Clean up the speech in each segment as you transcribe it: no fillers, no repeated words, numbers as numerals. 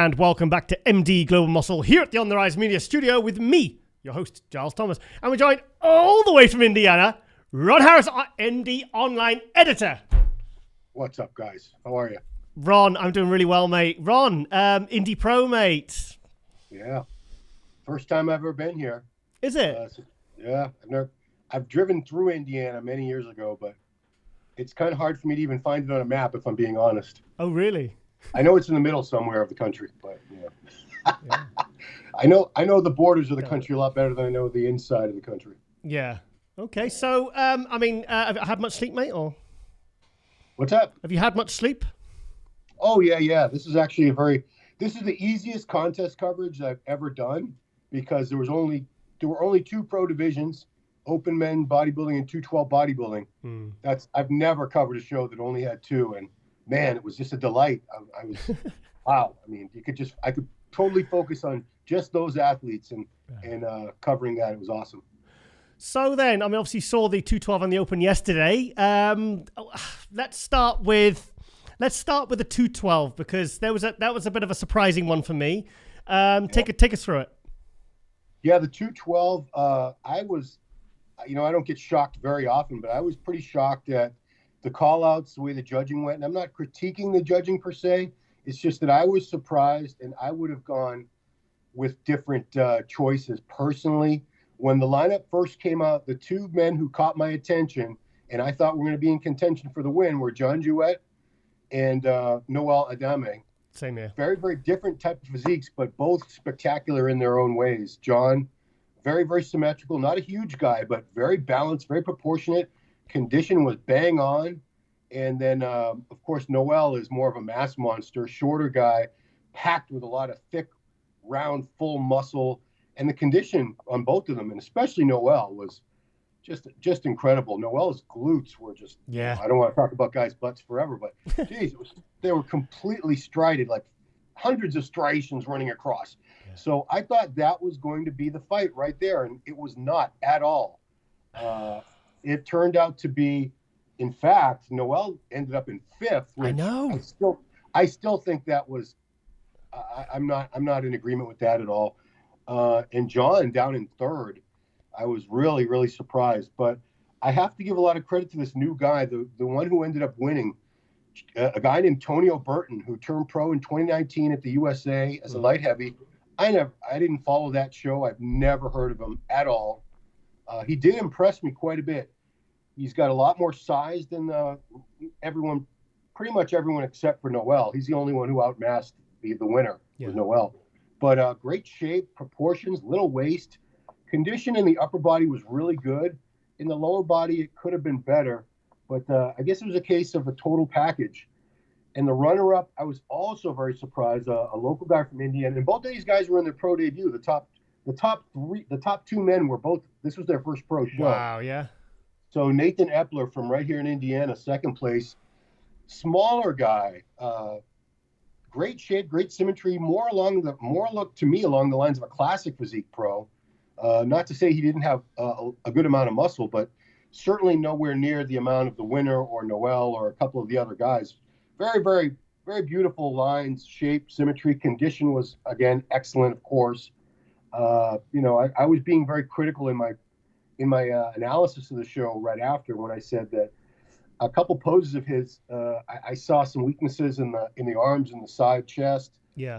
and welcome back to MD Global Muscle here at the On the Rise Media Studio with me, your host, Giles Thomas. And we're joined all the way from Indiana, Ron Harris, MD Online Editor. What's up, guys? How are you? Ron, I'm doing really well, mate. Ron, Indy Pro, mate. Yeah. First time I've ever been here. Is it? Yeah. I've driven through Indiana many years ago, but it's kind of hard for me to even find it on a map, if I'm being honest. Oh, really? I know it's in the middle somewhere of the country, but yeah. I know the borders of the country a lot better than I know the inside of the country. Yeah. Okay. So, have you had much sleep, mate? Or what's up? Have you had much sleep? Oh yeah. This is actually this is the easiest contest coverage I've ever done because there were only two pro divisions, open men bodybuilding and 212 bodybuilding. I've never covered a show that only had two, and man, it was just a delight. I was wow. I mean, I could totally focus on just those athletes and covering that. It was awesome. So then, obviously saw the 212 on the Open yesterday. Let's start with the 212 because that was a bit of a surprising one for me. Take us through it. Yeah, the 212. I was, I don't get shocked very often, but I was pretty shocked at the call-outs, the way the judging went. And I'm not critiquing the judging per se. It's just that I was surprised, and I would have gone with different choices personally. When the lineup first came out, the two men who caught my attention and I thought were going to be in contention for the win were John Jewett and Noel Adame. Same here. Very, very different type of physiques, but both spectacular in their own ways. John, very, very symmetrical, not a huge guy, but very balanced, very proportionate. Condition was bang on. And then, of course, Noel is more of a mass monster, shorter guy, packed with a lot of thick, round, full muscle. And the condition on both of them, and especially Noel, was just incredible. Noel's glutes were just, I don't want to talk about guys' butts forever, but geez, they were completely strided, like hundreds of striations running across. Yeah. So I thought that was going to be the fight right there, and it was not at all. It turned out to be, in fact, Noel ended up in fifth. Which I know. I still think that was. I'm not in agreement with that at all. And John down in third. I was really, really surprised. But I have to give a lot of credit to this new guy, the one who ended up winning, a guy named Tony Oberton, who turned pro in 2019 at the USA as a light heavy. I didn't follow that show. I've never heard of him at all. He did impress me quite a bit. He's got a lot more size than everyone, pretty much everyone except for Noel. He's the only one who outmassed the winner, was Noel. But great shape, proportions, little waist. Condition in the upper body was really good. In the lower body, it could have been better. But I guess it was a case of a total package. And the runner-up, I was also very surprised. A local guy from Indiana, and both of these guys were in their pro debut. The top two men were both. This was their first pro show. Wow, yeah. So Nathan Epler from right here in Indiana, second place. Smaller guy, great shape, great symmetry. More look to me along the lines of a classic physique pro. Not to say he didn't have a good amount of muscle, but certainly nowhere near the amount of the winner or Noel or a couple of the other guys. Very, very, very beautiful lines, shape, symmetry. Condition was, again, excellent, of course. I was being very critical in my analysis of the show right after when I said that a couple poses of his, I saw some weaknesses in the arms and the side chest,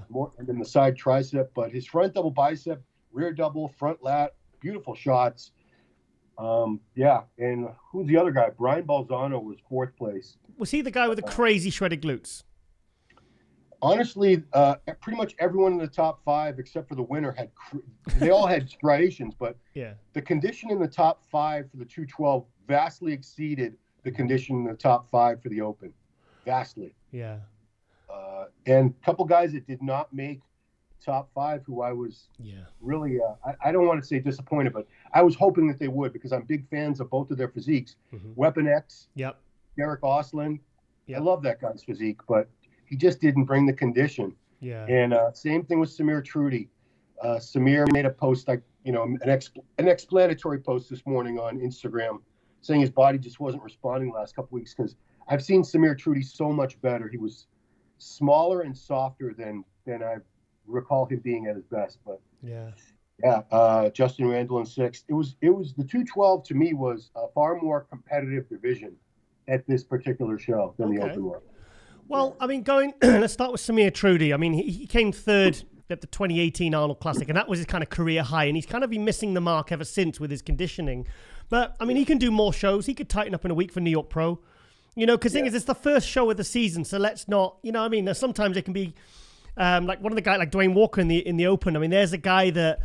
more and in the side tricep, but his front double bicep, rear double, front lat, beautiful shots. And who's the other guy? Brian Balzano was fourth place. Was he the guy with the crazy shredded glutes? Honestly, pretty much everyone in the top five, except for the winner, they all had striations, but the condition in the top five for the 212 vastly exceeded the condition in the top five for the Open. Vastly. Yeah. And a couple guys that did not make top five who I was really, I don't want to say disappointed, but I was hoping that they would because I'm big fans of both of their physiques. Weapon X, Derek Oslin. I love that guy's physique, but he just didn't bring the condition. Yeah. And same thing with Samir Trudy. Samir made a post, an explanatory post this morning on Instagram saying his body just wasn't responding the last couple weeks because I've seen Samir Trudy so much better. He was smaller and softer than recall him being at his best. But Yeah. yeah, Justin Randall in sixth. It was the 212 to me was a far more competitive division at this particular show than the open one. Well, I mean, let's start with Samir Trudy. I mean, he came third at the 2018 Arnold Classic, and that was his kind of career high, and he's kind of been missing the mark ever since with his conditioning. But, I mean, he can do more shows. He could tighten up in a week for New York Pro. You know, because the thing is, it's the first show of the season, so let's not, you know, I mean, sometimes it can be, like one of the guys, like Dwayne Walker in the Open. I mean, there's a guy that,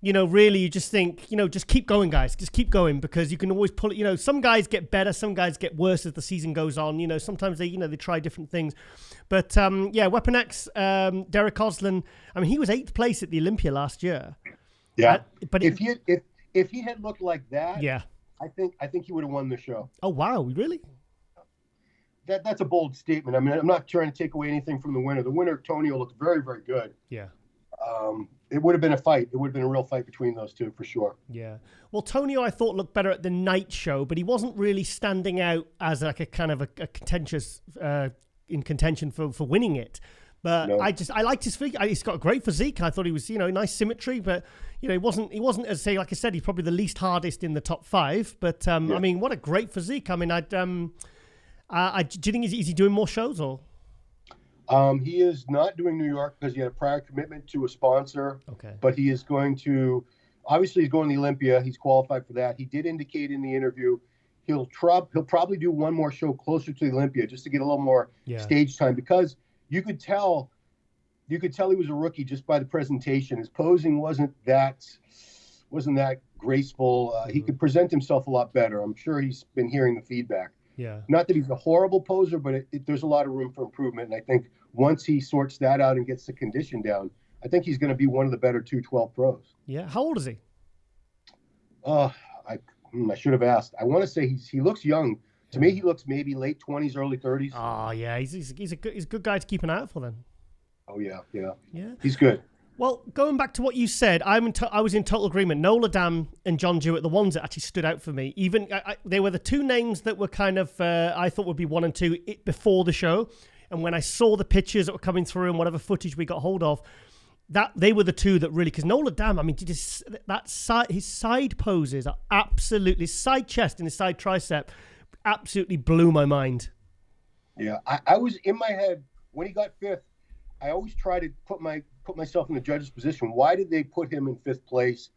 you know, really you just think, you know, just keep going, guys. Just keep going, because you can always pull it. You know, some guys get better, some guys get worse as the season goes on. You know, sometimes they try different things. But, yeah, Weapon X, Derek Oslin, I mean, he was 8th place at the Olympia last year. Yeah. But if he had looked like that, yeah, I think he would have won the show. Oh, wow. Really? That's a bold statement. I mean, I'm not trying to take away anything from the winner. The winner, Tonio, looked very, very good. Yeah. It would have been a fight. It would have been a real fight between those two for sure. Yeah. Well, Tonio, I thought, looked better at the night show, but he wasn't really standing out as like a kind of a contentious, in contention for winning it. But no. I liked his physique. He's got a great physique. I thought he was, you know, nice symmetry, but you know, he wasn't as say, like I said, he's probably the least hardest in the top 5. But I mean, what a great physique. I mean, do you think is he doing more shows or? He is not doing New York because he had a prior commitment to a sponsor. Okay. But he is going to, obviously he's going to the Olympia. He's qualified for that. He did indicate in the interview he'll probably do one more show closer to the Olympia just to get a little more stage time, because you could tell he was a rookie just by the presentation. His posing wasn't that graceful. He could present himself a lot better. I'm sure he's been hearing the feedback. Yeah. Not that he's a horrible poser, but there's a lot of room for improvement. And I think once he sorts that out and gets the condition down, I think he's going to be one of the better 212 pros. Yeah. How old is he? I should have asked. I want to say he looks young. To me, he looks maybe late 20s, early 30s. Oh, yeah. He's a good guy to keep an eye out for then. Oh, yeah. He's good. Well, going back to what you said, I was in total agreement. Nola Dam and John Jewett, the ones that actually stood out for me. Even they were the two names that were kind of I thought would be 1 and 2 before the show. And when I saw the pictures that were coming through and whatever footage we got hold of, that they were the two that really, because Nola Dam, I mean, his side poses are absolutely, his side chest and his side tricep absolutely blew my mind. Yeah, I was in my head when he got 5th. I always try to put myself in the judge's position. Why did they put him in 5th place?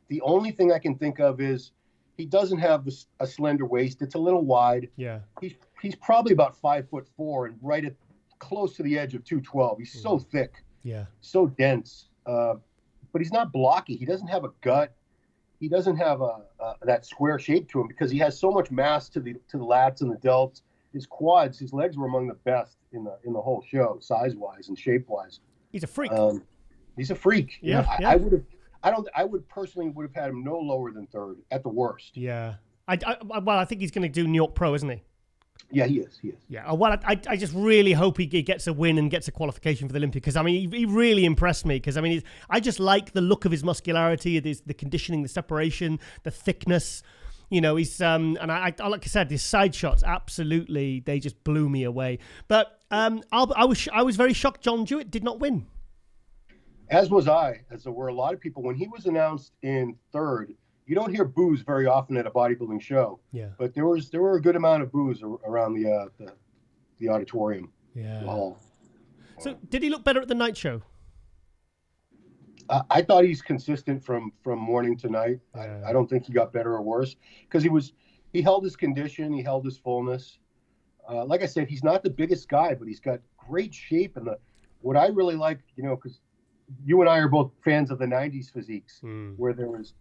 The only thing I can think of is he doesn't have a slender waist. It's a little wide. Yeah. He's probably about 5'4" and right at close to the edge of 212. He's so thick. Yeah. So dense. But he's not blocky. He doesn't have a gut. He doesn't have that square shape to him because he has so much mass to the lats and the delts. His quads, his legs were among the best in the whole show, size-wise and shape-wise. He's a freak. He's a freak. Yeah. I would personally have had him no lower than 3rd at the worst. Yeah. I think he's going to do New York Pro, isn't he? Yeah, he is. Yeah. Well, I just really hope he gets a win and gets a qualification for the Olympia, because I mean he really impressed me, because I mean I just like the look of his muscularity, the conditioning, the separation, the thickness. You know, he's and I like I said, his side shots absolutely, they just blew me away. But I was very shocked John Jewett did not win. As was I, as there were a lot of people when he was announced in 3rd. You don't hear boos very often at a bodybuilding show. Yeah. But there were a good amount of boos around the auditorium. Yeah. The hall. So did he look better at the night show? I thought he's consistent from morning to night. Yeah. I don't think he got better or worse, because he held his condition, he held his fullness. Like I said, he's not the biggest guy, but he's got great shape. And what I really like, you know, because you and I are both fans of the 90s physiques, where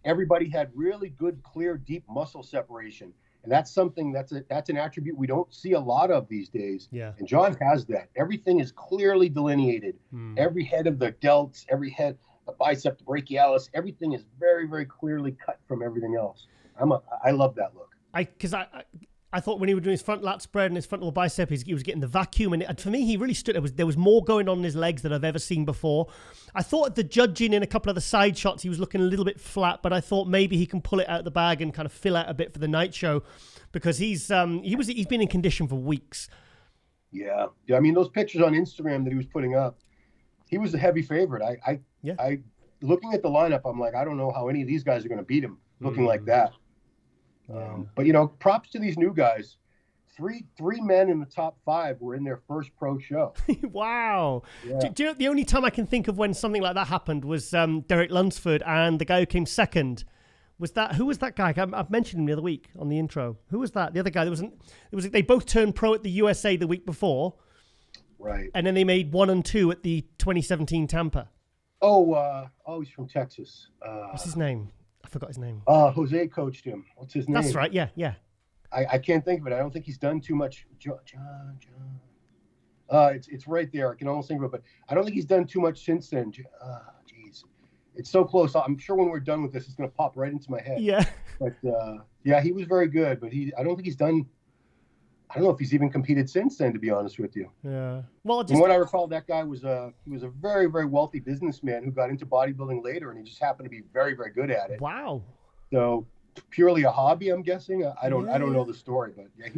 everybody had really good, clear, deep muscle separation. And that's something that's an attribute we don't see a lot of these days. Yeah. And John has that. Everything is clearly delineated. Every head of the delts, every head, the bicep, the brachialis, everything is very, very clearly cut from everything else. I love that look. Because I thought when he was doing his front lat spread and his frontal bicep, he was getting the vacuum. And for me, he really stood. There was more going on in his legs than I've ever seen before. I thought the judging in a couple of the side shots, he was looking a little bit flat, but I thought maybe he can pull it out of the bag and kind of fill out a bit for the night show, because he's been in condition for weeks. Yeah. I mean, those pictures on Instagram that he was putting up, he was the heavy favorite. I looking at the lineup, I'm like, I don't know how any of these guys are going to beat him looking like that. But you know, props to these new guys. Three men in the top 5 were in their first pro show. Wow. Yeah. Do you know, the only time I can think of when something like that happened was Derek Lunsford, and the guy who came second. Who was that guy? I've mentioned him the other week on the intro. Who was that? The other guy. They both turned pro at the USA the week before. Right. And then they made 1 and 2 at the 2017 Tampa. He's from Texas. What's his name? I forgot his name. Jose coached him. What's his name? That's right. Yeah. I can't think of it. I don't think he's done too much. John. It's right there. I can almost think of it, but I don't think he's done too much since then. Jeez, it's so close. I'm sure when we're done with this, it's going to pop right into my head. Yeah. But yeah, he was very good. But I don't think he's done. I don't know if he's even competed since then, to be honest with you. Yeah. Well, from what I recall, that guy was a very, very wealthy businessman who got into bodybuilding later, and he just happened to be very, very good at it. Wow. So purely a hobby, I'm guessing. I don't know the story, but yeah,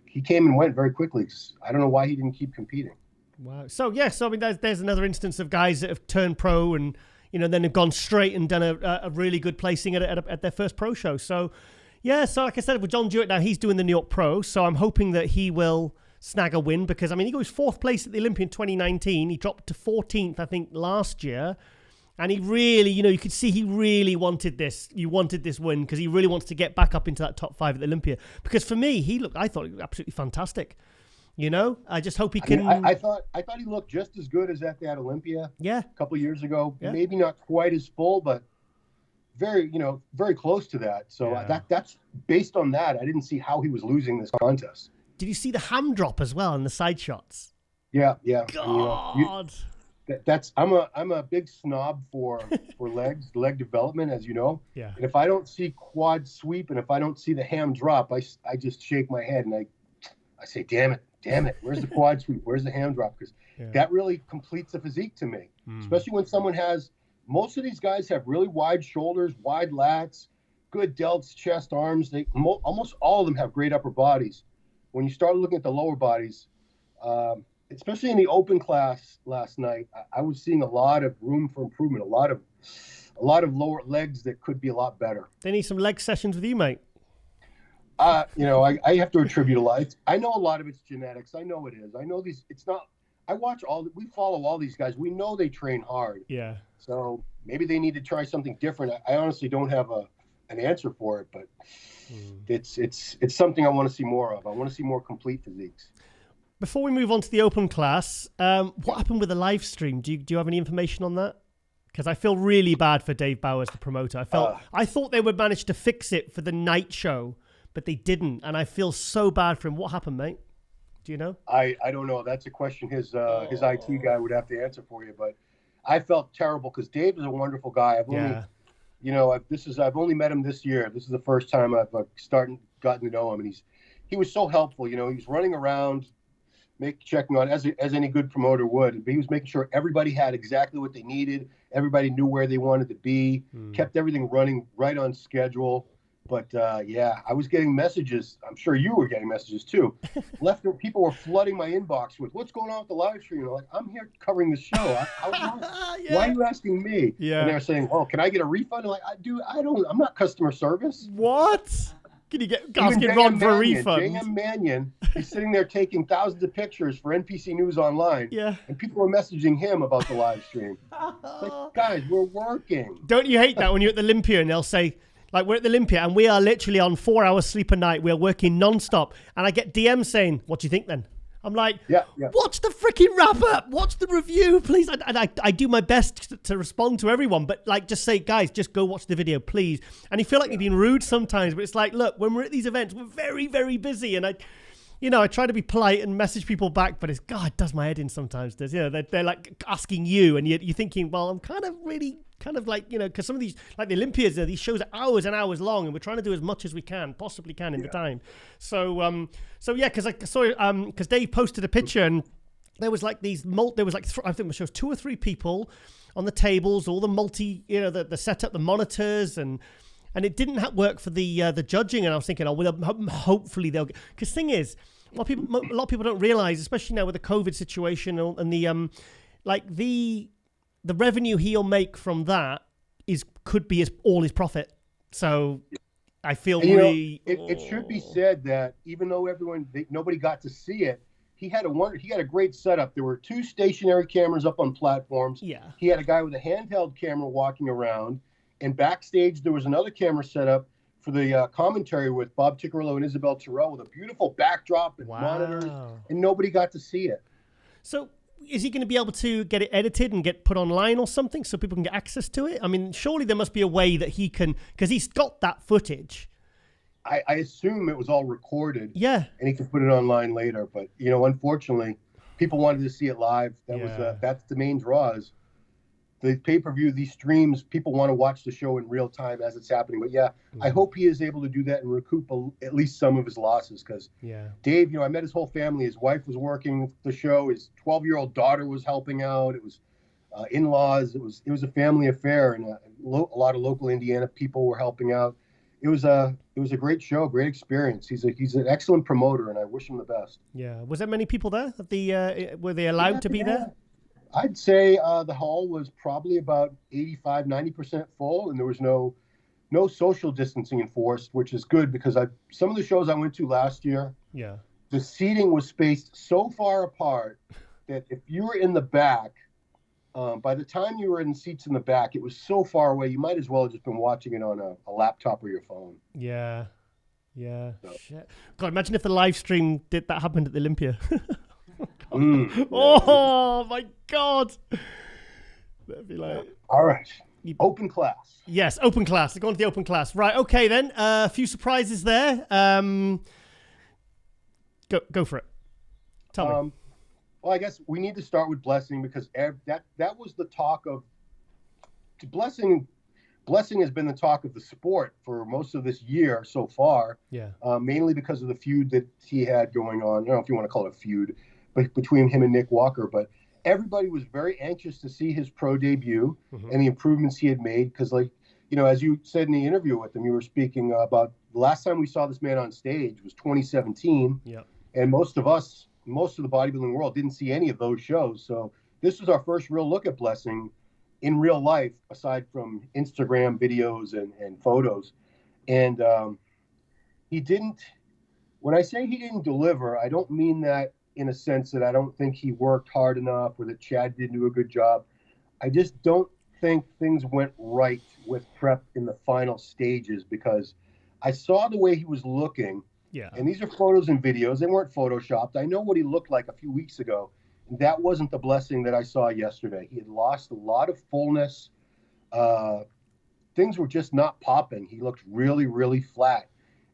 he came and went very quickly. I don't know why he didn't keep competing. Wow. So I mean, there's another instance of guys that have turned pro and, you know, then have gone straight and done a really good placing at their first pro show. So yeah, so like I said, with John Jewett now, he's doing the New York Pro, so I'm hoping that he will snag a win, because I mean, he goes 4th place at the Olympia in 2019. He dropped to 14th, I think, last year. And he really, you know, you could see he really wanted this. You wanted this win because he really wants to get back up into that top 5 at the Olympia. Because for me, I thought he looked absolutely fantastic. You know, I just hope he can. I thought he looked just as good as at that Olympia. Yeah. A couple of years ago. Yeah. Maybe not quite as full, but very close to that. So that's based on that. I didn't see how he was losing this contest. Did you see the ham drop as well in the side shots? Yeah. God. I'm a big snob for leg development, as you know. Yeah. And if I don't see quad sweep and if I don't see the ham drop, I just shake my head and I say, damn it, where's the quad sweep? Where's the ham drop? Because that really completes the physique to me, especially when someone has. Most of these guys have really wide shoulders, wide lats, good delts, chest, arms. Almost all of them have great upper bodies. When you start looking at the lower bodies, especially in the open class last night, I was seeing a lot of room for improvement, a lot of lower legs that could be a lot better. They need some leg sessions with you, mate. I have to attribute a lot. I know a lot of it's genetics. I know it is. I know these. It's not. We follow all these guys. We know they train hard. Yeah. So maybe they need to try something different. I honestly don't have an answer for it, but it's something I want to see more of. I want to see more complete physiques. Before we move on to the open class, what happened with the live stream? Do you have any information on that? Because I feel really bad for Dave Bowers, the promoter. I thought they would manage to fix it for the night show, but they didn't, and I feel so bad for him. What happened, mate? Do you know? I don't know. That's a question his IT guy would have to answer for you. But I felt terrible because Dave is a wonderful guy. I've only met him this year. This is the first time I've gotten to know him, and he was so helpful. You know, he was running around, checking on as any good promoter would. But he was making sure everybody had exactly what they needed. Everybody knew where they wanted to be. Kept everything running right on schedule. But I was getting messages. I'm sure you were getting messages too. People were flooding my inbox with, "What's going on with the live stream?" Like, I'm here covering the show. Why are you asking me? Yeah. And they're saying, "Oh, can I get a refund?" I'm like, I'm not customer service. What? Can you asking Ron for a refund? JM Mannion is sitting there taking thousands of pictures for NPC News Online. Yeah. And people are messaging him about the live stream. Like, guys, we're working. Don't you hate that when you're at the Olympia and they'll say, like, we're at the Olympia and we are literally on 4 hours sleep a night. We're working nonstop. And I get DMs saying, "What do you think then?" I'm like, watch the freaking wrap up. Watch the review, please. And I do my best to respond to everyone. But, like, just say, guys, just go watch the video, please. And you feel like you're being rude sometimes. But it's like, look, when we're at these events, we're very, very busy. And I try to be polite and message people back. But it does my head in sometimes. They're like asking you. And you're thinking, well, I'm kind of like, because some of these, like the Olympias, these shows are hours and hours long, and we're trying to do as much as we possibly can in the time. So because I saw, because Dave posted a picture, and there was like I think it shows 2 or 3 people on the tables, all the the setup, the monitors, and it didn't work for the judging. And I was thinking, hopefully they'll get, because thing is, a lot of people don't realize, especially now with the COVID situation and the like the revenue he'll make from that could be all his profit. So I feel it should be said that even though nobody got to see it, he had a great setup. There were 2 stationary cameras up on platforms. Yeah. He had a guy with a handheld camera walking around, and backstage there was another camera set up for the commentary with Bob Tickerillo and Isabel Terrell with a beautiful backdrop and monitors, and nobody got to see it. So is he going to be able to get it edited and get put online or something so people can get access to it? I mean, surely there must be a way that he can, because he's got that footage. I assume it was all recorded. Yeah. And he could put it online later. But, unfortunately, people wanted to see it live. That's the main draw is the pay-per-view, these streams, people want to watch the show in real time as it's happening. But, I hope he is able to do that and recoup at least some of his losses because Dave, I met his whole family. His wife was working the show. His 12-year-old daughter was helping out. It was in-laws. It was a family affair, and a lot of local Indiana people were helping out. It was a great show, great experience. He's an excellent promoter, and I wish him the best. Yeah. Was there many people there? Were they allowed to be there? I'd say the hall was probably about 85, 90% full, and there was no social distancing enforced, which is good because some of the shows I went to last year, the seating was spaced so far apart that if you were in the back, by the time you were in seats in the back, it was so far away, you might as well have just been watching it on a laptop or your phone. Yeah. So. Shit. God, imagine if the live stream that happened at the Olympia. Oh, my God. That'd be like... All right. Open class. Yes, open class. Go on to the open class. Right, okay then. A few surprises there. Go for it. Tell me. Well, I guess we need to start with Blessing because that was the talk of Blessing. Blessing has been the talk of the sport for most of this year so far. Yeah. Mainly because of the feud that he had going on. I don't know if you want to call it a feud, but between him and Nick Walker. But everybody was very anxious to see his pro debut and the improvements he had made. Because, as you said in the interview with him, you were speaking about the last time we saw this man on stage was 2017. Yeah. And most of the bodybuilding world didn't see any of those shows. So this was our first real look at Blessing in real life, aside from Instagram videos and photos. And when I say he didn't deliver, I don't mean that in a sense that I don't think he worked hard enough or that Chad didn't do a good job. I just don't think things went right with prep in the final stages because I saw the way he was looking. Yeah. And these are photos and videos. They weren't photoshopped. I know what he looked like a few weeks ago. And that wasn't the Blessing that I saw yesterday. He had lost a lot of fullness. Things were just not popping. He looked really, really flat.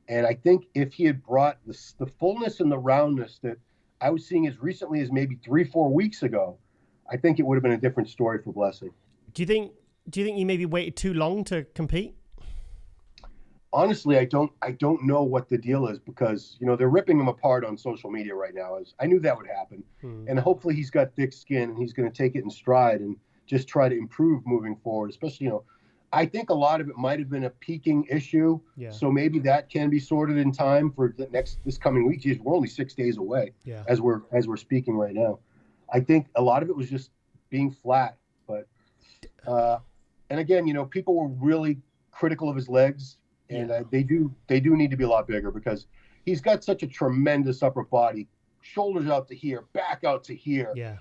And I think if he had brought the fullness and the roundness that I was seeing as recently as maybe 3-4 weeks ago, I think it would have been a different story for Blessing. Do you think he maybe waited too long to compete? Honestly, I don't know what the deal is because, they're ripping him apart on social media right now. I knew that would happen. And hopefully he's got thick skin and he's going to take it in stride and just try to improve moving forward. Especially, I think a lot of it might have been a peaking issue. Yeah. So maybe that can be sorted in time for this coming week. Geez, we're only 6 days away as we're speaking right now. I think a lot of it was just being flat. But, and again, people were really critical of his legs. And they do need to be a lot bigger because he's got such a tremendous upper body, shoulders out to here, back out to here. Yeah,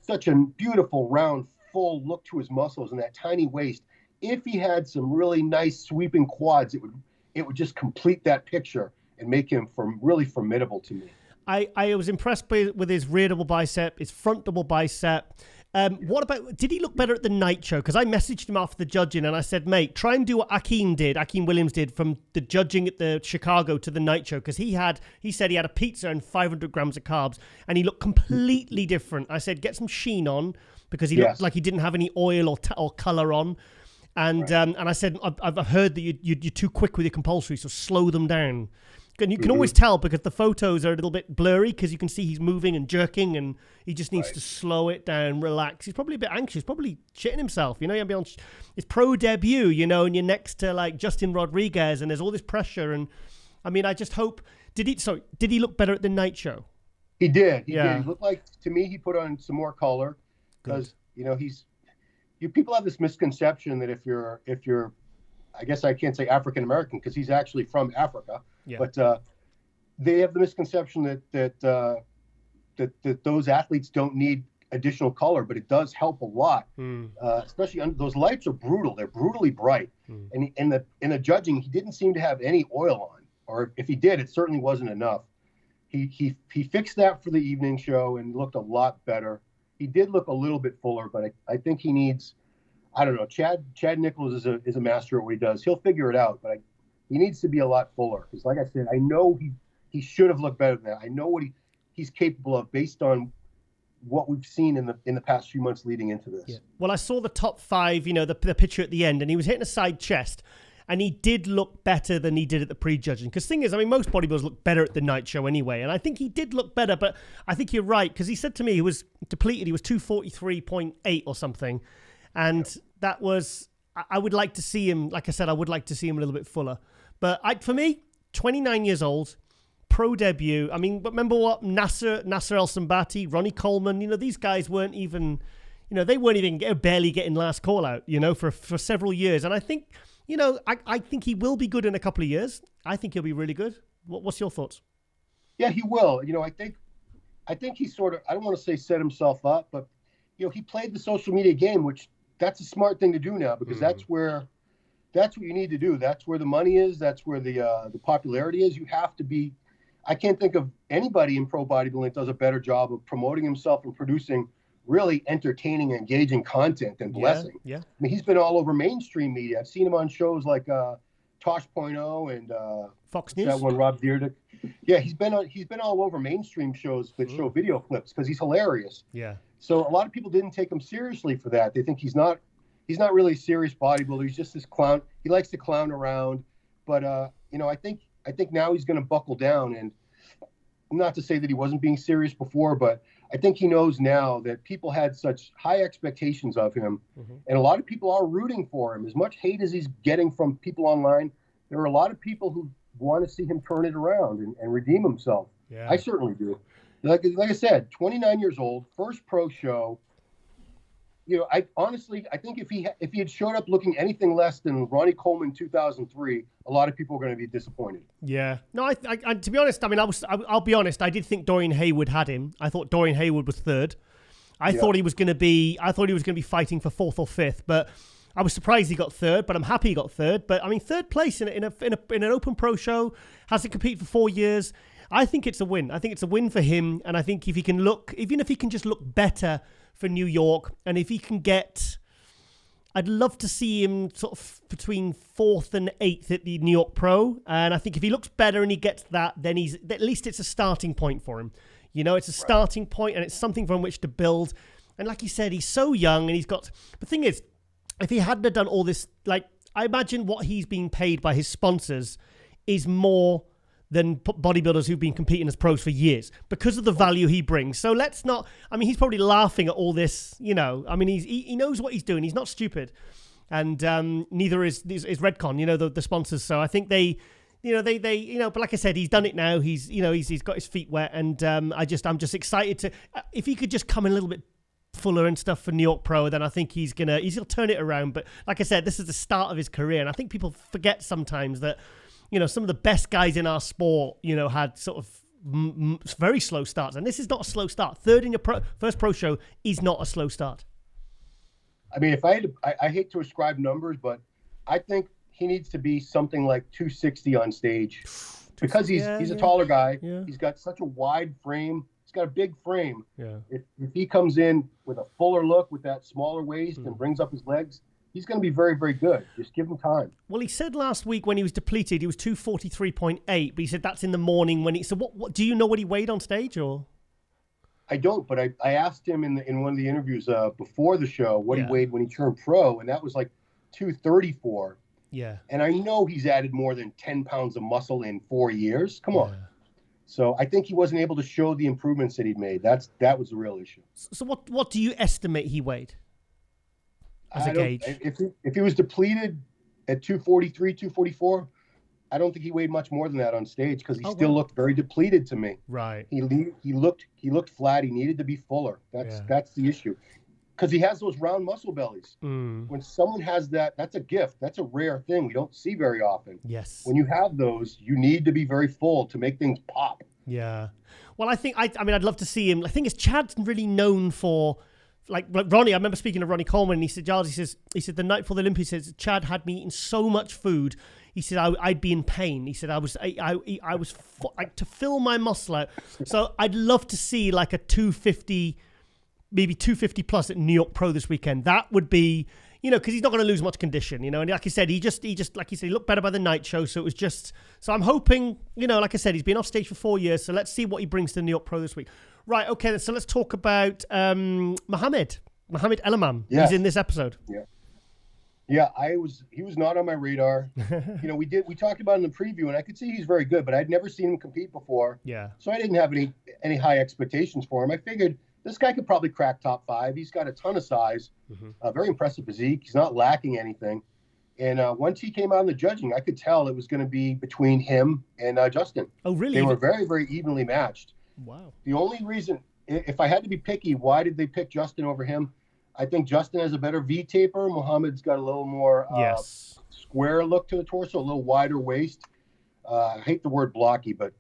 such a beautiful, round, full look to his muscles and that tiny waist. If he had some really nice sweeping quads, it would just complete that picture and make him really formidable to me. I was impressed with his rear double bicep, his front double bicep. Did he look better at the night show? Because I messaged him after the judging and I said, mate, try and do what Akeem Williams did from the judging at the Chicago to the night show. Because he said he had a pizza and 500 grams of carbs and he looked completely different. I said, get some sheen on because he looked like he didn't have any oil or color on. And and I said, I've heard that you're too quick with your compulsory, so slow them down. And you can always tell because the photos are a little bit blurry because you can see he's moving and jerking and he just needs to slow it down, relax. He's probably a bit anxious, probably shitting himself. He'll be on his pro debut, and you're next to like Justin Rodriguez and there's all this pressure. And I mean, I just hope, did he look better at the night show? He did. He did. He looked like, to me, he put on some more color. because people have this misconception that if you're, I guess I can't say African American because he's actually from Africa, but they have the misconception that those athletes don't need additional color, but it does help a lot, especially under those lights are brutal. They're brutally bright, and in the judging, he didn't seem to have any oil on, or if he did, it certainly wasn't enough. He fixed that for the evening show and looked a lot better. He did look a little bit fuller, but I think he needs, I don't know. Chad Nichols is a master at what he does. He'll figure it out, but he needs to be a lot fuller because, like I said, I know he should have looked better than that. I know what he's capable of based on what we've seen in the past few months leading into this. Yeah. Well, I saw the top 5, the picture at the end, and he was hitting a side chest, and he did look better than he did at the pre-judging. Because the thing is, most bodybuilders look better at the night show anyway, and I think he did look better, but I think you're right, because he said to me he was depleted, he was 243.8 or something, and that was, I would like to see him, like I said, I would like to see him a little bit fuller. But for me, 29 years old, pro debut. But remember what Nasser El Sambati, Ronnie Coleman, these guys weren't even, they weren't even barely getting last call out, for several years. And I think, I think he will be good in a couple of years. I think he'll be really good. What's your thoughts? Yeah, he will. I think he sort of, I don't want to say set himself up, but, he played the social media game, which that's a smart thing to do now because that's what you need to do. That's where the money is. That's where the popularity is. You have to be, I can't think of anybody in pro bodybuilding that does a better job of promoting himself and producing really entertaining, engaging content than Blessing. Yeah. He's been all over mainstream media. I've seen him on shows like Tosh.0 and Fox News. That one, Rob Dyrdek. Yeah, he's been all over mainstream shows that show video clips because he's hilarious. Yeah. So a lot of people didn't take him seriously for that. They think he's not really a serious bodybuilder. He's just this clown. He likes to clown around, but I think now he's going to buckle down, and not to say that he wasn't being serious before, but I think he knows now that people had such high expectations of him, and a lot of people are rooting for him. As much hate as he's getting from people online, there are a lot of people who want to see him turn it around and redeem himself. Yeah. I certainly do. Like I said, 29 years old, first pro show. I honestly, I think if he had showed up looking anything less than Ronnie Coleman 2003, a lot of people are going to be disappointed. Yeah. No, I to be honest, I'll be honest. I did think Dorian Haywood had him. I thought Dorian Haywood was third. I thought he was going to be fighting for 4th or 5th, but I was surprised he got third. But I'm happy he got third. But third place in an open pro show, hasn't competed for 4 years. I think it's a win. I think it's a win for him, and I think if he can just look better for New York, and if he can get, I'd love to see him sort of between 4th and 8th at the New York Pro, and I think if he looks better and he gets that, then at least it's a starting point for him. It's a starting point, and it's something from which to build. And like you said, he's so young, and the thing is, if he hadn't done all this, like, I imagine what he's being paid by his sponsors is more than bodybuilders who've been competing as pros for years because of the value he brings. So let's not, he's probably laughing at all this, he knows what he's doing. He's not stupid. And neither is Redcon, the sponsors. So I think they but like I said, he's done it now. He's got his feet wet. And I'm just excited to, if he could just come in a little bit fuller and stuff for New York Pro, then I think he's gonna turn it around. But like I said, this is the start of his career. And I think people forget sometimes that, some of the best guys in our sport, had sort of very slow starts. And this is not a slow start. Third in your first pro show is not a slow start. If I hate to ascribe numbers, but I think he needs to be something like 260 on stage because he's a taller guy. Yeah. He's got such a wide frame. He's got a big frame. Yeah. If he comes in with a fuller look with that smaller waist and brings up his legs, he's going to be very, very good. Just give him time. Well, he said last week when he was depleted, he was 243.8, but he said that's in the morning when he. So what do you know what he weighed on stage or? I don't, but I asked him in one of the interviews before the show what he weighed when he turned pro, and that was like 234. Yeah. And I know he's added more than 10 pounds of muscle in 4 years. Come on. So I think he wasn't able to show the improvements that he'd made. That was the real issue. So what do you estimate he weighed? As a gauge. If he was depleted at 243, 244, I don't think he weighed much more than that on stage because he still looked very depleted to me. Right. He looked flat. He needed to be fuller. That's the issue. because he has those round muscle bellies. When someone has that, that's a gift. That's a rare thing we don't see very often. Yes. When you have those, you need to be very full to make things pop. Yeah. Well, I think, I mean, I'd love to see him. I think Chad's really known for, like Ronnie. I remember speaking to Ronnie Coleman, and he said, Giles, he said, the night before the Olympia, he says, Chad had me eating so much food. He said, I'd be in pain. He said, I was to fill my muscle out. So I'd love to see like a 250, maybe 250 plus at New York Pro this weekend. That would be, you know, because he's not going to lose much condition, you know. And like I said, he just like you said, he looked better by the night show. So it was just, so I'm hoping, you know, like I said, he's been off stage for 4 years. So let's see what he brings to the New York Pro this week. Right. Okay. So let's talk about Mohammed Elemam. Yes. He's in this episode. Yeah, he was not on my radar. You know, we talked about him in the preview, and I could see he's very good, but I'd never seen him compete before. Yeah. So I didn't have any high expectations for him. I figured this guy could probably crack top 5. He's got a ton of size, very impressive physique. He's not lacking anything. And once he came out in the judging, I could tell it was going to be between him and Justin. Oh, really? They were very, very evenly matched. Wow. The only reason, if I had to be picky, why did they pick Justin over him? I think Justin has a better V-taper. Mohammed's got a little more square look to the torso, a little wider waist. I hate the word blocky, but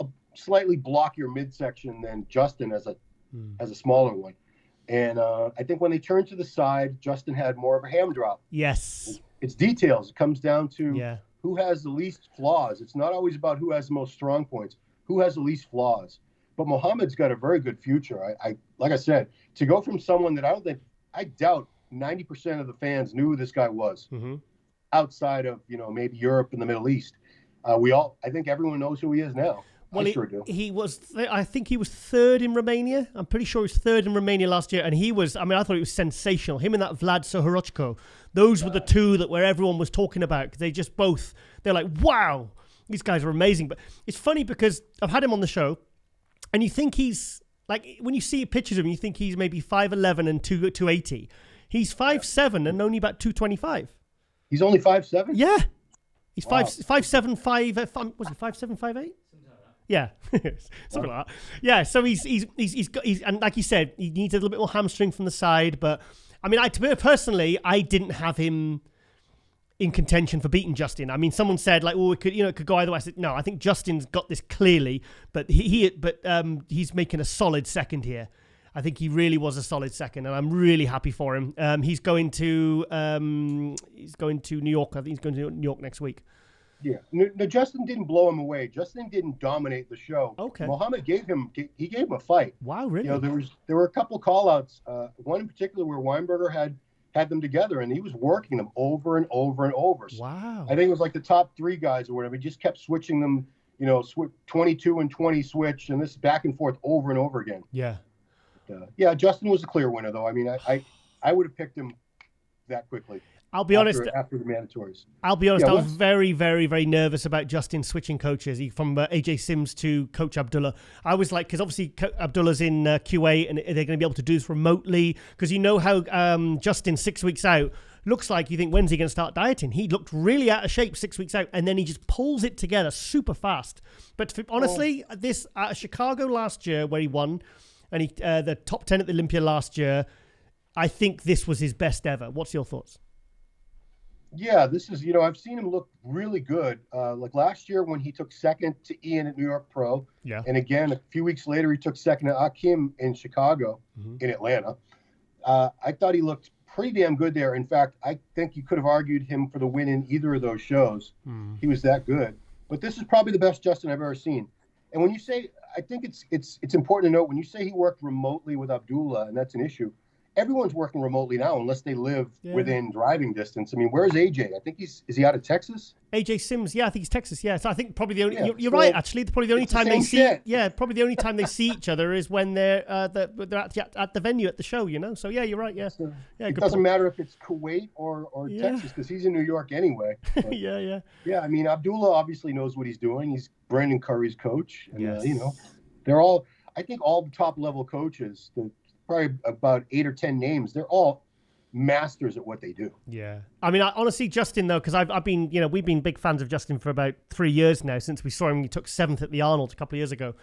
a slightly blockier midsection than Justin as a smaller one. And I think when they turned to the side, Justin had more of a ham drop. Yes. It's details. It comes down to who has the least flaws. It's not always about who has the most strong points, who has the least flaws. But Mohammed's got a very good future. I like I said, to go from someone that I doubt 90% of the fans knew who this guy was outside of, you know, maybe Europe and the Middle East. I think everyone knows who he is now. Well, I sure do. I think he was third in Romania. I'm pretty sure he was third in Romania last year. And I thought he was sensational. Him and that Vlad Sohorochko, those were the two where everyone was talking about. They just they're like, wow, these guys are amazing. But it's funny because I've had him on the show and you think he's, like, when you see pictures of him, you think he's maybe 5'11 and 280. He's 5'7 and only about 225. He's only 5'7"? Yeah. He's 5'7", 5... Was he 5'7", 5'8"? Yeah, something like that. Yeah, so he's and like you said, he needs a little bit more hamstring from the side. But I mean, personally, I didn't have him in contention for beating Justin. I mean, someone said like, "Oh, it could go either way." I said, "No, I think Justin's got this clearly, but he's making a solid second here. I think he really was a solid second, and I'm really happy for him. He's going to New York. I think he's going to New York next week." Yeah. No, Justin didn't blow him away. Justin didn't dominate the show. Okay. Mohammed gave him a fight. Wow, really? You know, there were a couple call-outs. One in particular where Weinberger had them together, and he was working them over and over and over. Wow. I think it was like the top 3 guys or whatever. He just kept switching them, you know, 22 and 20 switch, and this back and forth over and over again. Yeah. Yeah, Justin was a clear winner, though. I mean, I would have picked him that quickly. I'll be honest. After the mandatories. I'll be honest. I was very, very, very nervous about Justin switching coaches from AJ Sims to Coach Abdullah. I was like, because obviously Abdullah's in Kuwait and they're going to be able to do this remotely. Because you know how Justin 6 weeks out looks like. You think, when's he going to start dieting? He looked really out of shape 6 weeks out, and then he just pulls it together super fast. But honestly, this Chicago last year where he won, and he the top 10 at the Olympia last year, I think this was his best ever. What's your thoughts? Yeah, this is, you know, I've seen him look really good. Like last year when he took second to Ian at New York Pro. Yeah. And again, a few weeks later, he took second to Akim in Chicago, in Atlanta. I thought he looked pretty damn good there. In fact, I think you could have argued him for the win in either of those shows. He was that good. But this is probably the best Justin I've ever seen. And when you say, I think it's important to note, when you say he worked remotely with Abdullah, and that's an issue, everyone's working remotely now unless they live within driving distance. I mean, where's AJ? I think is he out of Texas? AJ Sims, yeah, I think he's Texas. Yeah, so I think probably the only you're right. Actually, probably the only time they see probably the only time they see each other is when they're at the venue at the show. You know, so yeah, you're right. Yeah, so it doesn't matter if it's Kuwait or Texas because he's in New York anyway. But, yeah. I mean, Abdullah obviously knows what he's doing. He's Brandon Curry's coach, and you know, they're all. I think all the top level coaches. Probably about 8 or 10 names. They're all masters at what they do. Yeah. I mean, honestly, Justin, though, because I've been, you know, we've been big fans of Justin for about 3 years now since we saw him. He took 7th at the Arnold a couple of years ago.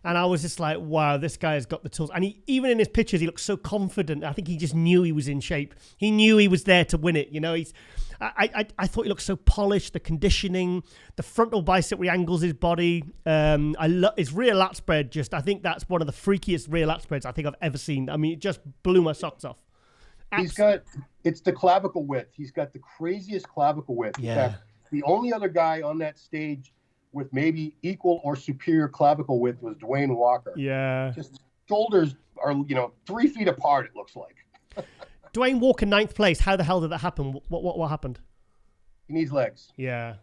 And I was just like, wow, this guy has got the tools. And even in his pictures, he looks so confident. I think he just knew he was in shape. He knew he was there to win it. You know, I thought he looked so polished, the conditioning, the frontal bicep where he angles his body. I love his rear lat spread. I think that's one of the freakiest rear lat spreads I think I've ever seen. I mean, it just blew my socks off. It's the clavicle width. He's got the craziest clavicle width. Yeah. In fact, the only other guy on that stage with maybe equal or superior clavicle width was Dwayne Walker. Yeah. Just shoulders are, 3 feet apart, it looks like. Dwayne Walker, 9th place. How the hell did that happen? What happened? He needs legs. Yeah.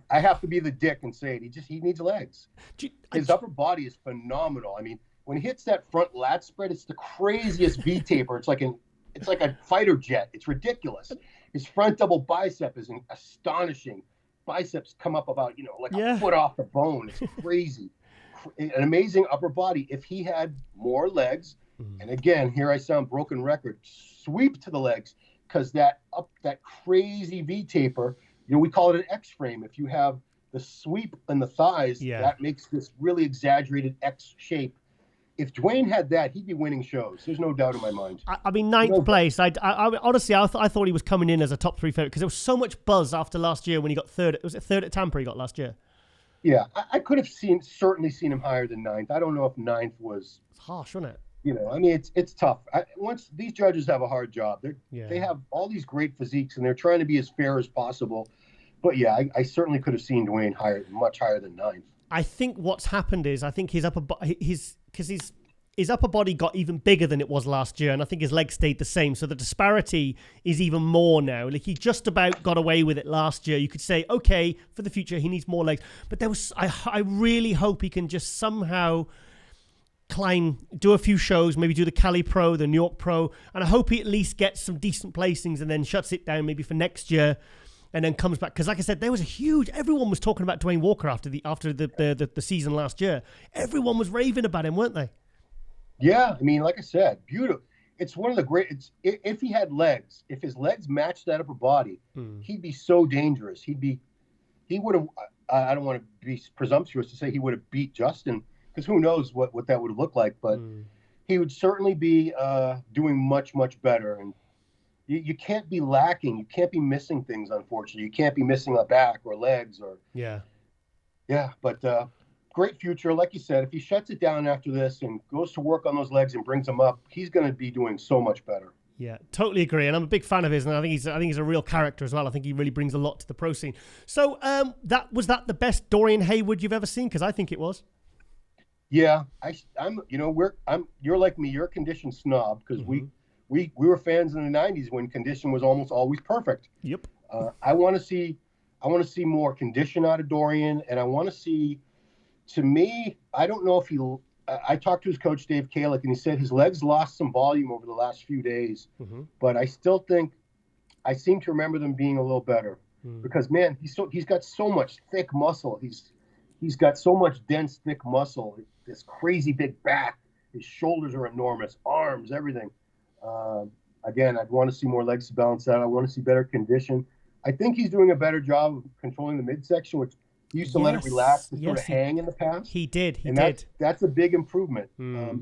I have to be the dick and say it. He needs legs. His upper body is phenomenal. I mean, when he hits that front lat spread, it's the craziest V taper. It's like a fighter jet. It's ridiculous. His front double bicep is astonishing. Biceps come up about, a foot off the bone. It's crazy. An amazing upper body. If he had more legs, and again, here I sound broken record, sweep to the legs, because that crazy V taper, we call it an X frame. If you have the sweep in the thighs, that makes this really exaggerated X shape. If Dwayne had that, he'd be winning shows. There's no doubt in my mind. I mean, 9th place. I honestly, I thought he was coming in as a top 3 favorite because there was so much buzz after last year when he got third. Was it third at Tampa he got last year? Yeah, I could have certainly seen him higher than 9th. I don't know if 9th was... It's harsh, wasn't it? I mean, it's tough. Once these judges have a hard job, they have all these great physiques and they're trying to be as fair as possible. But yeah, I certainly could have seen Dwayne much higher than 9th. I think what's happened is his upper body got even bigger than it was last year, and I think his legs stayed the same. So the disparity is even more now. Like, he just about got away with it last year. You could say, okay, for the future, he needs more legs. But I really hope he can just somehow climb, do a few shows, maybe do the Cali Pro, the New York Pro, and I hope he at least gets some decent placings and then shuts it down maybe for next year. And then comes back, because like I said, there was everyone was talking about Dwayne Walker after the season last year. Everyone was raving about him, weren't they? Yeah, I mean, like I said, beautiful. It's one of the great. If he had legs, if his legs matched that upper body, he'd be so dangerous. He would have. I don't want to be presumptuous to say he would have beat Justin, because who knows what that would have looked like. But he would certainly be doing much, much better. And you can't be lacking. You can't be missing things, unfortunately. You can't be missing a back or legs or... Yeah. But great future. Like you said, if he shuts it down after this and goes to work on those legs and brings them up, he's going to be doing so much better. Yeah, totally agree. And I'm a big fan of his, and I think he's a real character as well. I think he really brings a lot to the pro scene. So was that the best Dorian Haywood you've ever seen? Because I think it was. Yeah, you're like me. You're a condition snob, because we were fans in the 90s when condition was almost always perfect. Yep. I want to see more condition out of Dorian, and I want to see, to me, I don't know if I talked to his coach, Dave Kalick, and he said his legs lost some volume over the last few days, but I still think, I seem to remember them being a little better, because man, he's got so much thick muscle. He's got so much dense, thick muscle, this crazy big back, his shoulders are enormous, arms, everything. Again, I'd want to see more legs to balance out. I want to see better condition. I think he's doing a better job of controlling the midsection, which he used to let it relax and sort of hang in the past. He did. That's a big improvement.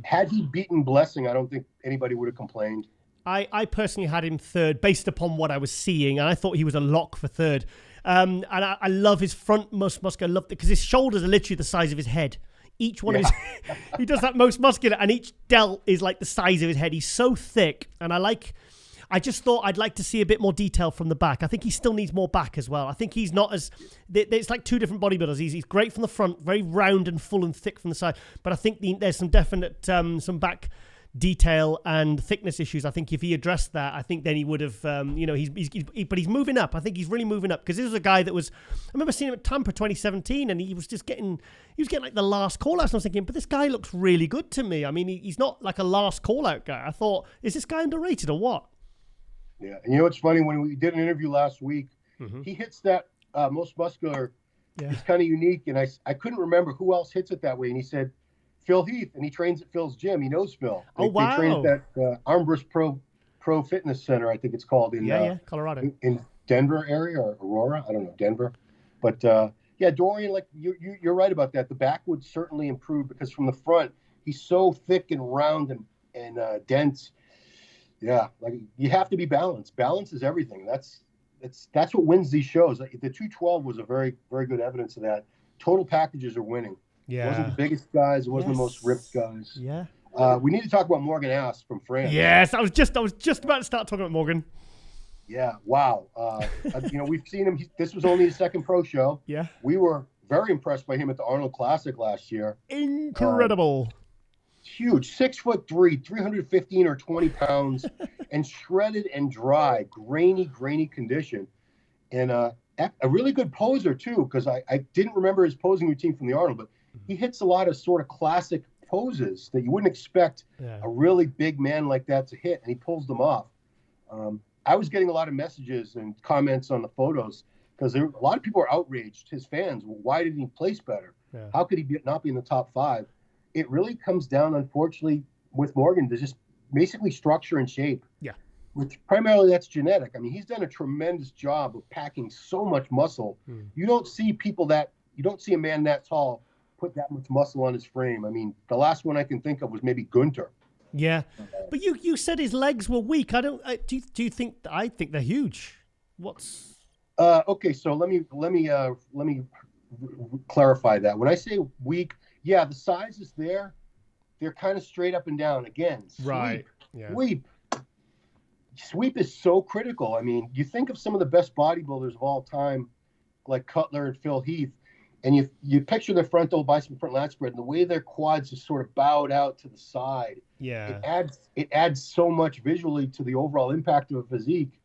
Had he beaten Blessing, I don't think anybody would have complained. I personally had him third based upon what I was seeing, and I thought he was a lock for third. And I love his front muscular. I love it because his shoulders are literally the size of his head. Each one of his, he does that most muscular, and each delt is like the size of his head. He's so thick, and I just thought I'd like to see a bit more detail from the back. I think he still needs more back as well. I think he's not as, it's like two different bodybuilders. He's great from the front, very round and full and thick from the side, but I think there's some definite, some back detail and thickness issues. I think if he addressed that, I think then he would have, but he's moving up. I think he's really moving up, because this was a guy that was, I remember seeing him at Tampa 2017, and he was getting like the last call out. And I was thinking, but this guy looks really good to me. I mean, he's not like a last call out guy. I thought, is this guy underrated or what? Yeah. And what's funny, when we did an interview last week, he hits that most muscular. Yeah. It's kind of unique. And I couldn't remember who else hits it that way. And he said, Phil Heath, and he trains at Phil's gym. He knows Phil. They train at that Armbrust Pro Fitness Center, I think it's called, in Colorado, in Denver area, or Aurora, I don't know, Denver. But Yeah, Dorian, like you're right about that. The back would certainly improve because from the front, he's so thick and round and dense. Yeah, like you have to be balanced. Balance is everything. That's what wins these shows. Like, the 212 was a very, very good evidence of that. Total packages are winning. Yeah. It wasn't the biggest guys. It wasn't the most ripped guys. Yeah. We need to talk about Morgan Ass from France. Yes, I was just about to start talking about Morgan. Yeah, wow. We've seen him. This was only his second pro show. Yeah. We were very impressed by him at the Arnold Classic last year. Incredible. Huge, 6'3", 315 or 20 pounds, and shredded and dry, grainy condition. And a really good poser, too, because I didn't remember his posing routine from the Arnold, but he hits a lot of sort of classic poses that you wouldn't expect a really big man like that to hit, and he pulls them off. I was getting a lot of messages and comments on the photos because a lot of people are outraged, his fans. Why didn't he place better? Yeah. How could he not be in the top 5? It really comes down, unfortunately, with Morgan to just basically structure and shape. Yeah. Which primarily that's genetic. I mean, he's done a tremendous job of packing so much muscle. You don't see a man that tall put that much muscle on his frame. I mean, the last one I can think of was maybe Gunter. Yeah, but you said his legs were weak. I don't. Do you think? I think they're huge. What's? Okay, so let me clarify that. When I say weak, yeah, the size is there. They're kind of straight up and down. Again, sweep, right? Yeah. Sweep is so critical. I mean, you think of some of the best bodybuilders of all time, like Cutler and Phil Heath. And you picture their front double bicep, front lat spread, and the way their quads just sort of bowed out to the side. Yeah, it adds so much visually to the overall impact of a physique.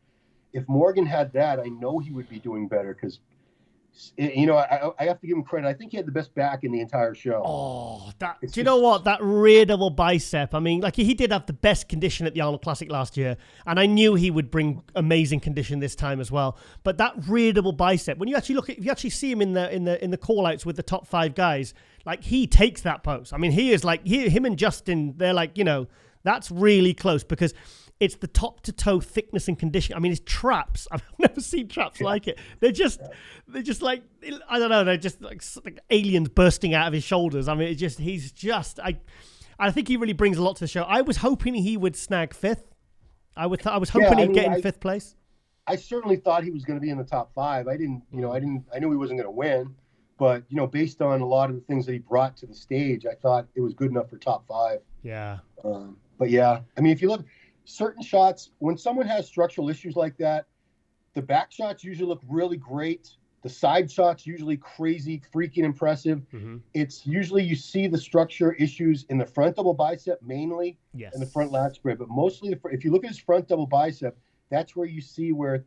If Morgan had that, I know he would be doing better because, I have to give him credit. I think he had the best back in the entire show. Oh, do you know what? That rear double bicep. I mean, like he did have the best condition at the Arnold Classic last year, and I knew he would bring amazing condition this time as well. But that rear double bicep, when you actually if you actually see him in the call outs with the top 5 guys, like he takes that pose. I mean, he is like him and Justin. They're like, that's really close because it's the top to toe thickness and condition. I mean, his traps. I've never seen traps like it. They're just like, I don't know. They're just like aliens bursting out of his shoulders. I mean, I think he really brings a lot to the show. I was hoping he would snag 5th. I was hoping he'd get in 5th place. I certainly thought he was going to be in the top 5. I knew he wasn't going to win, but based on a lot of the things that he brought to the stage, I thought it was good enough for top 5. Yeah. But yeah, I mean, if you look, certain shots, when someone has structural issues like that, the back shots usually look really great. The side shots usually crazy, freaking impressive. Mm-hmm. It's usually you see the structure issues in the front double bicep mainly, and the front lat spread. But mostly, if you look at his front double bicep, that's where you see where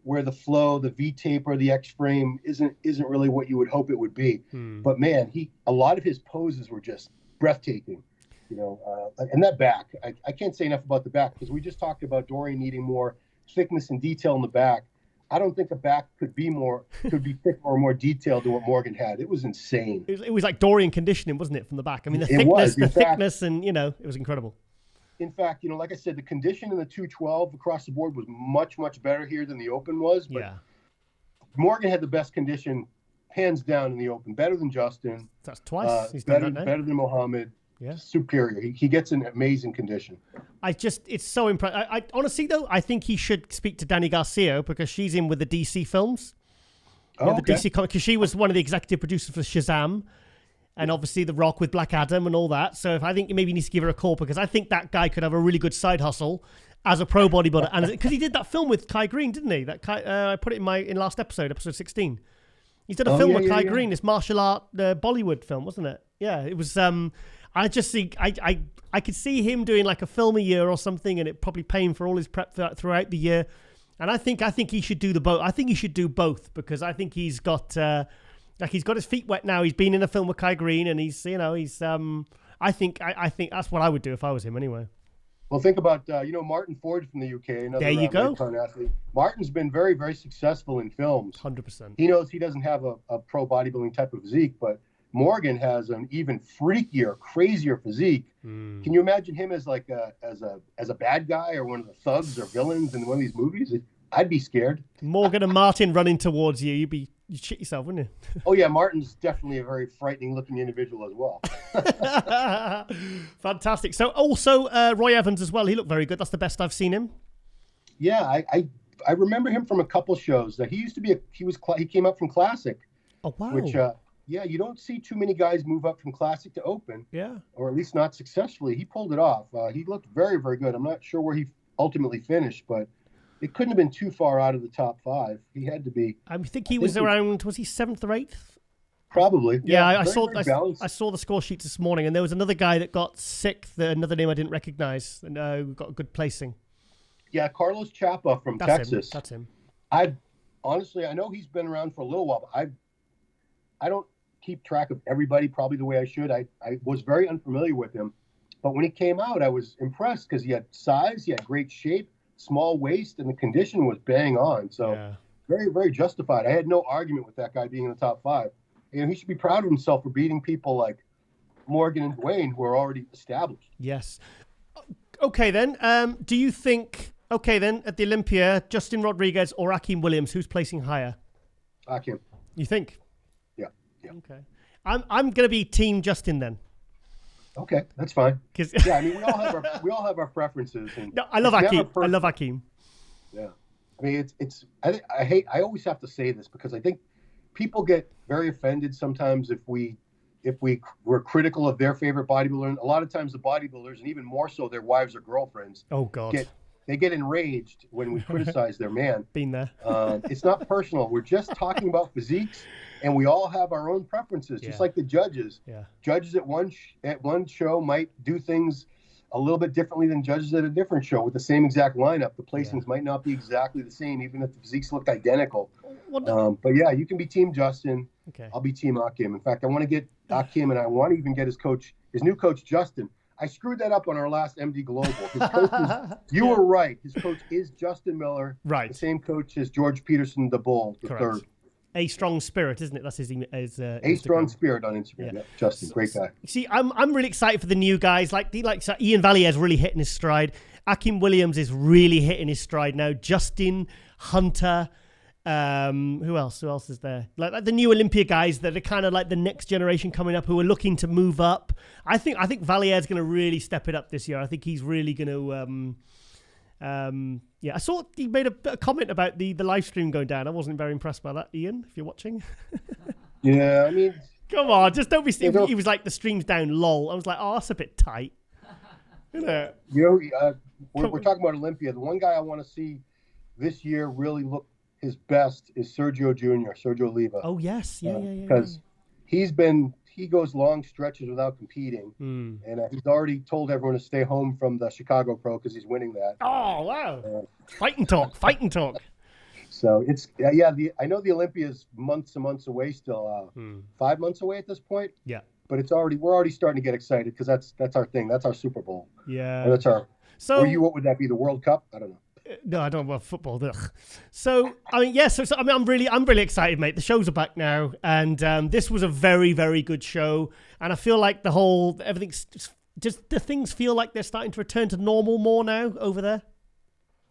the flow, the V taper, the X frame isn't really what you would hope it would be. But man, a lot of his poses were just breathtaking. And that back, I can't say enough about the back because we just talked about Dorian needing more thickness and detail in the back. I don't think a back could be thicker or more detailed than what Morgan had. It was insane. It was like Dorian conditioning, wasn't it, from the back? I mean, the thickness, and it was incredible. In fact, like I said, the condition in the 212 across the board was much, much better here than the Open was. But Morgan had the best condition, hands down, in the Open. Better than Justin. That's twice. He's better than Mohammed. Yeah. Superior. He gets an amazing condition. It's so impressive. I honestly, though, I think he should speak to Danny Garcia because she's in with the DC films. DC because she was one of the executive producers for Shazam, and obviously The Rock with Black Adam and all that. So I think maybe he needs to give her a call because I think that guy could have a really good side hustle as a pro bodybuilder, and because he did that film with Kai Green, didn't he? That I put it in last episode 16. He's done a film with Kai Green, this martial art Bollywood film, wasn't it? Yeah, it was. I just think I could see him doing like a film a year or something, and it probably paying for all his prep throughout the year. And I think he should do both. I think he should do both because I think he's got he's got his feet wet now. He's been in a film with Kai Green, and he's I think that's what I would do if I was him anyway. Well, think about Martin Ford from the UK. Another there you go. Athlete. Martin's been very, very successful in films. 100%. He knows he doesn't have a pro bodybuilding type of physique, but Morgan has an even freakier, crazier physique. Can you imagine him as like as a bad guy or one of the thugs or villains in one of these movies? I'd be scared. Morgan and Martin running towards you. You'd shit yourself, wouldn't you? Oh yeah, Martin's definitely a very frightening looking individual as well. Fantastic. So also Roy Evans as well. He looked very good. That's the best I've seen him. Yeah, I remember him from a couple shows. That he used to be he came up from Classic. Oh wow. Which yeah, you don't see too many guys move up from Classic to Open. Yeah. Or at least not successfully. He pulled it off. He looked very, very good. I'm not sure where he ultimately finished, but it couldn't have been too far out of the top 5. He had to be. I think he was around. Was he 7th or 8th? Probably. Yeah, I saw the score sheets this morning, and there was another guy that got 6th. Another name I didn't recognize, and got a good placing. Yeah, Carlos Chapa from Texas. That's him. I know he's been around for a little while, but I don't keep track of everybody probably the way I should. I was very unfamiliar with him, but when he came out, I was impressed because he had size, he had great shape, small waist, and the condition was bang on. So very, very justified. I had no argument with that guy being in the top 5. And he should be proud of himself for beating people like Morgan and Dwayne, who are already established. Yes. Okay, then. Do you think, at the Olympia, Justin Rodriguez or Akeem Williams, who's placing higher? Akeem. You think? Yeah. Okay. I'm going to be Team Justin then. Okay, that's fine. Yeah, I mean, we all have our preferences. And no, I love Akeem. I love Akeem. Yeah. I mean, I always have to say this because I think people get very offended sometimes if we're critical of their favorite bodybuilder. And a lot of times the bodybuilders, and even more so their wives or girlfriends, they get enraged when we criticize their man. Been there. It's not personal. We're just talking about physiques, and we all have our own preferences, just like the judges. Yeah. Judges at one show might do things a little bit differently than judges at a different show with the same exact lineup. The placings might not be exactly the same, even if the physiques look identical. But yeah, you can be Team Justin. Okay. I'll be Team Akeem. In fact, I want to get Akeem, and I want to even get his new coach, Justin. I screwed that up on our last MD Global. His coach you were right. His coach is Justin Miller. Right. The same coach as George Peterson, the Bull, the third. A Strong Spirit, isn't it? That's his A Strong Spirit on Instagram. Yeah. Justin, great guy. See, I'm really excited for the new guys. So Ian Valier's really hitting his stride. Akeem Williams is really hitting his stride now. Justin, Hunter, who else is there? Like the new Olympia guys that are kind of like the next generation coming up who are looking to move up. I think Valier's going to really step it up this year. I think he's really going to. I saw he made a comment about the live stream going down. I wasn't very impressed by that, Ian, if you're watching. Yeah, I mean, come on, just don't be. He was like, the stream's down, lol. I was like, oh, that's a bit tight. Isn't it? We're talking about Olympia. The one guy I want to see this year really look his best is Sergio Oliva. Oh yes, yeah. Because he goes long stretches without competing, and he's already told everyone to stay home from the Chicago Pro because he's winning that. Oh wow! Fighting talk. So it's I know the Olympia is months and months away still, 5 months away at this point. Yeah, but we're already starting to get excited because that's our thing. That's our Super Bowl. Yeah, and that's our. So what would that be? The World Cup? I don't know. No, I don't love football. Ugh. So I mean, I'm really excited, mate. The shows are back now, and this was a very, very good show. And I feel like everything's just the things feel like they're starting to return to normal more now over there.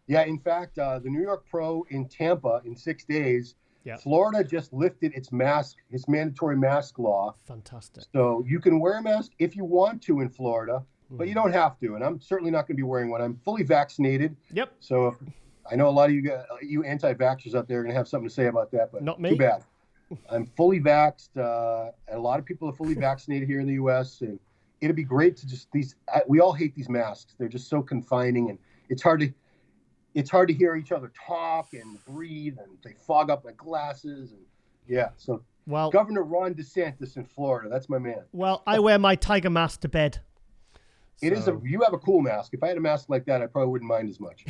Yeah, in fact, the New York Pro in Tampa in 6 days. Yeah. Florida just lifted its mandatory mask law. Fantastic. So you can wear a mask if you want to in Florida. But you don't have to, and I'm certainly not going to be wearing one. I'm fully vaccinated. Yep. So I know a lot of you anti-vaxxers out there are going to have something to say about that, but not me. Too bad. I'm fully vaxxed. And a lot of people are fully vaccinated here in the U.S., and it'd be great to we all hate these masks. They're just so confining, and it's hard to hear each other talk and breathe, and they fog up my glasses. And so Governor Ron DeSantis in Florida, that's my man. Well, I wear my tiger mask to bed. You have a cool mask. If I had a mask like that, I probably wouldn't mind as much.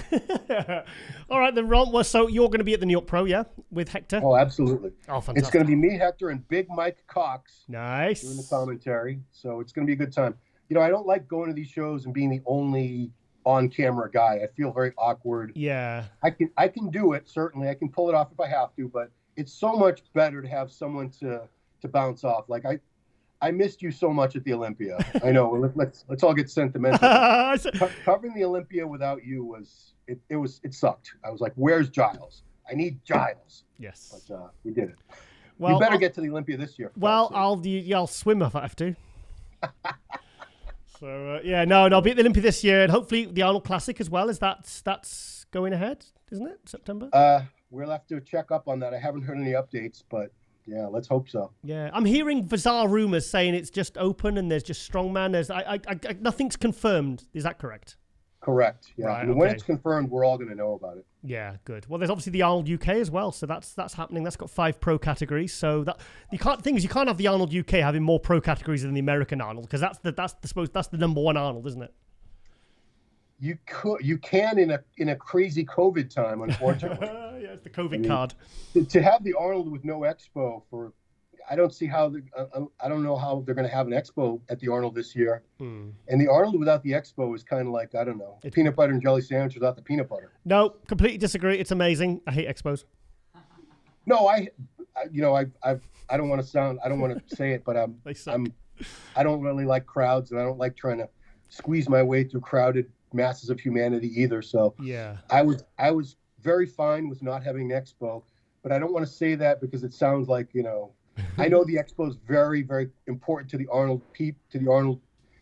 All right, then, Ron. Well, so you're going to be at the New York Pro, yeah, with Hector? Oh, absolutely. Oh, fantastic. It's going to be me, Hector, and Big Mike Cox. Nice. Doing the commentary. So it's going to be a good time. I don't like going to these shows and being the only on-camera guy. I feel very awkward. Yeah. I can do it, certainly. I can pull it off if I have to, but it's so much better to have someone to bounce off. Like I missed you so much at the Olympia. I know. Let's all get sentimental. Covering the Olympia without you it sucked. I was like, where's Giles? I need Giles. Yes. But we did it. Well, you better get to the Olympia this year. Well, I'll swim if I have to. So no, I'll be at the Olympia this year, and hopefully the Arnold Classic as well. That's going ahead, isn't it? September. We'll have to check up on that. I haven't heard any updates, but yeah, let's hope so. Yeah, I'm hearing bizarre rumors saying it's just open and there's just strongman. There's nothing's confirmed. Is that correct? Correct. Yeah. Right, When it's confirmed, we're all going to know about it. Yeah, good. Well, there's obviously the Arnold UK as well, so that's happening. That's got 5 pro categories. So that you can't have the Arnold UK having more pro categories than the American Arnold, because that's the number one Arnold, isn't it? You can in a crazy COVID time, unfortunately. Yeah, it's the COVID card. To have the Arnold with no expo I don't see how I don't know how they're going to have an expo at the Arnold this year. And the Arnold without the expo is kind of like, I don't know, peanut butter and jelly sandwich without the peanut butter. No, completely disagree. It's amazing. I hate expos. No, I don't want to say it, but I don't really like crowds, and I don't like trying to squeeze my way through crowded masses of humanity either. So yeah, I was very fine with not having an expo, but I don't want to say that because it sounds like, I know the expo is very, very important to the Arnold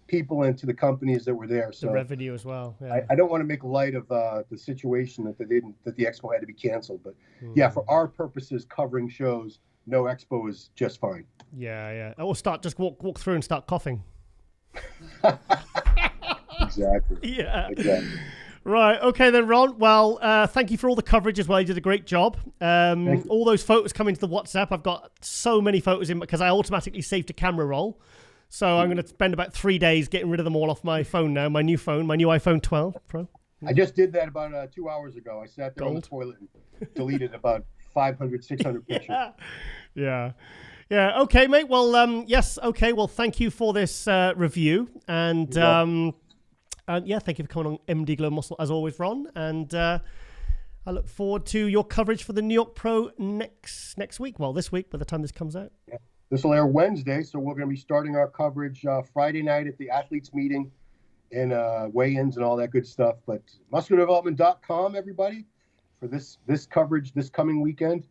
people and to the companies that were there. So the revenue as well. Yeah. I don't want to make light of the situation that the expo had to be canceled. But yeah, for our purposes, covering shows, no expo is just fine. Yeah. Or just walk through and start coughing. Exactly. Yeah. Exactly. Right. Okay then, Ron. Well, thank you for all the coverage as well. You did a great job. All those photos come into the WhatsApp. I've got so many photos in because I automatically saved to camera roll. So I'm going to spend about 3 days getting rid of them all off my phone now. My new iPhone 12 Pro. I just did that about 2 hours ago. I sat there on the toilet and deleted about 500, 600 pictures. Yeah. Okay, mate. Well, yes. Okay. Well, thank you for this review. And thank you for coming on MD Global Muscle as always, Ron. And I look forward to your coverage for the New York Pro next week. Well, this week by the time this comes out. Yeah. This will air Wednesday, so we're going to be starting our coverage Friday night at the athletes meeting and weigh-ins and all that good stuff. But musculardevelopment.com, everybody, for this coverage this coming weekend.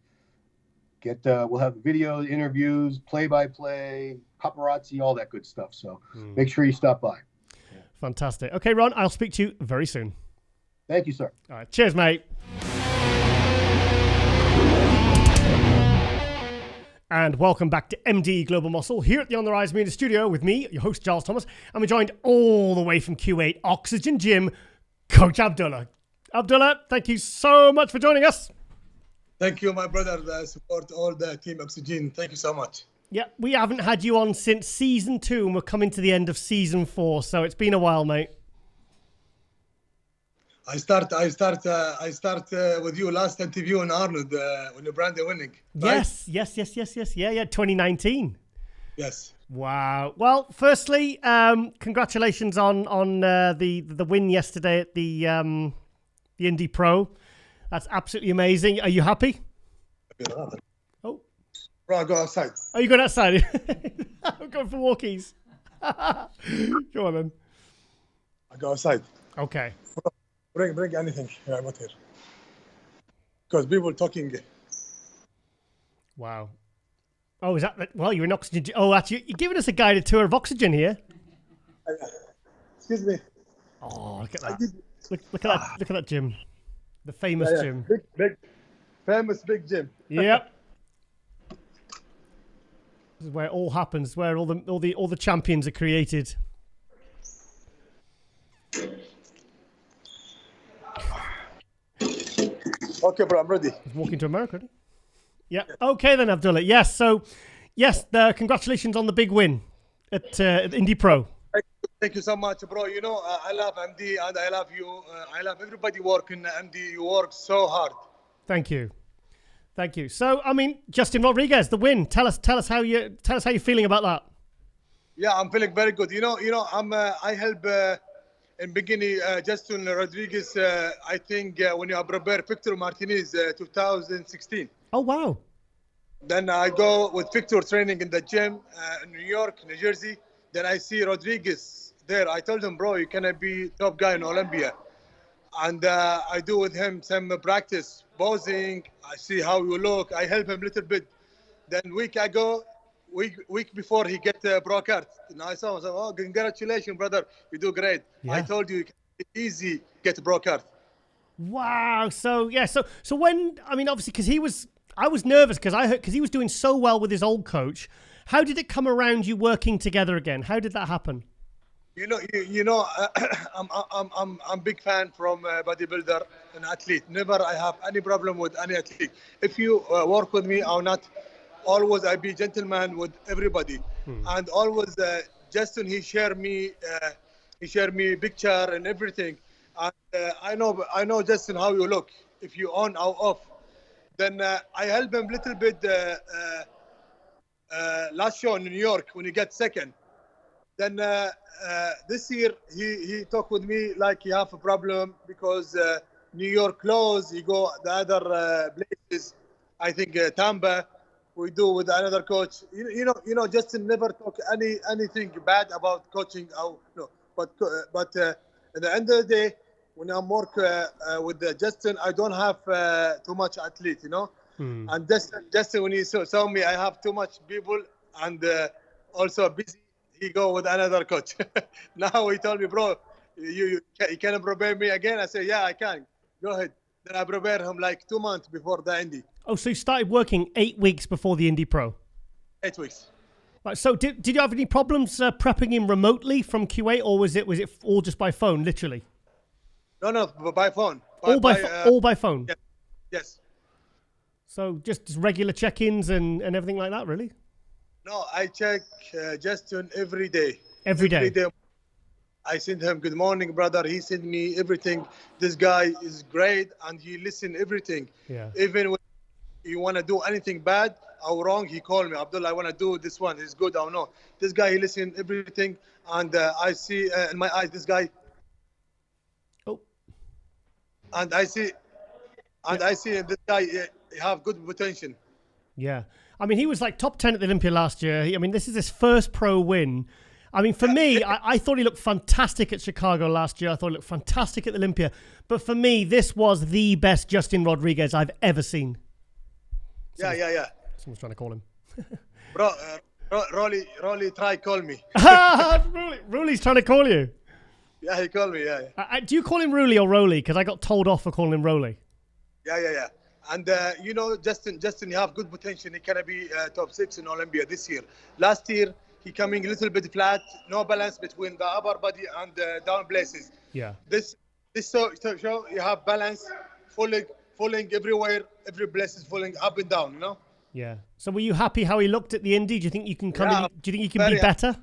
We'll have video, interviews, play-by-play, paparazzi, all that good stuff. So make sure you stop by. Yeah. Fantastic. Okay, Ron, I'll speak to you very soon. Thank you, sir. All right. Cheers, mate. And welcome back to MD Global Muscle here at the On the Rise Media Studio with me, your host, Giles Thomas. And we're joined all the way from Q8 Oxygen Gym, Coach Abdullah. Abdullah, thank you so much for joining us. Thank you, my brother. I support all the Team Oxygen. Thank you so much. Yeah, we haven't had you on since season 2, and we're coming to the end of season 4, so it's been a while, mate. I start with you last interview on Arnold when you brand winning. Right? Yes. Yeah, 2019. Yes. Wow. Well, firstly, congratulations on the win yesterday at the Indy Pro. That's absolutely amazing. Are you happy? Oh. Bro, go outside. Oh, you going outside? I'm going for walkies. Go on then. I go outside. Okay. Bring anything here, not here. Because people talking. Wow. Oh, is that? Well, you're in Oxygen. Oh, actually, you're giving us a guided tour of Oxygen here. Excuse me. Oh, look at that. Look at that gym. The famous gym. Big, famous big gym. Yep. This is where it all happens. Where all the champions are created. Okay, bro, I'm ready. He's walking to America. Yeah. Okay then, Abdullah. Yes. So, yes. Congratulations on the big win at Indy Pro. Thank you so much, bro. You know, I love MD and I love you. I love everybody working MD. You work so hard. Thank you. So, I mean, Justin Rodriguez, the win. Tell us how you're feeling about that. Yeah, I'm feeling very good. You know, I help in beginning Justin Rodriguez. I think when you prepare Victor Martinez 2016. Oh wow. Then I go with Victor training in the gym in New York, New Jersey. Then I see Rodriguez there. I told him, bro, you cannot be top guy in Olympia. And I do with him some practice, posing. I see how you look. I help him a little bit. Then week before he get a pro card. And I saw him, oh, congratulations, brother. You do great. Yeah. I told you, it's easy get a pro card. Wow. So yeah. So when, I mean, obviously, because I was nervous because he was doing so well with his old coach. How did it come around you working together again? How did that happen? I'm big fan from bodybuilder and athlete. Never I have any problem with any athlete. If you work with me or not, always I be gentleman with everybody. And always Justin he share me picture and everything. And I know Justin how you look. If you on or off, then I help him little bit. Last show in New York when he got second. Then this year he talked with me like he have a problem because New York closed. He go the other places. I think Tampa. We do with another coach. You know, Justin never talk anything bad about coaching. But at the end of the day, when I'm work with Justin, I don't have too much athlete. And Justin when he saw me, I have too much people and also busy. He go with another coach. Now he told me, bro, you can prepare me again? I said, yeah, I can. Go ahead. Then I prepare him like 2 months before the Indy. Oh, so you started working 8 weeks before the Indy Pro? 8 weeks. Right. So did you have any problems prepping him remotely from Kuwait, or was it all just by phone, literally? No, by phone. All by phone? Yes. So just regular check-ins and everything like that, really? No, I check Justin every day. Every day. I send him, good morning, brother. He sent me everything. This guy is great, and he listen everything. Yeah. Even when you want to do anything bad or wrong, he call me. Abdullah, I want to do this one. It's good or no. This guy, he listen everything, and I see in my eyes, this guy. Oh. And I see this guy he have good potential. Yeah. I mean, he was like top 10 at the Olympia last year. I mean, this is his first pro win. I mean, for me, I thought he looked fantastic at Chicago last year. I thought he looked fantastic at the Olympia. But for me, this was the best Justin Rodriguez I've ever seen. Yeah. Someone's trying to call him. Bro, Rolly, try call me. Ruli's trying to call you. Yeah, he called me, yeah. Do you call him Ruli or Roly? Because I got told off for calling him Roly. Yeah. And, Justin, you have good potential. He can be top 6 in Olympia this year. Last year, he coming a little bit flat, no balance between the upper body and the down places. Yeah. This show you have balance, falling everywhere, every place is falling up and down, Yeah. So were you happy how he looked at the Indy? Do you think you can come in? Do you think you can be better?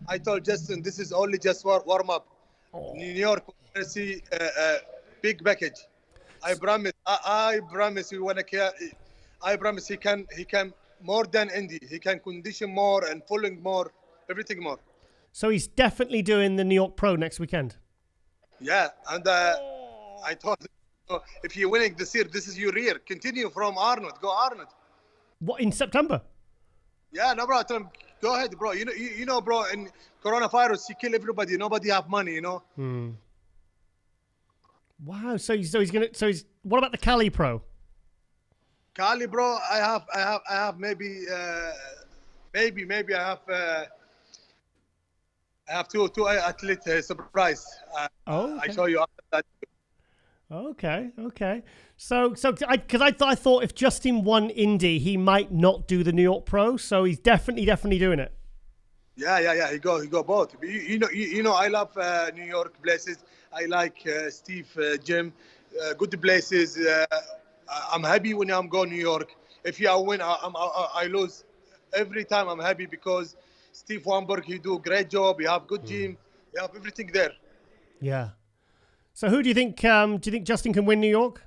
I told Justin, this is only just warm up. Oh. New York, we're going to see a big package. I promise you want to care. I promise he can more than Indy. He can condition more and pulling more, everything more. So he's definitely doing the New York Pro next weekend. Yeah, and I told him, if you're winning this year, this is your year. Continue from Arnold. Go Arnold. What, in September? Yeah, no, bro. I told him, go ahead, bro. You know, bro. In coronavirus, you kill everybody. Nobody have money. Wow. So he's gonna. So he's. What about the Cali Pro? Cali, bro. I have maybe I have two athletes surprise. Okay. I show you after that. Okay. So I thought if Justin won Indy, he might not do the New York Pro. So he's definitely doing it. Yeah. He go both. You know, I love New York places. I like Steve gym, good places. I'm happy when I'm going New York. If you win, I lose. Every time I'm happy because Steve Weinberg, he do a great job. You have good gym. You have everything there. Yeah. So who do you think? Do you think Justin can win New York?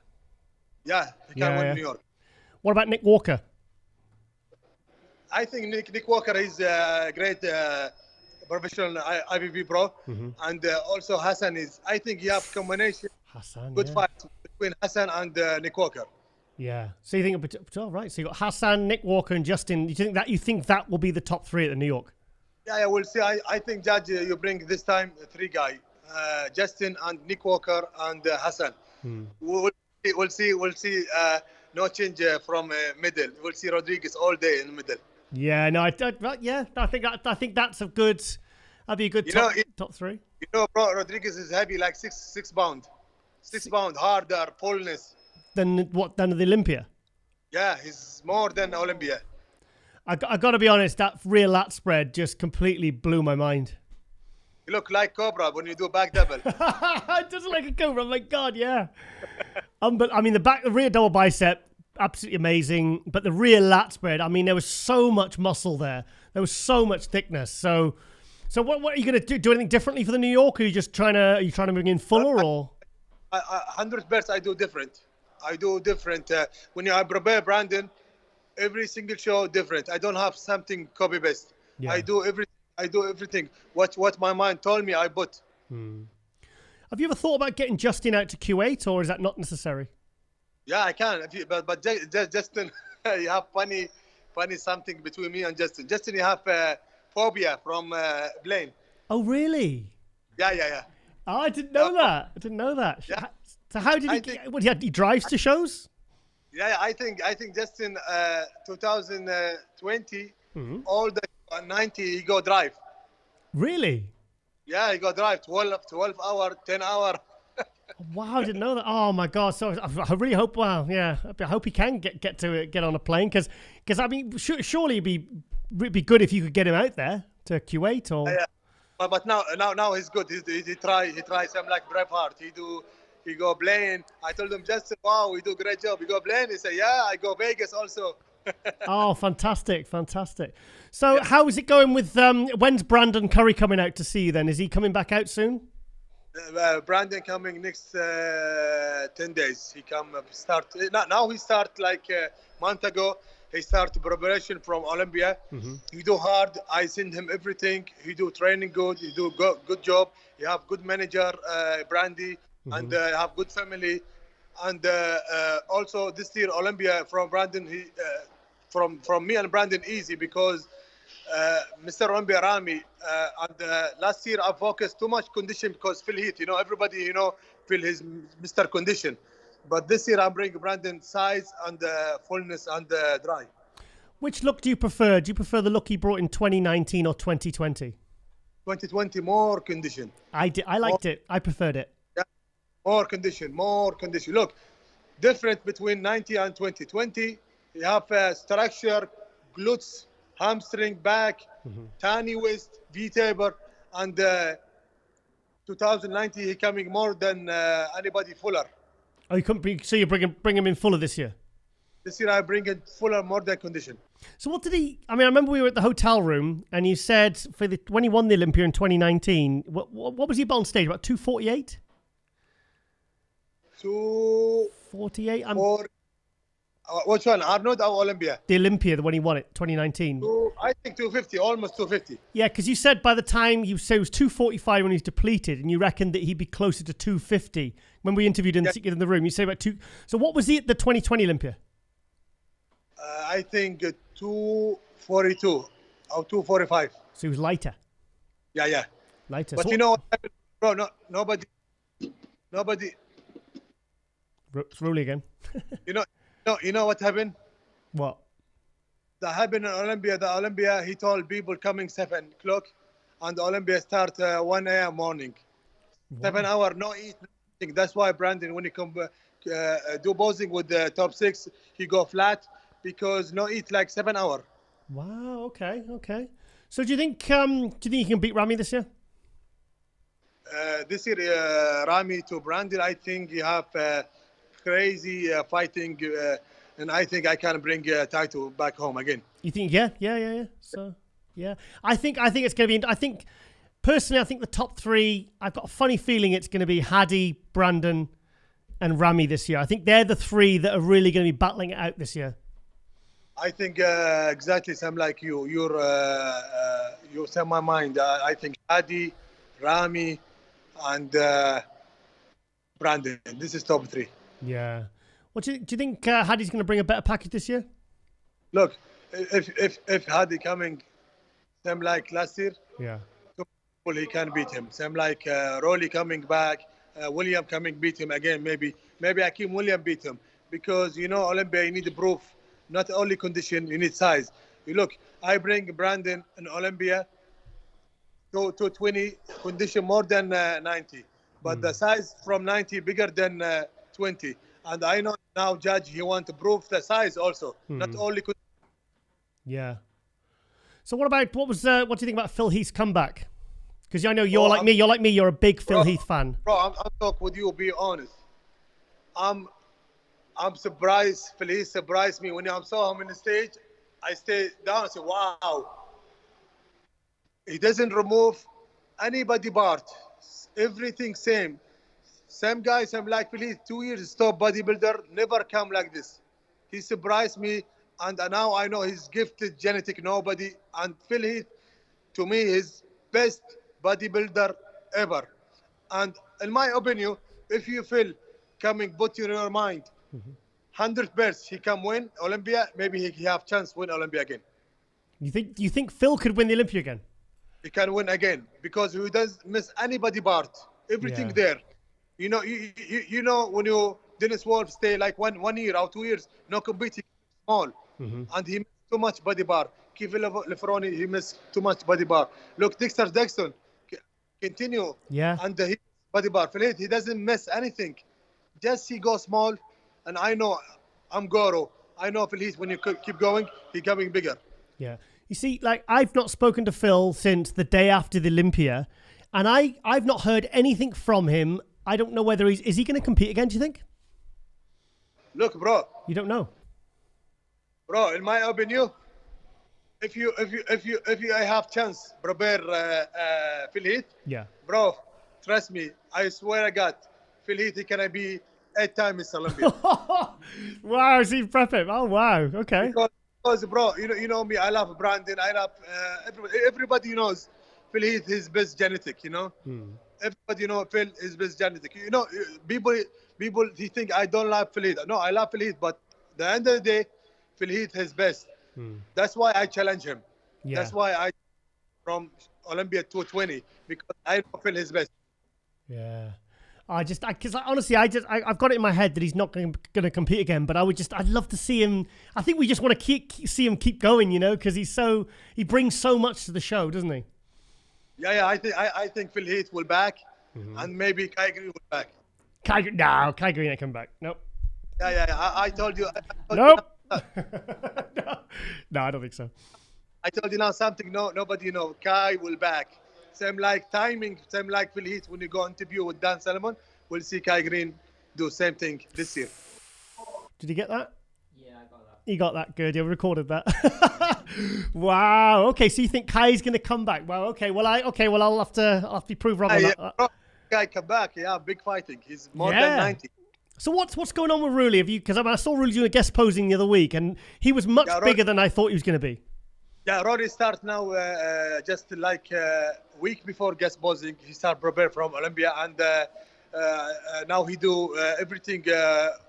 Yeah, he can win New York. What about Nick Walker? I think Nick Walker is a great professional IBB pro, and also Hassan is. I think you have combination. Hassan, good fight between Hassan and Nick Walker. Yeah. So you think, oh, right. So you got Hassan, Nick Walker, and Justin. You think that will be the top three at the New York? Yeah, we'll see. I think, Judge, you bring this time three guy, Justin and Nick Walker and Hassan. We'll see. No change from middle. We'll see Rodriguez all day in the middle. Yeah. No. I think that's a good. That'd be a good top three. You know, bro, Rodriguez is heavy, like 6 pound. 6 pound, harder, fullness. Than the Olympia? Yeah, he's more than Olympia. I got to be honest, that rear lat spread just completely blew my mind. You look like Cobra when you do back double. It doesn't like a Cobra. I'm like, God, yeah. But I mean, the rear double bicep, absolutely amazing. But the rear lat spread, I mean, there was so much muscle there. There was so much thickness. So what are you going to do? Do anything differently for the New York? Or are you just trying to bring in Fuller or? 100% I do different. When I prepare Brandon, every single show different. I don't have something copy paste. Yeah. I do everything. What my mind told me, I put. Have you ever thought about getting Justin out to Q8, or is that not necessary? Yeah, I can. But Justin, you have funny something between me and Justin. Justin, you have phobia from plane. Oh, really? Yeah. Oh, I didn't know that. Yeah. So how did he drives to shows? Yeah, I think Justin 2020 all the 90 he go drive. Really? Yeah, he go drive 12 hour, 10 hour. Wow, I didn't know that. Oh my God! So I really hope. Well, yeah, I hope he can get on a plane because I mean, surely it'd be good if you could get him out there to Kuwait or. Yeah. But now he's good. He try some like Braveheart. He go plane. I told him, Justin, wow, we do a great job. You go plane? He said, yeah, I go Vegas also. Oh, fantastic. So how is it going with, when's Brandon Curry coming out to see you then? Is he coming back out soon? Brandon coming next 10 days. He come start. Now he start like a month ago. He start preparation from Olympia. He do hard. I send him everything. He do training good. He do good job. He have good manager, Brandy. And have good family, and also this year Olympia from Brandon. He from me and Brandon easy because Mr. Olympia Rami and last year I focused too much condition because feel heat. Everybody feel his Mr. Condition, but this year I bring Brandon size and fullness and dry. Which look do you prefer? Do you prefer the look he brought in 2019 or 2020? 2020 more condition. I liked it. I preferred it. More condition. Look, different between 90 and 2020. You have structure, glutes, hamstring, back, tiny waist, V-taper, and 2090 he coming more than anybody fuller. Oh, you couldn't be, so you bring him in fuller this year? This year I bring it fuller, more than condition. So what did he? I mean, I remember we were at the hotel room, and you said when he won the Olympia in 2019, what was he on stage? About 248. 248. Which one? Arnold or Olympia? The Olympia, when he won it, 2019. I think 250, almost 250. Yeah, because you said by the time you say it was 245 when he was depleted, and you reckoned that he'd be closer to 250 when we interviewed him in the room. You say about two. So what was he at the 2020 Olympia? I think 242 or 245. So he was lighter. Yeah. Lighter. But you know what happened, bro? Nobody. It's Rolly again. You know what happened? What? That happened in Olympia. The Olympia, he told people coming 7 o'clock, and the Olympia start 1 a.m. morning. Wow. 7 hour, no eat, nothing. That's why Brandon, when he come do posing with the top 6, he go flat because no eat like 7 hour. Wow. Okay. So do you think he can beat Rami this year? This year, Rami to Brandon, I think you have crazy fighting, and I think I can bring title back home again. You think? Yeah. So, yeah, I think it's going to be. I think personally, the top 3. I've got a funny feeling it's going to be Hadi, Brandon, and Rami this year. I think they're the 3 that are really going to be battling it out this year. I think exactly same like you. You set my mind. I think Hadi, Rami, and Brandon. This is top 3. Yeah. Do you think Hadi's going to bring a better package this year? Look, if Hadi coming, same like last year, Yeah. he can beat him. Same like Rolly coming back, William coming beat him again. Maybe Akeem William beat him because Olympia you need proof, not only condition. You need size. You look, I bring Brandon in Olympia to 20 condition more than 90, but the size from 90 bigger than 20. And I know now judge he want to prove the size also, not only. Yeah. So what do you think about Phil Heath's comeback? Because I know you're like me. You're a big Phil Heath fan. Bro, I'm talking with you. Be honest. I'm surprised. Phil Heath surprised me when I saw him on the stage. I stayed down and said, "Wow." He doesn't remove any body part. Everything same. Same guy, same like Phil Heath. 2 years top bodybuilder, never come like this. He surprised me, and now I know he's gifted genetic. Nobody. And Phil Heath, to me, is best bodybuilder ever. And in my opinion, if you feel coming, put in your mind, 100% he can win Olympia. Maybe he have chance win Olympia again. You think Phil could win the Olympia again? He can win again because he doesn't miss any body part. Everything there. You know when you Dennis Wolf stay like one year or 2 years, no competing small, and he missed too much body bar. Kevin Lefroni, he missed too much body bar. Look, Dexter Dexton continue, and he body bar. Phil Heath, he doesn't miss anything. Just he go small, and I know I'm Goro. I know Phil Heath when you keep going, he coming bigger. Yeah. You see, like I've not spoken to Phil since the day after the Olympia, and I've not heard anything from him. I don't know whether is he going to compete again, do you think? Look, bro. You don't know. Bro, in my opinion, if you I have chance prepare Phil Heath. Yeah. Bro, trust me, I swear to God, Phil Heath he can be 8 times Olympia. Wow, is he prepping? Oh wow, okay. Because bro, you know me, I love Brandon, I love everybody knows Phil Heath his best genetic, Everybody Phil is best genetic. People he think I don't love Phil Heath. No, I love Phil Heath, but at the end of the day, Phil Heath is best. That's why I challenge him. Yeah. That's why I from Olympia 220 because I know Phil is best. Yeah. Because honestly, I've got it in my head that he's not going to compete again. But I'd love to see him. I think we just want to see him keep going, because he brings so much to the show, doesn't he? Yeah. I think Phil Heath will back, and maybe Kai Green will back. Kai Green ain't come back. Nope. Yeah. I told you. Nope. No, I don't think so. I told you now something. No, nobody know. Kai will back. Same like timing. Same like Phil Heath when you go interview with Dan Solomon. We'll see Kai Green do same thing this year. Did you get that? Yeah, I got that. You got that. Good. You recorded that. Wow. Okay. So you think Kai's going to come back? Well, okay. Well, I'll have to be proved wrong on that. Kai come back. Yeah, big fighting. He's more than 90. So what's going on with Ruli? Because I saw Ruli doing a guest posing the other week, and he was much bigger than I thought he was going to be. Yeah, Ronnie starts now just like a week before guest posing. He start prepare from Olympia, and now he do everything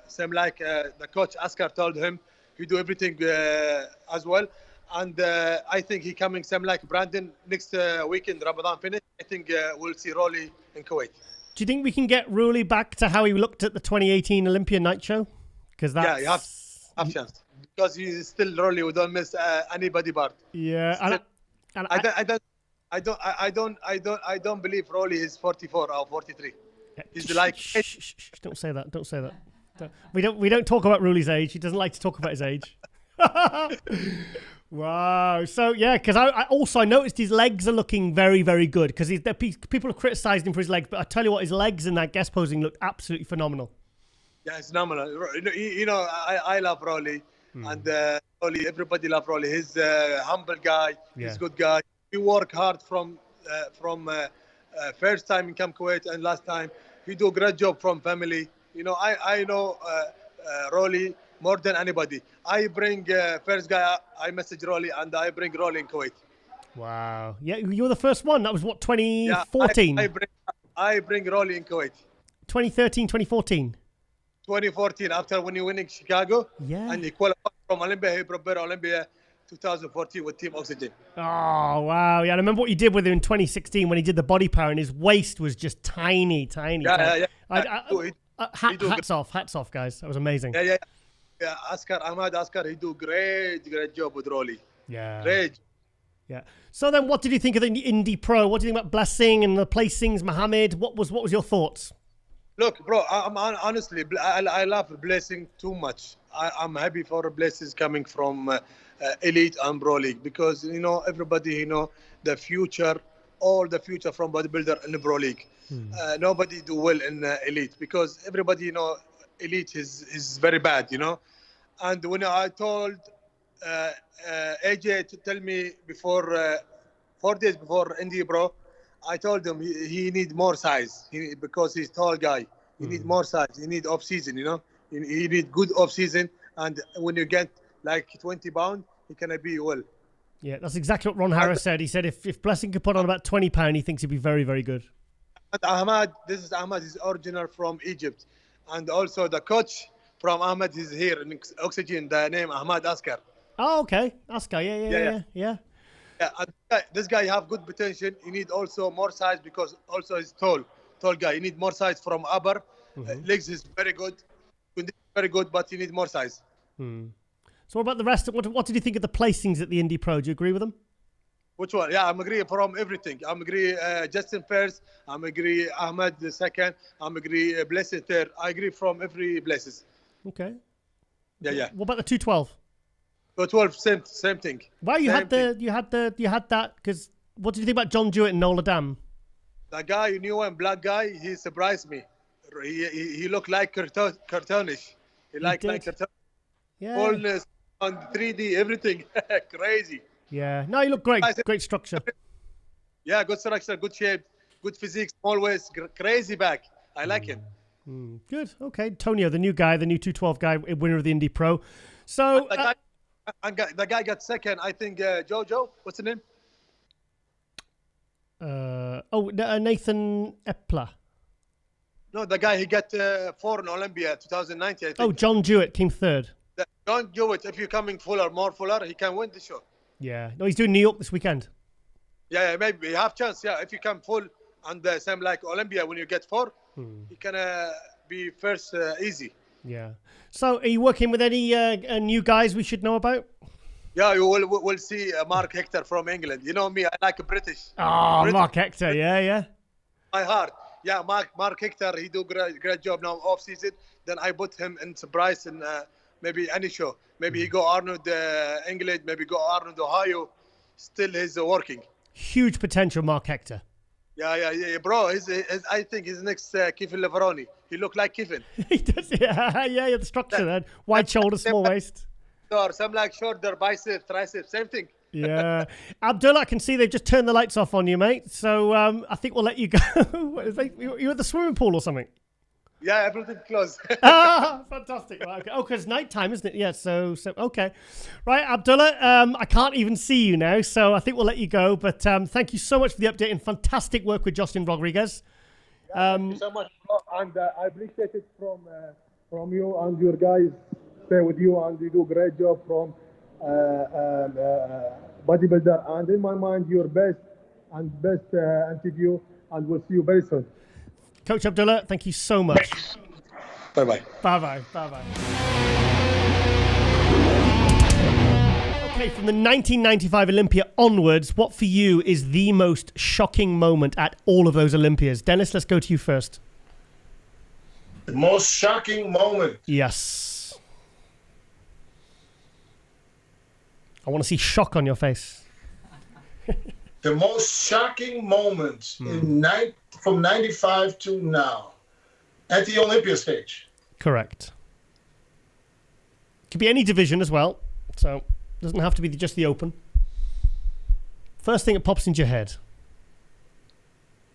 same like the coach Askar told him. He do everything as well, and I think he coming same like Brandon next weekend. Ramadan finish. I think we'll see Rolly in Kuwait. Do you think we can get Ruli back to how he looked at the 2018 Olympia night show? Because you have chance. Because he's still Rolly. We don't miss anybody part. Yeah, I don't believe Rolly is 44 or 43. He's like. Don't say that. Don't say that. We don't talk about Ruli's age. He doesn't like to talk about his age. Wow. So yeah, because I noticed his legs are looking very, very good. Because people have criticised him for his legs, but I tell you what, his legs in that guest posing looked absolutely phenomenal. Yeah, it's phenomenal. I love Rolly. And Rolly, everybody love Rolly. He's a humble guy. He's a good guy. He work hard from first time in Camp Kuwait and last time. He do a great job from family. I know Rolly more than anybody. I bring first guy. I message Rolly and I bring Rolly in Kuwait. Wow. Yeah, you were the first one. That was what 2014. I bring Rolly in Kuwait. 2013, 2014. 2014 after when you winning Chicago. Yeah. And he qualified from Olympia. He prepared Olympia 2014 with Team Oxygen. Oh, wow. Yeah, I remember what you did with him in 2016 when he did the body power and his waist was just tiny. Yeah. Hats off, guys. That was amazing. Yeah. Ahmad Askar, he do great job with Rolly. Yeah. Great. Yeah. So then what did you think of the Indy Pro? What do you think about Blessing and the placings, Mohammed? What was your thoughts? Look, bro, honestly, I love Blessing too much. I'm happy for Blessings coming from Elite and Pro League because, everybody, the future, all the future from bodybuilder in the Pro League. Nobody do well in Elite because everybody, Elite is very bad, And when I told AJ to tell me before 4 days before Indy Pro, I told him he need more size because he's tall guy. He need more size. He need off season, He need good off season, and when you get like 20 pounds, he can be well. Yeah, that's exactly what Ron Harris said. He said if Blessing could put on about 20 pounds, he thinks he'd be very, very good. And Ahmad, this is Ahmad. He's original from Egypt, and also the coach from Ahmad is here in Oxygen. The name Ahmad Askar. Oh, okay, Askar. Yeah. Yeah, and this guy have good potential. He need also more size because also he's tall guy. He need more size from upper. Legs is very good, but he need more size. So what about the rest? What did you think of the placings at the Indy Pro? Do you agree with them? Which one? Yeah, I'm agree from everything. I'm agree Justin first. I'm agree Ahmed the second. I'm agree Blessed third. I agree from every places. Okay. Yeah. What about the 212? 212, same thing. Why you had that? Because what did you think about John Jewett and Nola Dam? The guy you knew him, black guy. He surprised me. He looked like cartoonish. He like cartoon. Yeah. Fullness on 3D, everything crazy. Yeah. No, he looked great. Great structure. Yeah, good structure, good shape, good physique, small waist, crazy back. I like him. Good. Okay. Tonio, the new guy, the new 212 guy, winner of the Indy Pro. So the guy got second. I think Jojo. What's the name? Nathan Epler. No, the guy he got 4 in Olympia 2019. I think. Oh, John Jewett came third. John Jewett, if you're coming more fuller, he can win the show. Yeah. No, he's doing New York this weekend. Yeah, maybe you have chance. Yeah, if you come full and same like Olympia, when you get 4, you can be first easy. Yeah. So, are you working with any new guys we should know about? Yeah, we'll see Mark Hector from England. You know me, I like a British. Oh, Mark Hector, yeah. My heart. Yeah, Mark Hector, he do great job now off season. Then I put him in surprise in maybe any show. Maybe he go Arnold England, maybe go Arnold Ohio. Still he's working. Huge potential, Mark Hector. Yeah, bro. I think he's next Kevin Leveroni. He look like Kevin. He does, yeah, the structure then. Wide shoulder, small waist. Or some like shoulder, bicep, tricep, same thing. Yeah. Abdullah, I can see they've just turned the lights off on you, mate. So I think we'll let you go. You at the swimming pool or something? Yeah, everything closed. Fantastic. Right, okay. Oh, because it's nighttime, isn't it? Yeah, so okay. Right, Abdullah, I can't even see you now, so I think we'll let you go. But thank you so much for the update and fantastic work with Justin Rodriguez. Thank you so much. And I appreciate it from you and your guys. Stay with you and you do a great job from bodybuilder. And in my mind, your best interview. And we'll see you very soon. Coach Abdullah, thank you so much. Bye-bye. Bye-bye. Okay, from the 1995 Olympia onwards, what for you is the most shocking moment at all of those Olympias? Dennis, let's go to you first. The most shocking moment? Yes. I want to see shock on your face. The most shocking moment from 95 to now at the Olympia stage. Correct. Could be any division as well, so it doesn't have to be just the open. First thing that pops into your head.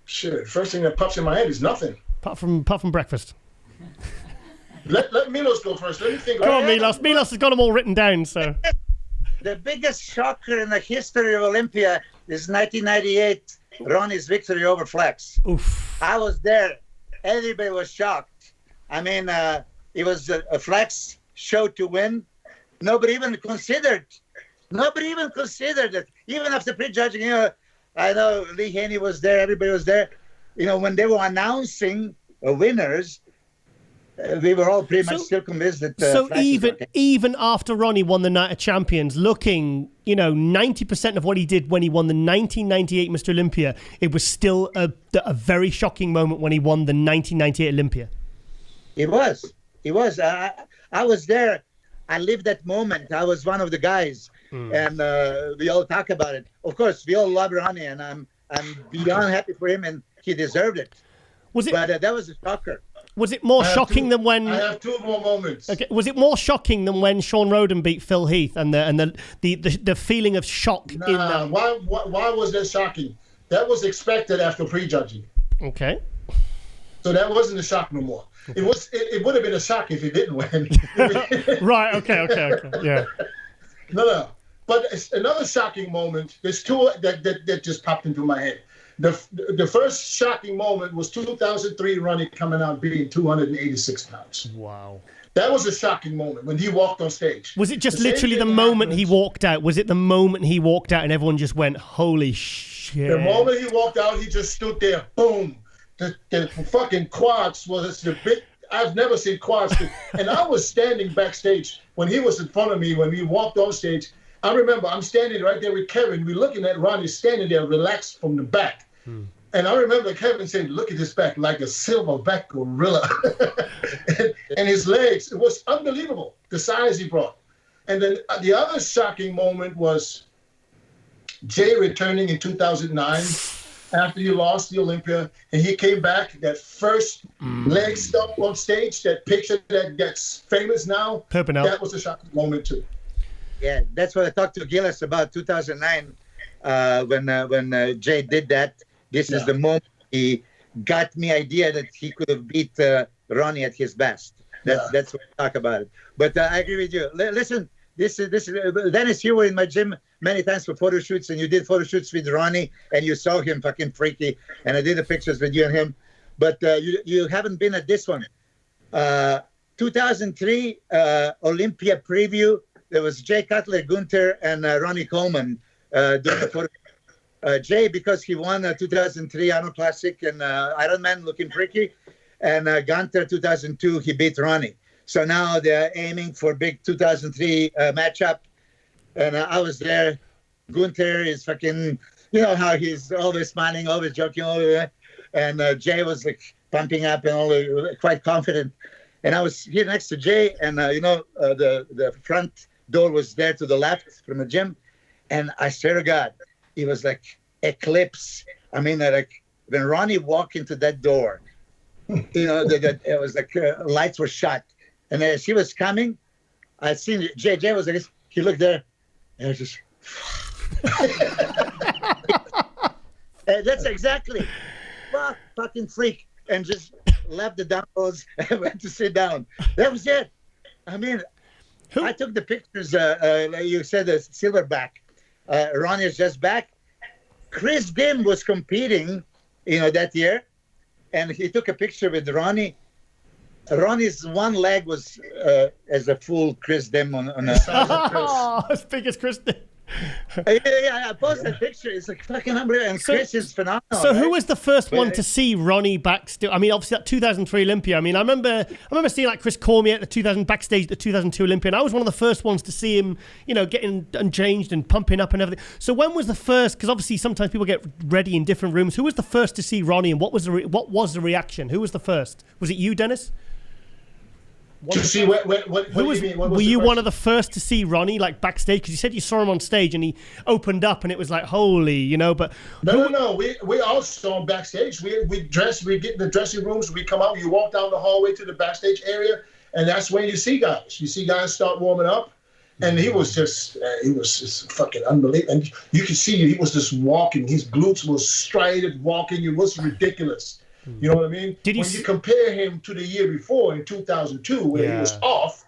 Shit, first thing that pops in my head is nothing. Apart from breakfast. Let Milos go first. Let me think. Come on, Milos. Milos has got them all written down, so. The biggest shocker in the history of Olympia is 1998, Ronnie's victory over Flex. Oof. I was there. Everybody was shocked. I mean, It was a flex show to win. Nobody even considered it. Even after prejudging, I know Lee Haney was there, everybody was there. When they were announcing winners, we were all pretty much still convinced that. So even after Ronnie won the Night of Champions, looking 90% of what he did when he won the 1998 Mr. Olympia, it was still a very shocking moment when he won the 1998 Olympia. It was. I was there. I lived that moment. I was one of the guys, and we all talk about it. Of course, we all love Ronnie, and I'm beyond happy for him, and he deserved it. But that was a shocker. Was it more shocking than when? I have two more moments. Okay. Was it more shocking than when Sean Roden beat Phil Heath and the feeling of shock in that? Why was that shocking? That was expected after prejudging. Okay. So that wasn't a shock no more. Okay. It would have been a shock if he didn't win. Right. Okay. Yeah. No. But it's another shocking moment. There's two that just popped into my head. The first shocking moment was 2003 Ronnie coming out being 286 pounds. Wow. That was a shocking moment when he walked on stage. Was it just literally the moment he walked out? Was it the moment he walked out and everyone just went, holy shit? The moment he walked out, he just stood there, boom. The fucking quads was the big, I've never seen quads. And I was standing backstage when he was in front of me, when we walked on stage. I remember I'm standing right there with Kevin. We're looking at Ronnie standing there relaxed from the back. And I remember Kevin saying, look at his back, like a silverback gorilla. and his legs, it was unbelievable, the size he brought. And then the other shocking moment was Jay returning in 2009 after he lost the Olympia. And he came back, that first leg stump on stage, that picture that gets famous now. That was a shocking moment too. Yeah, that's what I talked to Giles about 2009 when Jay did that. This is the moment he got me idea that he could have beat Ronnie at his best. That's what I talk about it. But I agree with you. Listen, this is Dennis, you were in my gym many times for photo shoots, and you did photo shoots with Ronnie, and you saw him fucking freaky, and I did the pictures with you and him. But you haven't been at this one. 2003 Olympia preview. There was Jay Cutler, Gunther, and Ronnie Coleman doing the photo. Jay, because he won 2003 Arnold Classic and Ironman looking freaky, and Gunther 2002 he beat Ronnie. So now they're aiming for big 2003 matchup, and I was there. Gunther is fucking, how he's always smiling, always joking, and Jay was like pumping up and quite confident. And I was here next to Jay, and the front door was there to the left from the gym, and I swear to God, it was like eclipse. I mean, like when Ronnie walked into that door, it was like lights were shut. And as he was coming, I seen Jay. Jay was like, he looked there, and I was just. That's exactly. Fucking freak. And just left the dumbbells and went to sit down. That was it. I mean, I took the pictures. Like you said, the silverback. Ronnie is just back. Chris Dim was competing, that year, and he took a picture with Ronnie. Ronnie's one leg was as a full Chris Dim on a as big as Chris Dim. I posted that picture. It's like fucking unbelievable. And Chris is phenomenal. So who was the first one to see Ronnie backstage? I mean, obviously that 2003 Olympia. I mean, I remember seeing like Chris Cormier at the 2000 backstage at the 2002 Olympia, and I was one of the first ones to see him, getting unchanged and pumping up and everything. So when was the first? Because obviously sometimes people get ready in different rooms. Who was the first to see Ronnie, and what was the reaction? Who was the first? Was it you, Dennis? To see what do you mean? Were you one of the first to see Ronnie like backstage? Because you said you saw him on stage and he opened up and it was like holy, but no. We all saw him backstage. We dress. We get in the dressing rooms. We come out. You walk down the hallway to the backstage area, and that's when you see guys. You see guys start warming up, and he was just fucking unbelievable. And you could see he was just walking. His glutes were straight walking. It was ridiculous. You know what I mean? When you compare him to the year before in 2002, where he was off,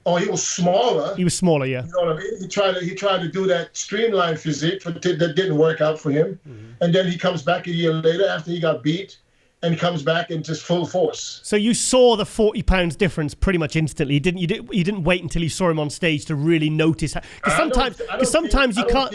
he was smaller. He was smaller, yeah. You know what I mean? He tried to do that streamlined physique that didn't work out for him. Mm-hmm. And then he comes back a year later after he got beat, and comes back into full force. So you saw the 40 pounds difference pretty much instantly. You didn't wait until you saw him on stage to really notice. Because sometimes you can't.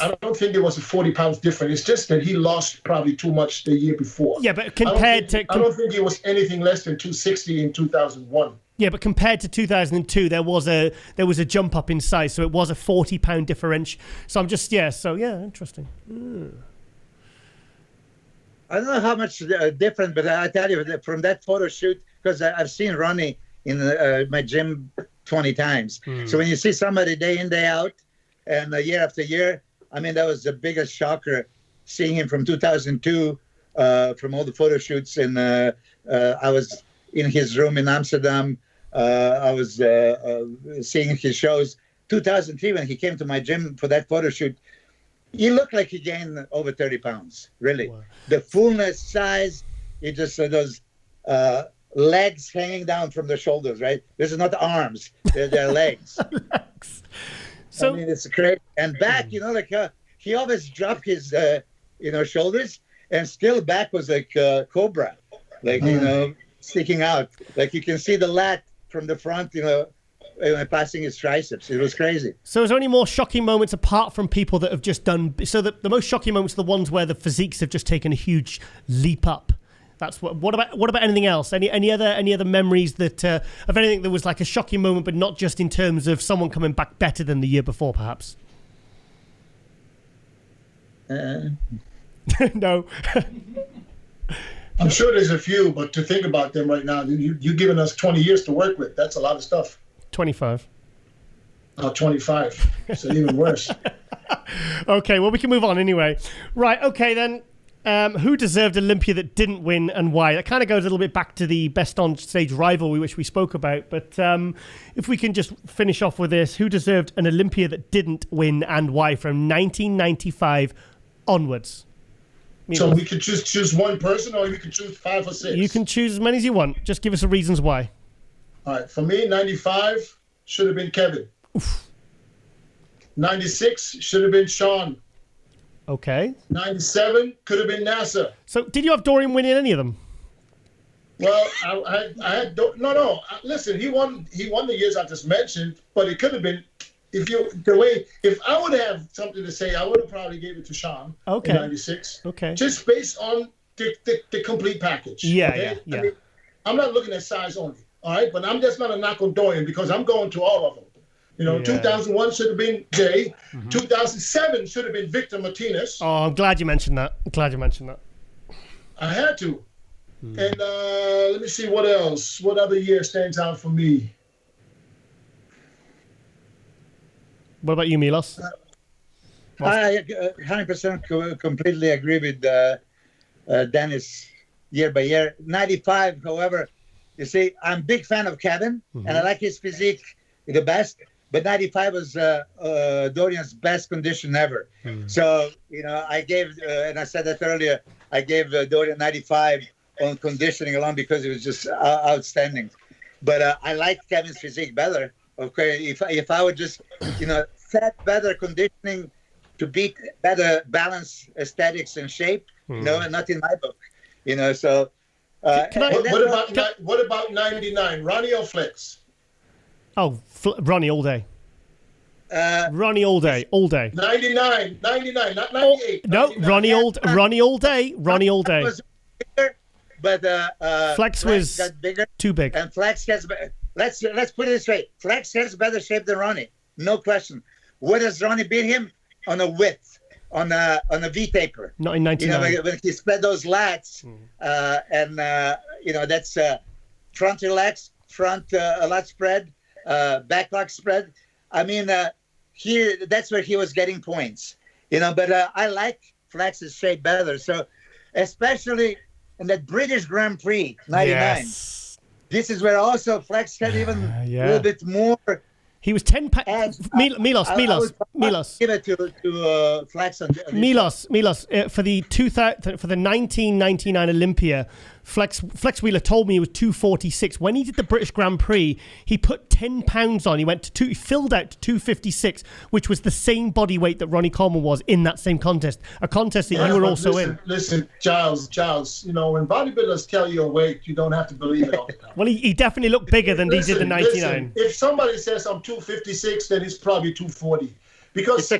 I don't think it was a 40 pounds difference. It's just that he lost probably too much the year before. Yeah, but I don't think it was anything less than 260 in 2001. Yeah, but compared to 2002, there was a jump up in size, so it was a 40-pound differential. So I'm just interesting. I don't know how much different, but I tell you, from that photo shoot, because I've seen Ronnie in my gym 20 times. So when you see somebody day in, day out, and year after year, I mean, that was the biggest shocker, seeing him from 2002, from all the photo shoots. And I was in his room in Amsterdam. I was seeing his shows. 2003, when he came to my gym for that photo shoot, he looked like he gained over 30 pounds, really. Wow. The fullness, size, he just those legs hanging down from the shoulders, right? This is not arms, they're legs. Legs. So, I mean, it's great. And back, he always dropped his, shoulders, and still back was like cobra, like, sticking out. Like you can see the lat from the front, passing his triceps. It was crazy. So is there any more shocking moments apart from people that have just done... So the most shocking moments are the ones where the physiques have just taken a huge leap up. That's what about anything else? Any other memories that of anything that was like a shocking moment, but not just in terms of someone coming back better than the year before, perhaps? No. I'm sure there's a few, but to think about them right now, you've given us 20 years to work with. That's a lot of stuff. 25. Oh, 25. So even worse. Okay, well, we can move on anyway. Right, okay, then. Who deserved Olympia that didn't win, and why? That kind of goes a little bit back to the best on stage rivalry, which we spoke about. But if we can just finish off with this, who deserved an Olympia that didn't win, and why, from 1995 onwards? So we could just choose one person, or we could choose 5 or 6? You can choose as many as you want. Just give us the reasons why. All right. For me, 95 should have been Kevin. Oof. 96 should have been Sean. Okay. 97 could have been NASA. So did you have Dorian winning any of them? Well, I had no. Listen, he won the years I just mentioned, but it could have been if I would have something to say, I would have probably gave it to Sean in 96. Okay. Just based on the complete package. Yeah, okay? yeah. I mean, I'm not looking at size only, all right? But I'm just not a knock on Dorian because I'm going to all of them. 2001 should have been Jay. Mm-hmm. 2007 should have been Victor Martinez. Oh, I'm glad you mentioned that. I had to. And let me see what else. What other year stands out for me? What about you, Milos? I 100% completely agree with Dennis year by year. 95, however, you see, I'm a big fan of Kevin, and I like his physique the best. But 95 was Dorian's best condition ever. So, I gave, and I said that earlier, I gave Dorian 95 on conditioning alone because it was just outstanding. But I like Kevin's physique better. Okay, if I would just, set better conditioning to beat better balance, aesthetics, and shape, and not in my book. So. What about 99? Ronnie or Flex? Oh, Ronnie all day. Ronnie all day. 99, not 98. No, Ronnie all day. But Flex was too big. And Flex has. Let's put it this way. Flex has better shape than Ronnie, no question. Where does Ronnie beat him? On a width, on a V taper. Not in 99. When he spread those lats, and that's front relax, front lat spread. Back leg spread. I mean, here that's where he was getting points, But I like Flex's shape better. So, especially in that British Grand Prix '99, yes. This is where also Flex had even a little bit more. He was 10 pounds. Milos. Give it to Flex on Milos. For the 1999 Olympia, Flex Wheeler told me he was 246. When he did the British Grand Prix, he put 10 pounds on. He filled out to 256, which was the same body weight that Ronnie Coleman was in that same contest. A contest that you were also in. Listen, Giles, when bodybuilders tell you a weight, you don't have to believe it all the time. Well, he definitely looked bigger than he did the 99. Listen, if somebody says I'm 256, then it's probably 240. Because,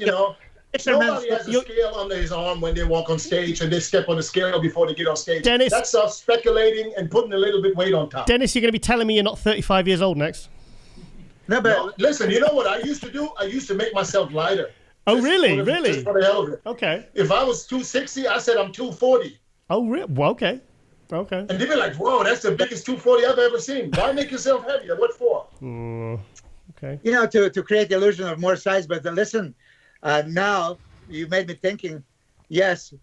nobody has a scale under his arm when they walk on stage and they step on the scale before they get on stage. Dennis, that's speculating and putting a little bit weight on top. Dennis, you're going to be telling me you're not 35 years old next? No, listen, you know what I used to do? I used to make myself lighter. Oh, really? Just for the hell of it. Okay. If I was 260, I said I'm 240. Oh, really? Well, okay. Okay. And they'd be like, whoa, that's the biggest 240 I've ever seen. Why make yourself heavier? What for? Okay. To create the illusion of more size. But listen, now you made me thinking, yes,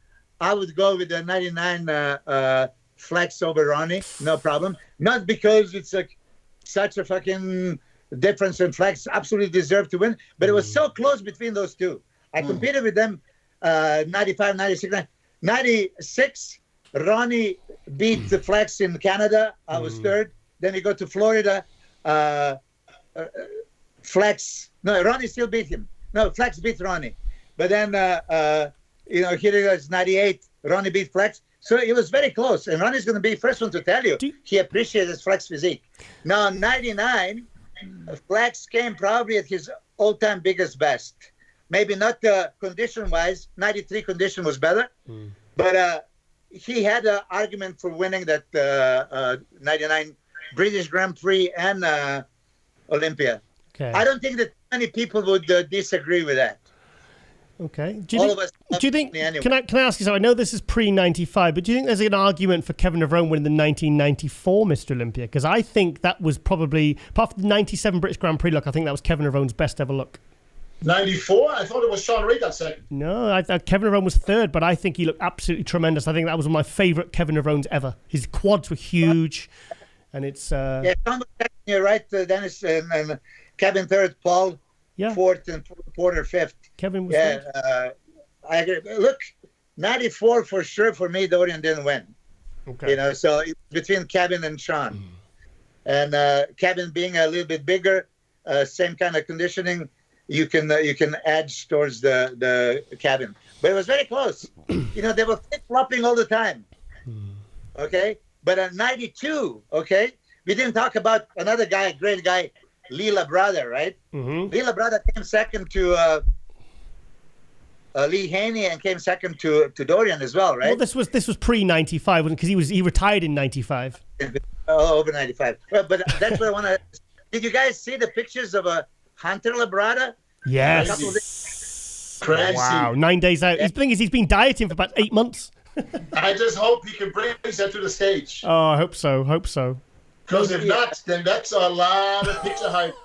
I would go with the 99 Flex over Ronnie, no problem. Not because it's like such a fucking difference in Flex, absolutely deserved to win, but it was so close between those two. I competed with them 95, 96, 96. Ronnie beat the Flex in Canada. I was third. Then we go to Florida. Ronnie still beat him. No, Flex beat Ronnie. But then, here it is, 98. Ronnie beat Flex. So it was very close. And Ronnie's going to be the first one to tell you he appreciates his Flex physique. Now, 99, Flex came probably at his all-time biggest best. Maybe not condition-wise. 93 condition was better. But he had an argument for winning that 99 British Grand Prix and Olympia. Okay. I don't think that many people would disagree with that. Okay. Do you think? Anyway. Can I ask you something? I know this is pre-95, but do you think there's an argument for Kevin Navarone winning the 1994 Mr. Olympia? Because I think that was probably, apart from the 97 British Grand Prix look, I think that was Kevin Navarone's best ever look. 94? I thought it was Sean Ray got second. No, I thought Kevin Navarone was third, but I think he looked absolutely tremendous. I think that was one of my favourite Kevin Navarones ever. His quads were huge, and it's... Yeah, you're right, Dennis, and Kevin third, Paul fourth, and Porter fifth. Kevin was third. I agree. Look, 94 for sure for me, Dorian didn't win. Okay. So it's between Kevin and Sean. And Kevin being a little bit bigger, same kind of conditioning, you can edge towards the Kevin. But it was very close. They were flip-flopping all the time. Okay? But at 92, okay, we didn't talk about another guy, a great guy, Lee Labrada, right? Lee Labrada came second to Lee Haney and came second to Dorian as well, right? Well, this was pre-95, because he retired in 95. Over 95. But that's what I want to... Did you guys see the pictures of Hunter Labrada? Yes. Crazy. Wow, 9 days out. The thing is, he's been dieting for about 8 months. I just hope he can bring that to the stage. Oh, I hope so. Because if not, then that's a lot of picture hype.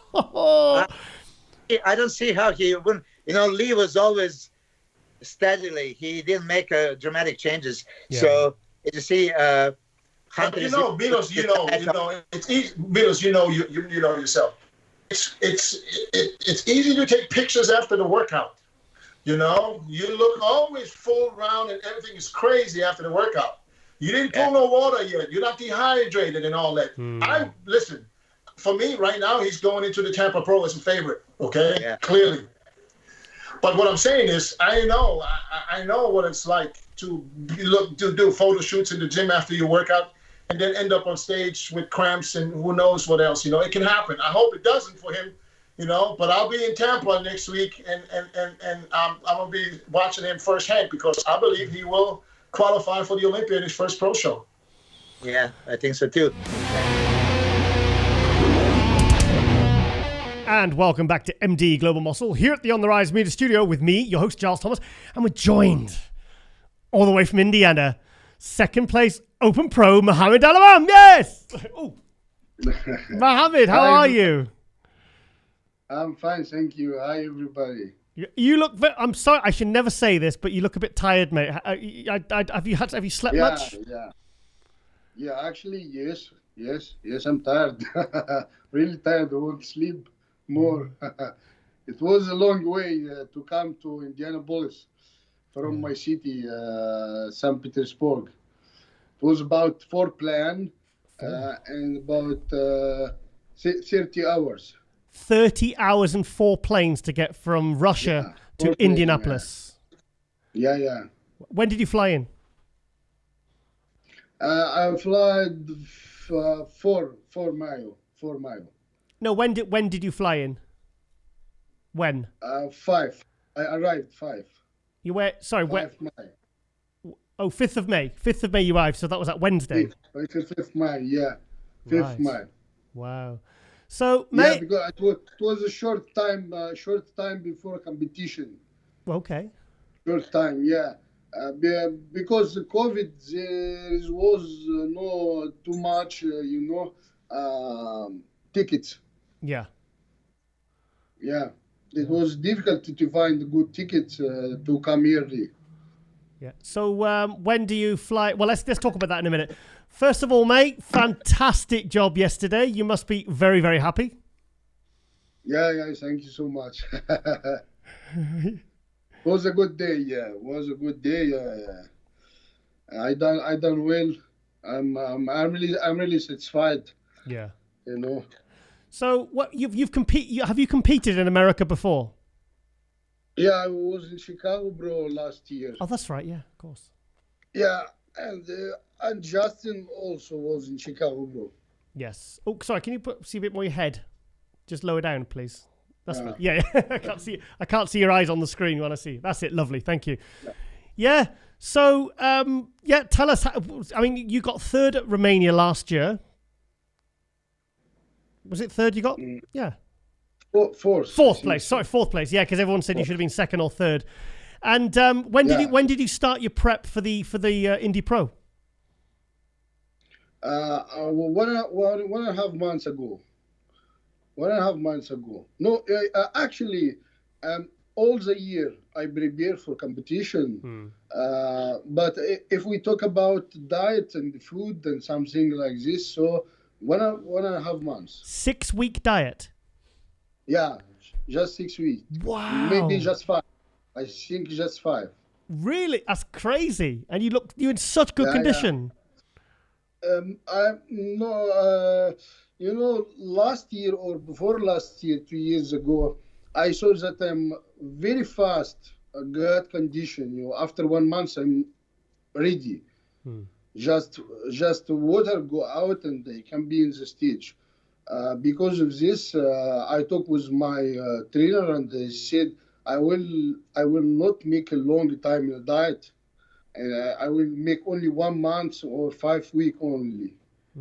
I don't see how he wouldn't. Lee was always steadily. He didn't make dramatic changes. Yeah. So you see, Hunter. Milos, it's easy. Milos, you know yourself. It's easy to take pictures after the workout. You look always full round and everything is crazy after the workout. You didn't pull no water yet. You're not dehydrated and all that. Listen, for me right now, he's going into the Tampa Pro as a favorite. Okay, clearly. But what I'm saying is, I know what it's like to do photo shoots in the gym after your workout, and then end up on stage with cramps and who knows what else. It can happen. I hope it doesn't for him. But I'll be in Tampa next week, and I'm gonna be watching him firsthand because I believe he will qualify for the Olympia in his first pro show. Yeah, I think so too. And welcome back to MD Global Muscle here at the On the Rise Media Studio with me, your host Giles Thomas, and we're joined all the way from Indiana, second place Open Pro Mohammed Elemam. Yes. Oh, Mohammed, how are you? I'm fine, thank you. Hi, everybody. You look. I'm sorry, I should never say this, but you look a bit tired, mate. Have you slept much? Yeah. Actually, yes. I'm tired. Really tired. I want to sleep more. It was a long way to come to Indianapolis from my city, St. Petersburg. It was about 4 plan and about 30 hours. 30 hours and 4 planes to get from Russia to Indianapolis. Yeah. When did you fly in? I flied 4 mile. No, when did you fly in? When? 5. I arrived 5. You were sorry. 5 May. Oh, 5th of May. 5th of May you arrived. So that was at Wednesday. 5th May. Yeah, 5th Right. May. Wow. So, Yeah, mate. because it was a short time before competition. Okay. Short time, yeah. Because the COVID there was no too much, tickets. Yeah. Yeah, it was difficult to find good tickets to come early. Yeah. So when do you fly? Well, let's talk about that in a minute. First of all, mate, fantastic job yesterday. You must be very, very happy. Yeah, thank you so much. It was a good day. Yeah, it was a good day. I done well. I'm really satisfied. Yeah. You know. So what have you competed in America before? Yeah, I was in Chicago, bro, last year. Oh, that's right. Yeah, of course. Yeah, and Justin also was in Chicago, bro. Yes. Oh, sorry. Can you see a bit more your head? Just lower down, please. That's right. Yeah. I can't see your eyes on the screen when I see. That's it. Lovely. Thank you. Yeah. So, tell us. You got 3rd at Romania last year. Was it 3rd you got? Yeah. Fourth place. Sorry, 4th place. Yeah, because everyone said you should have been 2nd or 3rd. And when did you start your prep for the Indy Pro? 1.5 months ago. 1.5 months ago. No, actually, all the year I prepare for competition. But if we talk about diet and food and something like this, so 1.5 months. 6-week diet. Yeah, just 6 weeks. Wow. Maybe just 5. I think just 5. Really? That's crazy. And you're in such good condition. Last year or before last year, 2 years ago, I saw that I'm very fast, good condition. After 1 month, I'm ready. Just water go out and they can be in the stage. Because of this, I talked with my trainer and they said I will not make a long time in a diet, and I will make only 1 month or 5 weeks only.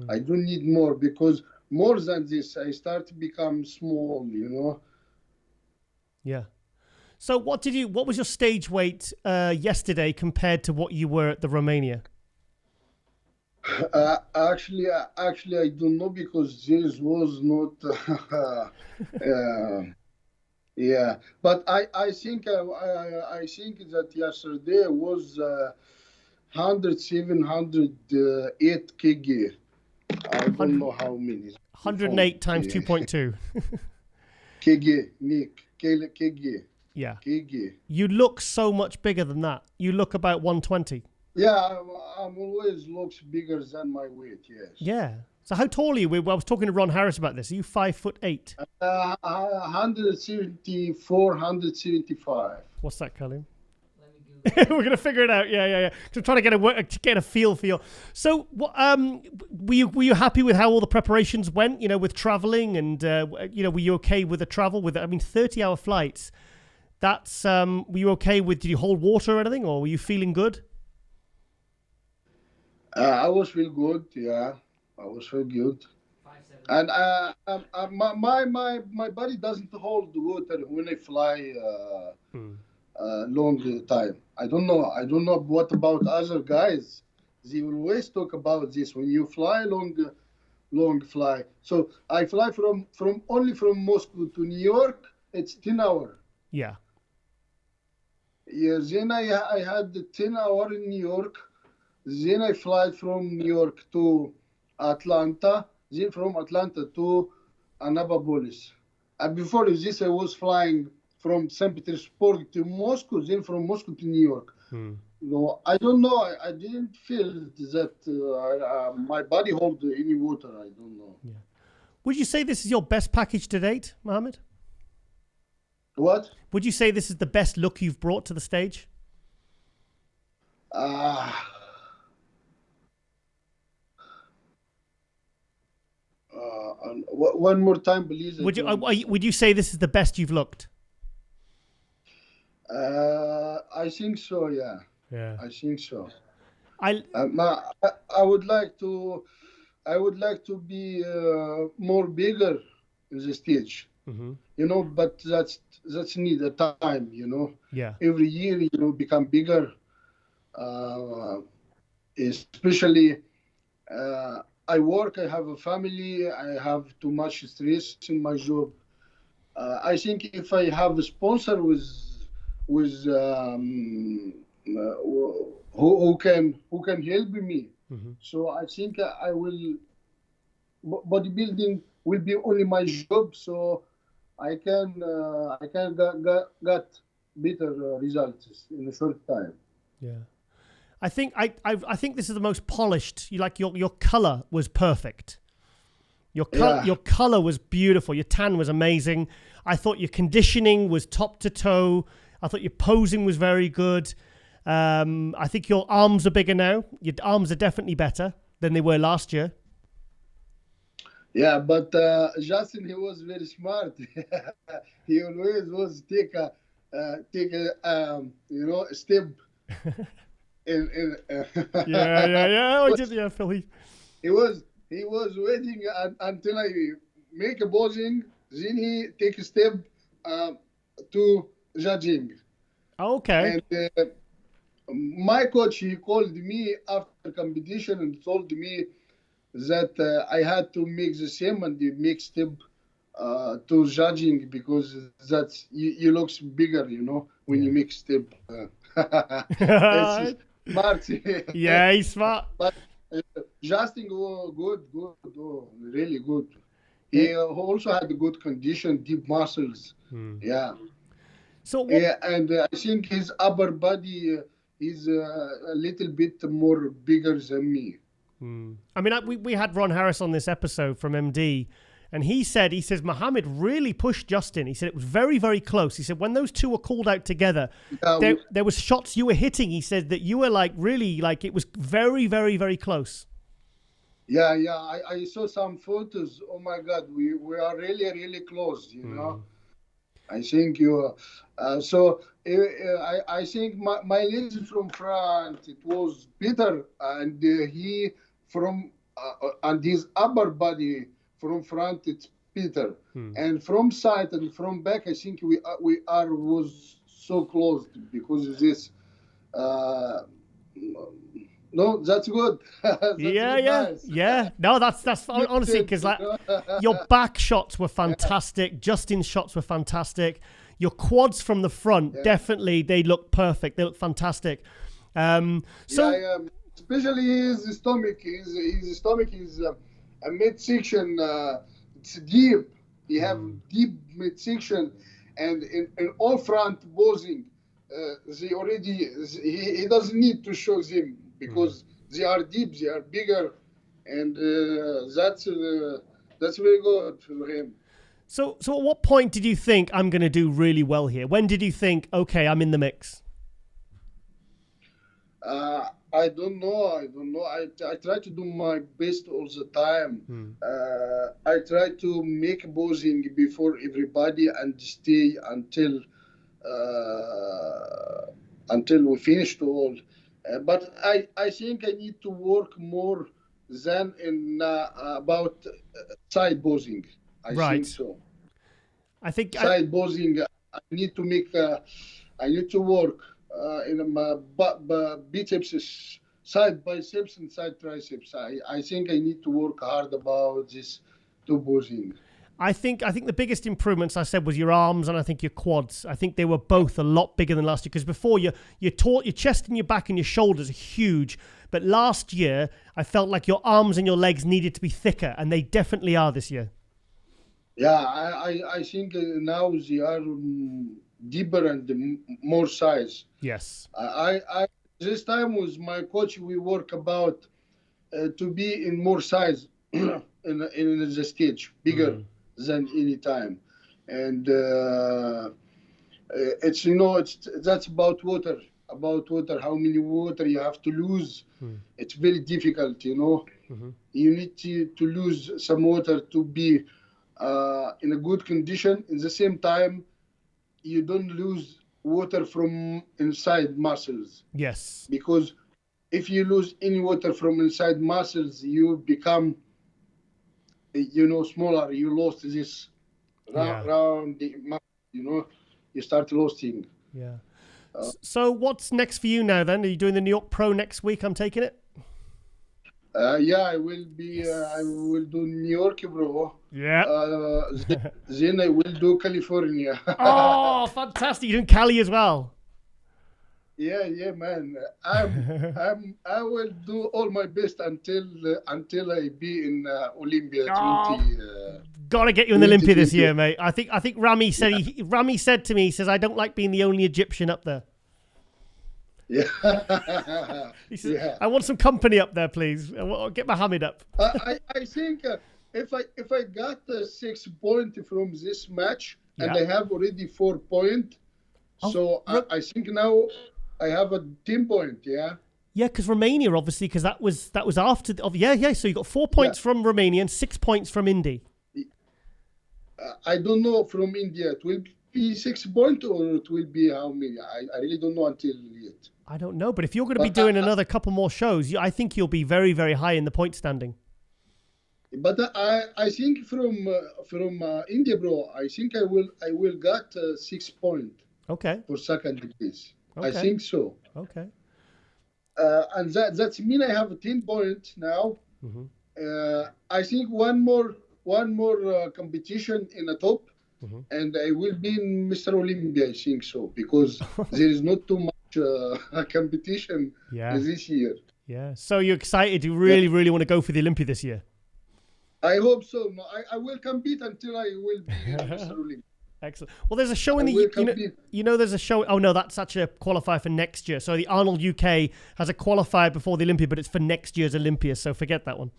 I don't need more because more than this, I start to become small. Yeah. So what was your stage weight yesterday compared to what you were at the Romania? Actually, I don't know because this was not. Yeah, but I think that yesterday was 107, 108 kg. I don't know how many. 108 times 2.2. kg, Nick. Kg. Yeah. Kg. You look so much bigger than that. You look about 120. Yeah, I'm always looks bigger than my weight. Yes. Yeah. So how tall are you? I was talking to Ron Harris about this. Are you 5'8"? 174, 175. What's that, Colin? We're gonna figure it out. Yeah. I'm trying to get a feel for your. So, were you happy with how all the preparations went? With traveling and were you okay with the travel? 30-hour flights. That's were you okay with? Did you hold water or anything, or were you feeling good? I was feel good. Yeah, I was feel good. And my body doesn't hold water when I fly long time. I don't know what about other guys. They always talk about this when you fly long fly. So I fly from Moscow to New York. It's 10 hours. Yeah. Yeah. Then I had 10 hours in New York. Then I fly from New York to Atlanta. Then from Atlanta to Annapolis. And before this, I was flying from St. Petersburg to Moscow, then from Moscow to New York. No, I don't know. I didn't feel that my body hold any water. I don't know. Yeah. Would you say this is your best package to date, Mohammed? What? Would you say this is the best look you've brought to the stage? One more time, please. Would you say this is the best you've looked? I think so. Yeah. Yeah. I think so. I would like to. I would like to be more bigger in the stage. Mm-hmm. You know, but that's need a time. You know. Yeah. Every year, become bigger. Especially. I work, I have a family, I have too much stress in my job. I think if I have a sponsor with who can help me, mm-hmm. so I think I will. Bodybuilding will be only my job, so I can get better results in a short time. Yeah. I think this is the most polished. Your color was perfect. Your color was beautiful. Your tan was amazing. I thought your conditioning was top to toe. I thought your posing was very good. I think your arms are bigger now. Your arms are definitely better than they were last year. Yeah, but Justin, he was very smart. He always was take a step. Yeah. I did, yeah, Philly. He was waiting until I make a posing, then he take a step to judging. Okay. And my coach, he called me after competition and told me that I had to make the same and make step to judging because that's you looks bigger, when you make step. Smart. Yeah, he's smart. But Justin, good, really good. He also had good condition, deep muscles. Yeah. So and I think his upper body is a little bit more bigger than me. I mean, we had Ron Harris on this episode from MD, and he says Mohammed really pushed Justin. He said it was very, very close. He said when those two were called out together, there was shots you were hitting. He said that you were really it was very, very, very close. Yeah. I saw some photos. Oh my God, we are really, really close. I think you. So I think my legs from front it was better, and he from and his upper body. From front, it's Peter, and from side and from back, I think we was so close because of this. No, that's good. That's nice. No, that's honestly because your back shots were fantastic. Justin's shots were fantastic. Your quads from the front, definitely, they look perfect. They look fantastic. Especially his stomach. His stomach is. A midsection, it's deep. He have deep midsection, and in all front posing, he doesn't need to show them because they are deep, they are bigger, and that's very good for him. So at what point did you think I'm going to do really well here? When did you think, okay, I'm in the mix? I don't know. I try to do my best all the time. I try to make posing before everybody and stay until we finish all. But I think I need to work more than in about side posing. I think so. I think side posing. I need to make. I need to work. In my biceps, side biceps and side triceps. I think I need to work hard about this two posing. I think the biggest improvements I said was your arms and I think your quads. I think they were both a lot bigger than last year because before your chest and your back and your shoulders are huge, but last year I felt like your arms and your legs needed to be thicker, and they definitely are this year. Yeah, I think now they are deeper and more size. Yes. I this time with my coach, we work about to be in more size in the stage, bigger than any time. And it's, that's about water, how many water you have to lose. It's very difficult, You need to lose some water to be in a good condition. In the same time, you don't lose water from inside muscles. Yes. Because if you lose any water from inside muscles, you become, smaller. You lost this round the muscle, you start losing. Yeah. So what's next for you now then? Are you doing the New York Pro next week, I'm taking it? Yeah, I will be. I will do New York, bro. Yeah. Then I will do California. Oh, fantastic! You're doing Cali as well. Yeah, man. I will do all my best until I be in Olympia. Gotta get you in the Olympia this year, mate. I think Rami said Rami said to me, he says, I don't like being the only Egyptian up there. Yeah. He says, I want some company up there, please. I'll get Mohammed up. I think if I got 6 points from this match and I have already 4 points, so I think now I have a 10 point. Yeah. Yeah, because Romania, obviously, because that was after. So you got 4 points from Romania and 6 points from Indy. I don't know from India. It will be 6 points or it will be how many? I really don't know until yet. I don't know, but if you're going to be doing another couple more shows, I think you'll be very, very high in the point standing. But I think from India, bro, I think I will got 6 points. Okay. For second place. Okay. I think so. Okay. And that's mean I have 10 points now. I think one more competition in the top, and I will be in Mr. Olympia. I think so because there is not too much competition this year. Yeah. So you're excited? You really, really want to go for the Olympia this year? I hope so. No, I will compete until I will be Mr. Olympia. Excellent. Well, there's a show in the there's a show. Oh no, that's such a qualifier for next year. So the Arnold UK has a qualifier before the Olympia, but it's for next year's Olympia. So forget that one.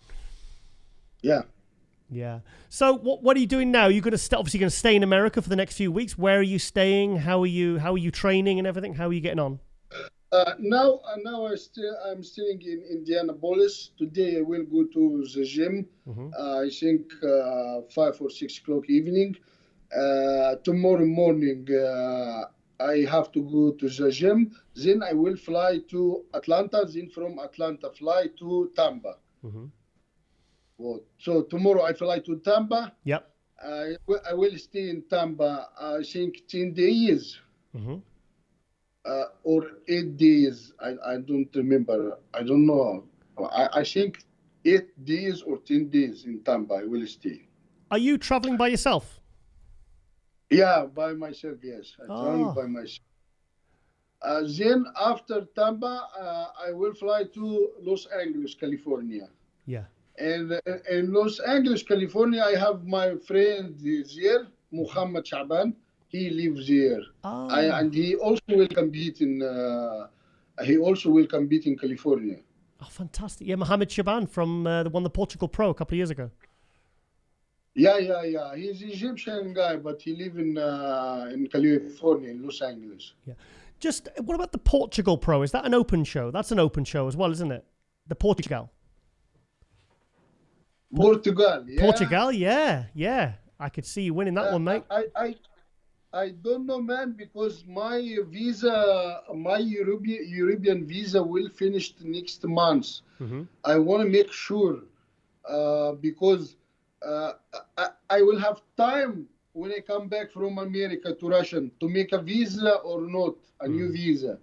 Yeah. Yeah. So what are you doing now? You're obviously going to stay in America for the next few weeks. Where are you staying? How are you training and everything? How are you getting on? Now I'm staying in Indianapolis. Today I will go to the gym. I think 5 or 6 o'clock evening. Tomorrow morning I have to go to the gym. Then I will fly to Atlanta. Then from Atlanta fly to Tampa. So tomorrow I fly to Tampa. Yep. I will stay in Tampa. I think 10 days. Or 8 days. I don't remember. I don't know. I think 8 days or 10 days in Tampa I will stay. Are you traveling by yourself? Yeah, by myself, yes. I travel by myself. Then after Tampa, I will fly to Los Angeles, California. Yeah. And in Los Angeles, California, I have my friend there, Mohammed Elemam. He lives there. And he also will compete in California. Oh, fantastic. Yeah, Mohammed Shaban from the Portugal Pro a couple of years ago. Yeah. He's an Egyptian guy, but he lives in California, in Los Angeles. Yeah. Just, what about the Portugal Pro? Is that an open show? That's an open show as well, isn't it? The Portugal. Portugal, yeah. Portugal, yeah. I could see you winning that one, mate. I don't know, man, because my visa, my European visa will finish next month. I want to make sure because I will have time when I come back from America to Russia to make a visa or not, a new visa.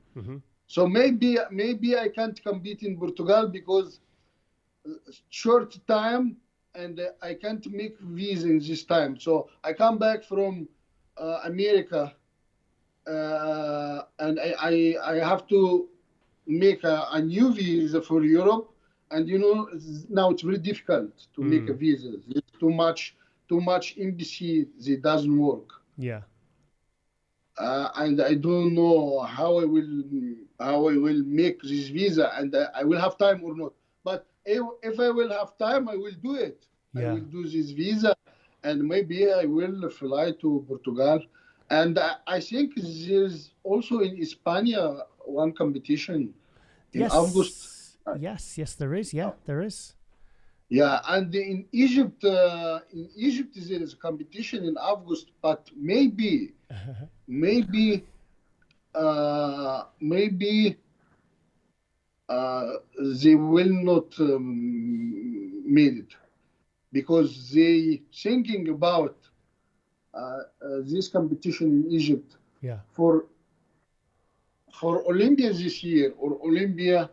So maybe I can't compete in Portugal because short time and I can't make visa in this time. So I come back from America and I have to make a new visa for Europe. And now it's very difficult to make a visa. It's too much embassy. It doesn't work. Yeah. And I don't know how I will I will make this visa, and I will have time or not. But if I will have time, I will do it. Yeah. I will do this visa, and maybe I will fly to Portugal. And I think there's also in España one competition in August. Yes, there is. Yeah, there is. Yeah, and in Egypt there is a competition in August, but maybe they will not made it because they thinking about this competition in Egypt for Olympia this year or Olympia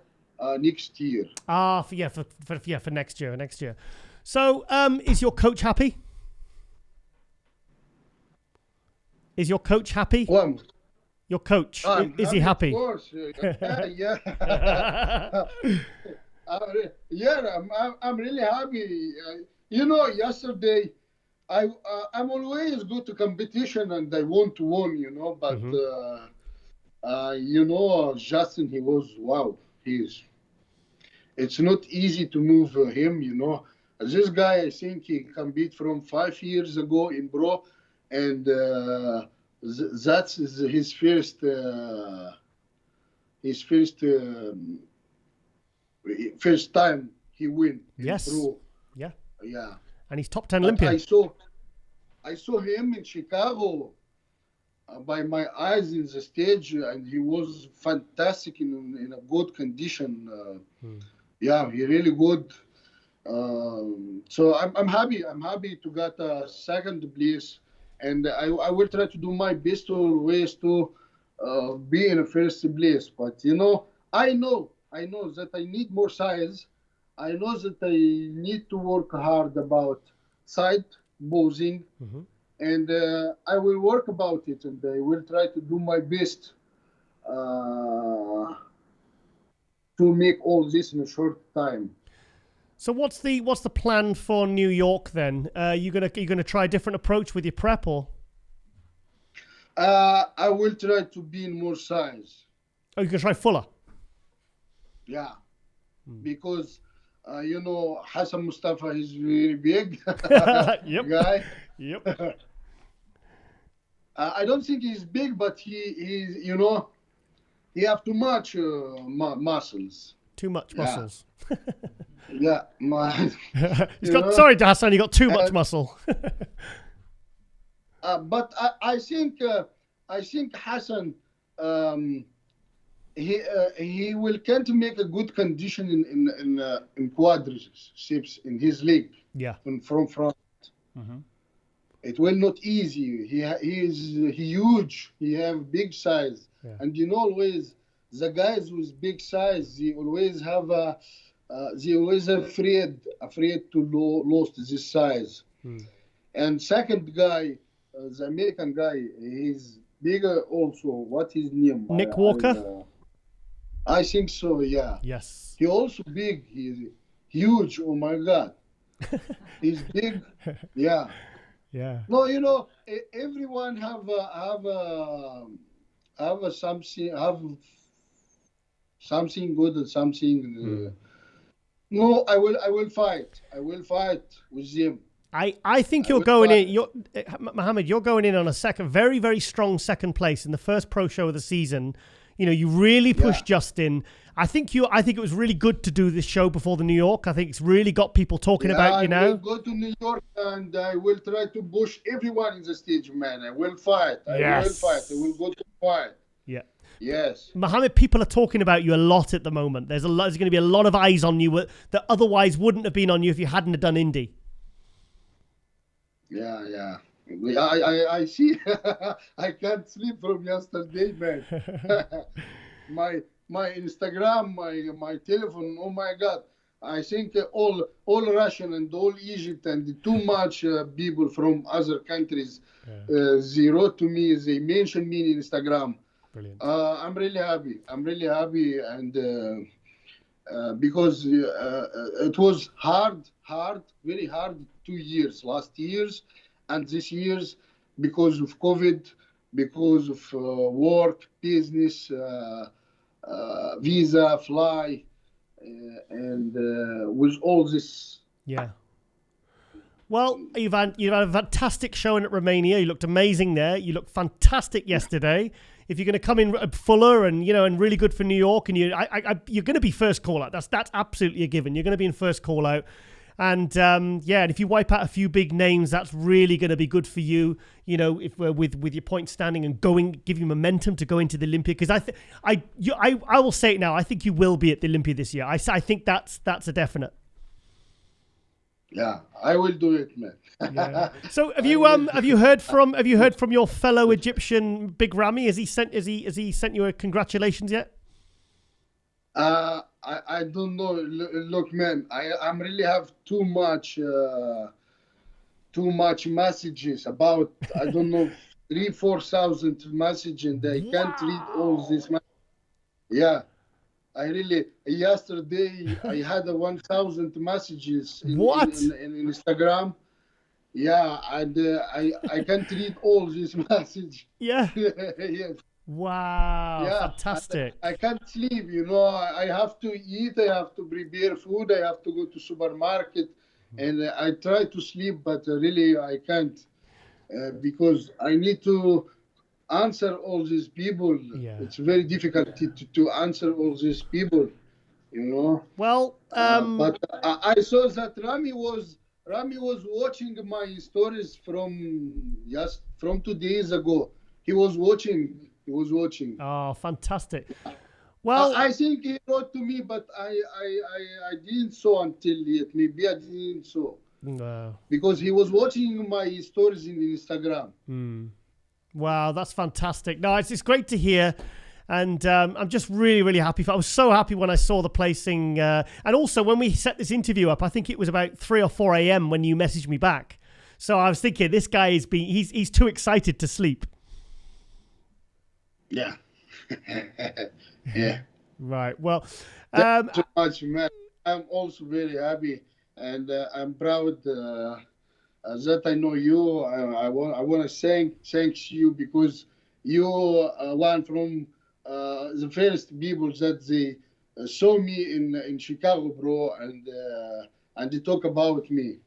next year. For next year. So, is your coach happy? Is your coach happy? Your coach, is he happy? Of course, yeah. I'm really happy. Yesterday, I'm always go to competition and I want to win, but Justin, he was wow. It's not easy to move him, This guy, I think he compete from 5 years ago in Pro, and that's his first time he win in Pro. Yeah. And he's top 10 Olympian. I saw him in Chicago by my eyes in the stage, and he was fantastic in a good condition. Yeah, he really good. So I'm happy. I'm happy to get a second place, and I will try to do my best always to be in a first place. But I know that I need more size. I know that I need to work hard about side posing. And I will work about it, and I will try to do my best to make all this in a short time. So what's the plan for New York then? You gonna try a different approach with your prep, or? I will try to be in more size. Oh, you can try fuller. Yeah, because Hassan Mustafa is very big guy. Yep. I don't think he's big, but he have too much muscles. Too much muscles. Yeah, sorry, Hassan, you got too much muscle. But I think Hassan he will can't make a good condition in quadriceps in his leg. Yeah. From front. It will not easy. He is huge. He have big size, and always the guys with big size, they always afraid to lose this size. And second guy, the American guy, he's bigger also. What his name? Nick Walker. I think so. Yeah. Yes. He also big. He's huge. Oh my God. He's big. Yeah. Yeah. No, everyone have something good and something. No, I will fight. I will fight with him. I think you're going in. Mohammed, you're going in on a very, very strong second place in the first pro show of the season. You really pushed Justin. I think it was really good to do this show before the New York. I think it's really got people talking about you now. I will go to New York and I will try to push everyone in the stage, man. I will fight. I will go to fight. Yeah. Yes. Mohammed, people are talking about you a lot at the moment. There's going to be a lot of eyes on you that otherwise wouldn't have been on you if you hadn't have done Indy. Yeah. I see. I can't sleep from yesterday, man. my Instagram, my telephone. Oh my God! I think all Russian and all Egypt and too much people from other countries. They wrote to me. They mentioned me in Instagram. Brilliant. I'm really happy. And because it was hard, very hard 2 years, last years, and this year's because of COVID, because of work, business, visa, fly, and with all this. Yeah. Well, you've had a fantastic showing at Romania. You looked amazing there. You looked fantastic yesterday. If you're going to come in fuller and and really good for New York, and you're going to be first call out. That's absolutely a given. You're going to be in first call out, and and if you wipe out a few big names, that's really going to be good for you. If with your point standing and give you momentum to go into the Olympia. Because I will say it now. I think you will be at the Olympia this year. I think that's a definite. Yeah, I will do it, man. Yeah. So have you heard from your fellow Egyptian Big Ramy? Has he sent you a congratulations yet? I don't know. Look, man, I'm really have too much messages about, I don't know, 3,000-4,000 messages, and I can't read all this. Yeah. Yesterday I had 1,000 messages in Instagram. Yeah, and I can't read all this message. Yeah. Yes. Wow. Yeah. Fantastic. I can't sleep. I have to eat. I have to prepare food. I have to go to supermarket, and I try to sleep, but really I can't because I need to answer all these people. Yeah. It's very difficult to answer all these people, Well, but I saw that Ramy was watching my stories from 2 days ago. He was watching. Oh, fantastic. Well, I think he wrote to me, but I didn't saw until yet. Maybe I didn't saw because he was watching my stories in Instagram. Wow, that's fantastic. No, it's great to hear. And I'm just really, really happy. I was so happy when I saw the placing. And also when we set this interview up, I think it was about 3 or 4 a.m. when you messaged me back. So I was thinking, this guy he's too excited to sleep. Yeah. Yeah. Right. Well, thank you so much, man. I'm also very happy, and I'm proud that I know you. I want to thank you because you one from the first people that they saw me in Chicago, bro, and they talk about me.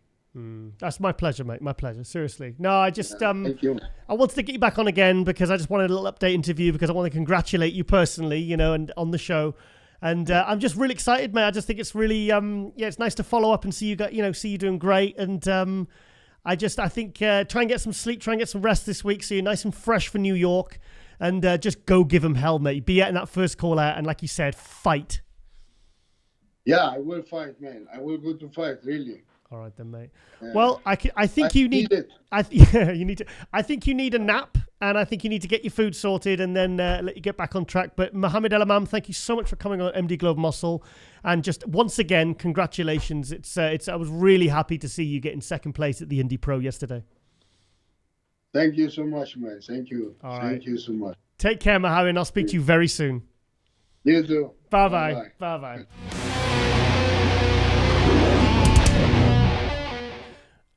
That's my pleasure, mate. My pleasure. Seriously. No, I just thank you. I wanted to get you back on again because I just wanted a little update interview because I want to congratulate you personally, and on the show. And I'm just really excited, mate. I just think it's really it's nice to follow up and see you see you doing great. And I think try and get some sleep, try and get some rest this week so you're nice and fresh for New York, and just go give them hell, mate. Be out in that first call out, and like you said, fight. Yeah, I will fight, man. I will go to fight, really. All right then, mate. Well, I think you need it. You need to. I think you need a nap, and I think you need to get your food sorted, and then let you get back on track. But Mohammed Elemam, thank you so much for coming on MD Global Muscle, and just once again, congratulations. I was really happy to see you get in second place at the Indy Pro yesterday. Thank you so much, man. Thank you. All Thank you so much. Take care, Mohammed. I'll speak to you very soon. You too. Bye-bye. Bye-bye.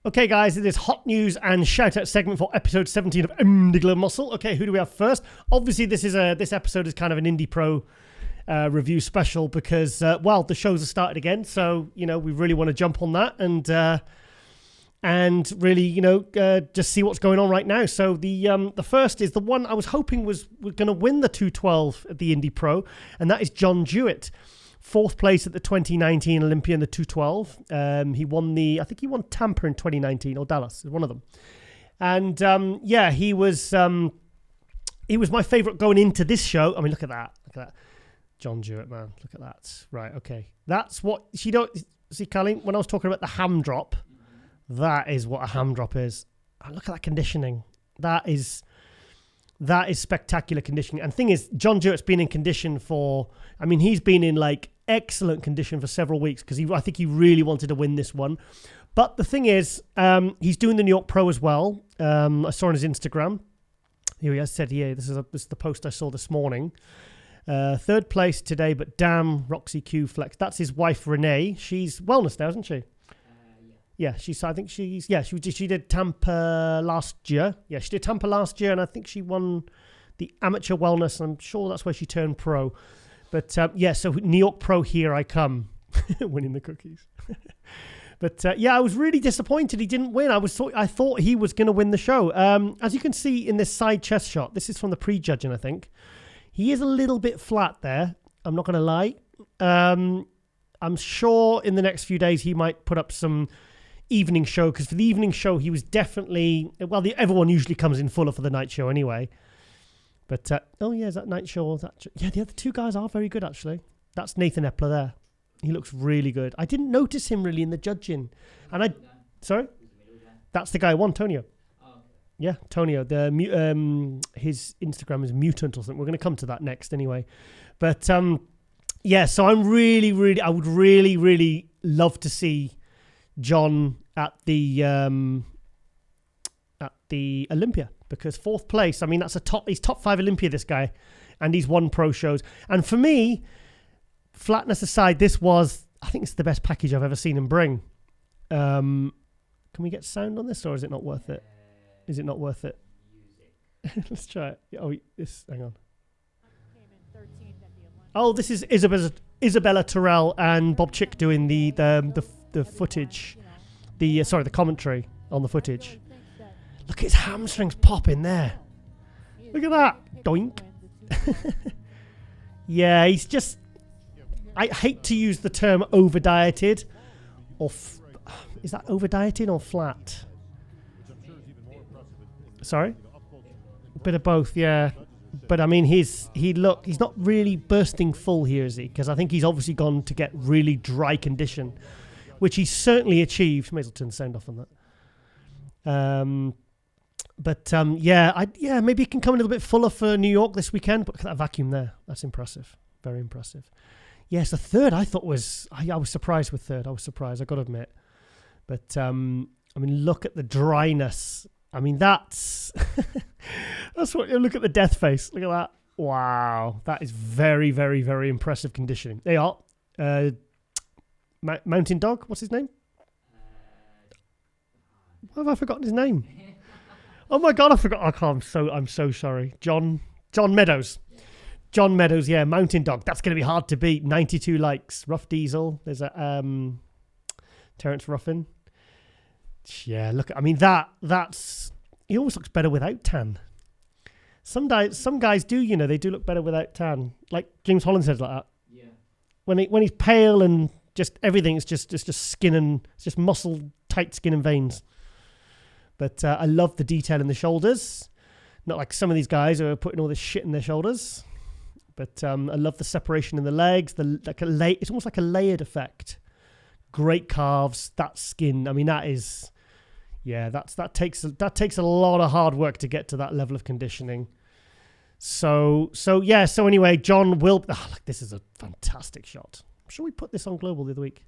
Okay, guys, it is hot news and shout-out segment for episode 17 of Indy Global Muscle. Okay, who do we have first? Obviously, this episode is kind of an Indy Pro review special because, the shows have started again. So, we really want to jump on that and really, just see what's going on right now. So the first is the one I was hoping was going to win the 212 at the Indy Pro, and that is John Jewett. 4th place at the 2019 Olympia in the 212. He won Tampa in 2019 or Dallas, one of them. And he was my favorite going into this show. I mean, look at that. John Jewett, man. Look at that. Right, okay. That's what see, Colleen, when I was talking about the ham drop, that is what a ham drop is. And look at that conditioning. That is spectacular conditioning. And the thing is, John Jewett's been in condition he's been in excellent condition for several weeks because I think he really wanted to win this one. But the thing is, he's doing the New York Pro as well. I saw on his Instagram. Here he has said, this is the post I saw this morning. 3rd place today, but damn, Roxy Q Flex. That's his wife, Renee. She's wellness now, isn't she? Yeah, she did Tampa last year. Yeah, she did Tampa last year, and I think she won the amateur wellness. I'm sure that's where she turned pro. But yeah, so New York Pro, here I come, winning the cookies. But yeah, I was really disappointed he didn't win. I thought he was going to win the show. As you can see in this side chest shot, this is from the pre-judging, I think. He is a little bit flat there. I'm not going to lie. I'm sure in the next few days he might put up some evening show, because for the evening show he was definitely, well, everyone usually comes in fuller for the night show anyway. But oh yeah, is that night show? Yeah, the other two guys are very good actually. That's Nathan Epler there. He looks really good. I didn't notice him really in the judging, and sorry, that's the guy who won, Tonio. Yeah, Tonio. His Instagram is Mutant or something. We're going to come to that next anyway. But yeah, so I would really love to see John at the Olympia, because 4th place, I mean, he's top 5 Olympia, this guy, and he's won pro shows. And for me, flatness aside, I think it's the best package I've ever seen him bring. Can we get sound on this, or is it not worth it? Is it not worth it? Let's try it. Oh, hang on. Oh, this is Isabella Terrell and Bob Chick doing the footage, the commentary on the footage. Look at his hamstrings popping there. Look at that. Doink. Yeah, he's just, I hate to use the term over dieted, or is that over dieted or flat? Sorry? A bit of both, yeah. But I mean, he's not really bursting full here, is he? Because I think he's obviously gone to get really dry condition, which he's certainly achieved. May as well turn the sound off on that. Yeah, maybe he can come a little bit fuller for New York this weekend. But look at that vacuum there. That's impressive. Very impressive. Yes, the third I thought was, I was surprised with third. I was surprised, I got to admit. But I mean, look at the dryness. I mean, that's what, look at the death face. Look at that. Wow. That is very, very, very impressive conditioning. They are. Mountain Dog, what's his name? Why have I forgotten his name? Oh my God, I forgot. I'm so sorry. John Meadows. John Meadows, yeah, Mountain Dog. That's going to be hard to beat. 92 likes. Rough Diesel. There's a Terence Ruffin. Yeah, look, I mean, that's, he always looks better without tan. Some guys do, they do look better without tan. Like James Holland says like that. Yeah. When he's pale and just everything, it's just skin and, it's just muscle, tight skin and veins. But I love the detail in the shoulders. Not like some of these guys who are putting all this shit in their shoulders. But I love the separation in the legs. It's almost like a layered effect. Great calves, that skin. I mean, that is, yeah, that takes a lot of hard work to get to that level of conditioning. So anyway, John will. Oh, look, this is a fantastic shot. I'm sure we put this on Global the other week.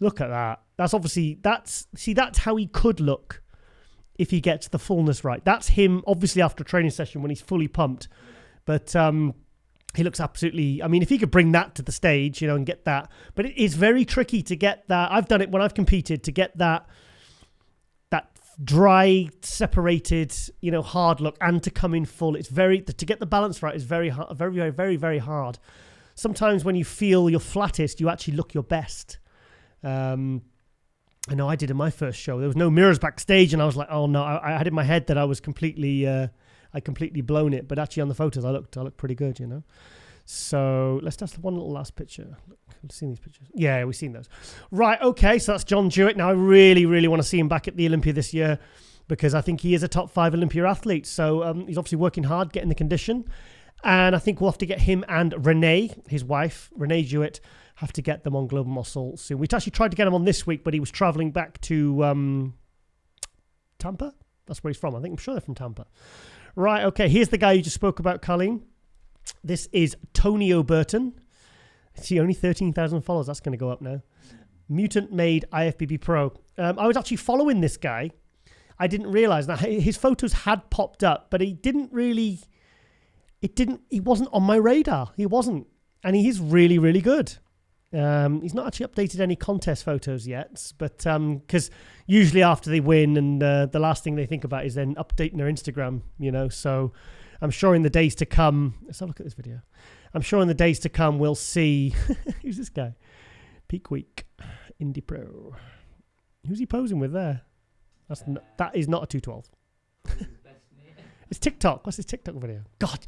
Look at that. That's obviously that's how he could look if he gets the fullness right. That's him obviously after a training session when he's fully pumped. But he looks absolutely, I mean, if he could bring that to the stage, and get that. But it is very tricky to get that. I've done it when I've competed, to get that dry, separated, hard look, and to come in full. It's to get the balance right is very hard, very, very, very, very hard. Sometimes when you feel your flattest, you actually look your best. I know I did in my first show. There was no mirrors backstage, and I was like, oh no, I had in my head that I was completely blown it, but actually on the photos I looked pretty good, So let's just one little last picture. Look, we've seen these pictures. Yeah, we've seen those. Right, okay, so that's John Jewett. Now I really, really want to see him back at the Olympia this year, because I think he is a top 5 Olympia athlete. So he's obviously working hard, getting the condition. And I think we'll have to get him and Renee, his wife, Renee Jewett, have to get them on Global Muscle soon. We actually tried to get him on this week, but he was traveling back to Tampa. That's where he's from. I'm sure they're from Tampa. Right, okay, here's the guy you just spoke about, Colleen. This is Tony Oberton. See, only 13,000 followers. That's going to go up now. Mutant made IFBB Pro. I was actually following this guy. I didn't realize that his photos had popped up, but he wasn't on my radar. He wasn't. And he is really, really good. He's not actually updated any contest photos yet, but because usually after they win and the last thing they think about is then updating their Instagram, so I'm sure in the days to come, let's have a look at this video. I'm sure in the days to come we'll see. Who's this guy? Peak Week, Indy Pro. Who's he posing with there? That is not a 212. It's TikTok. What's his TikTok video? God,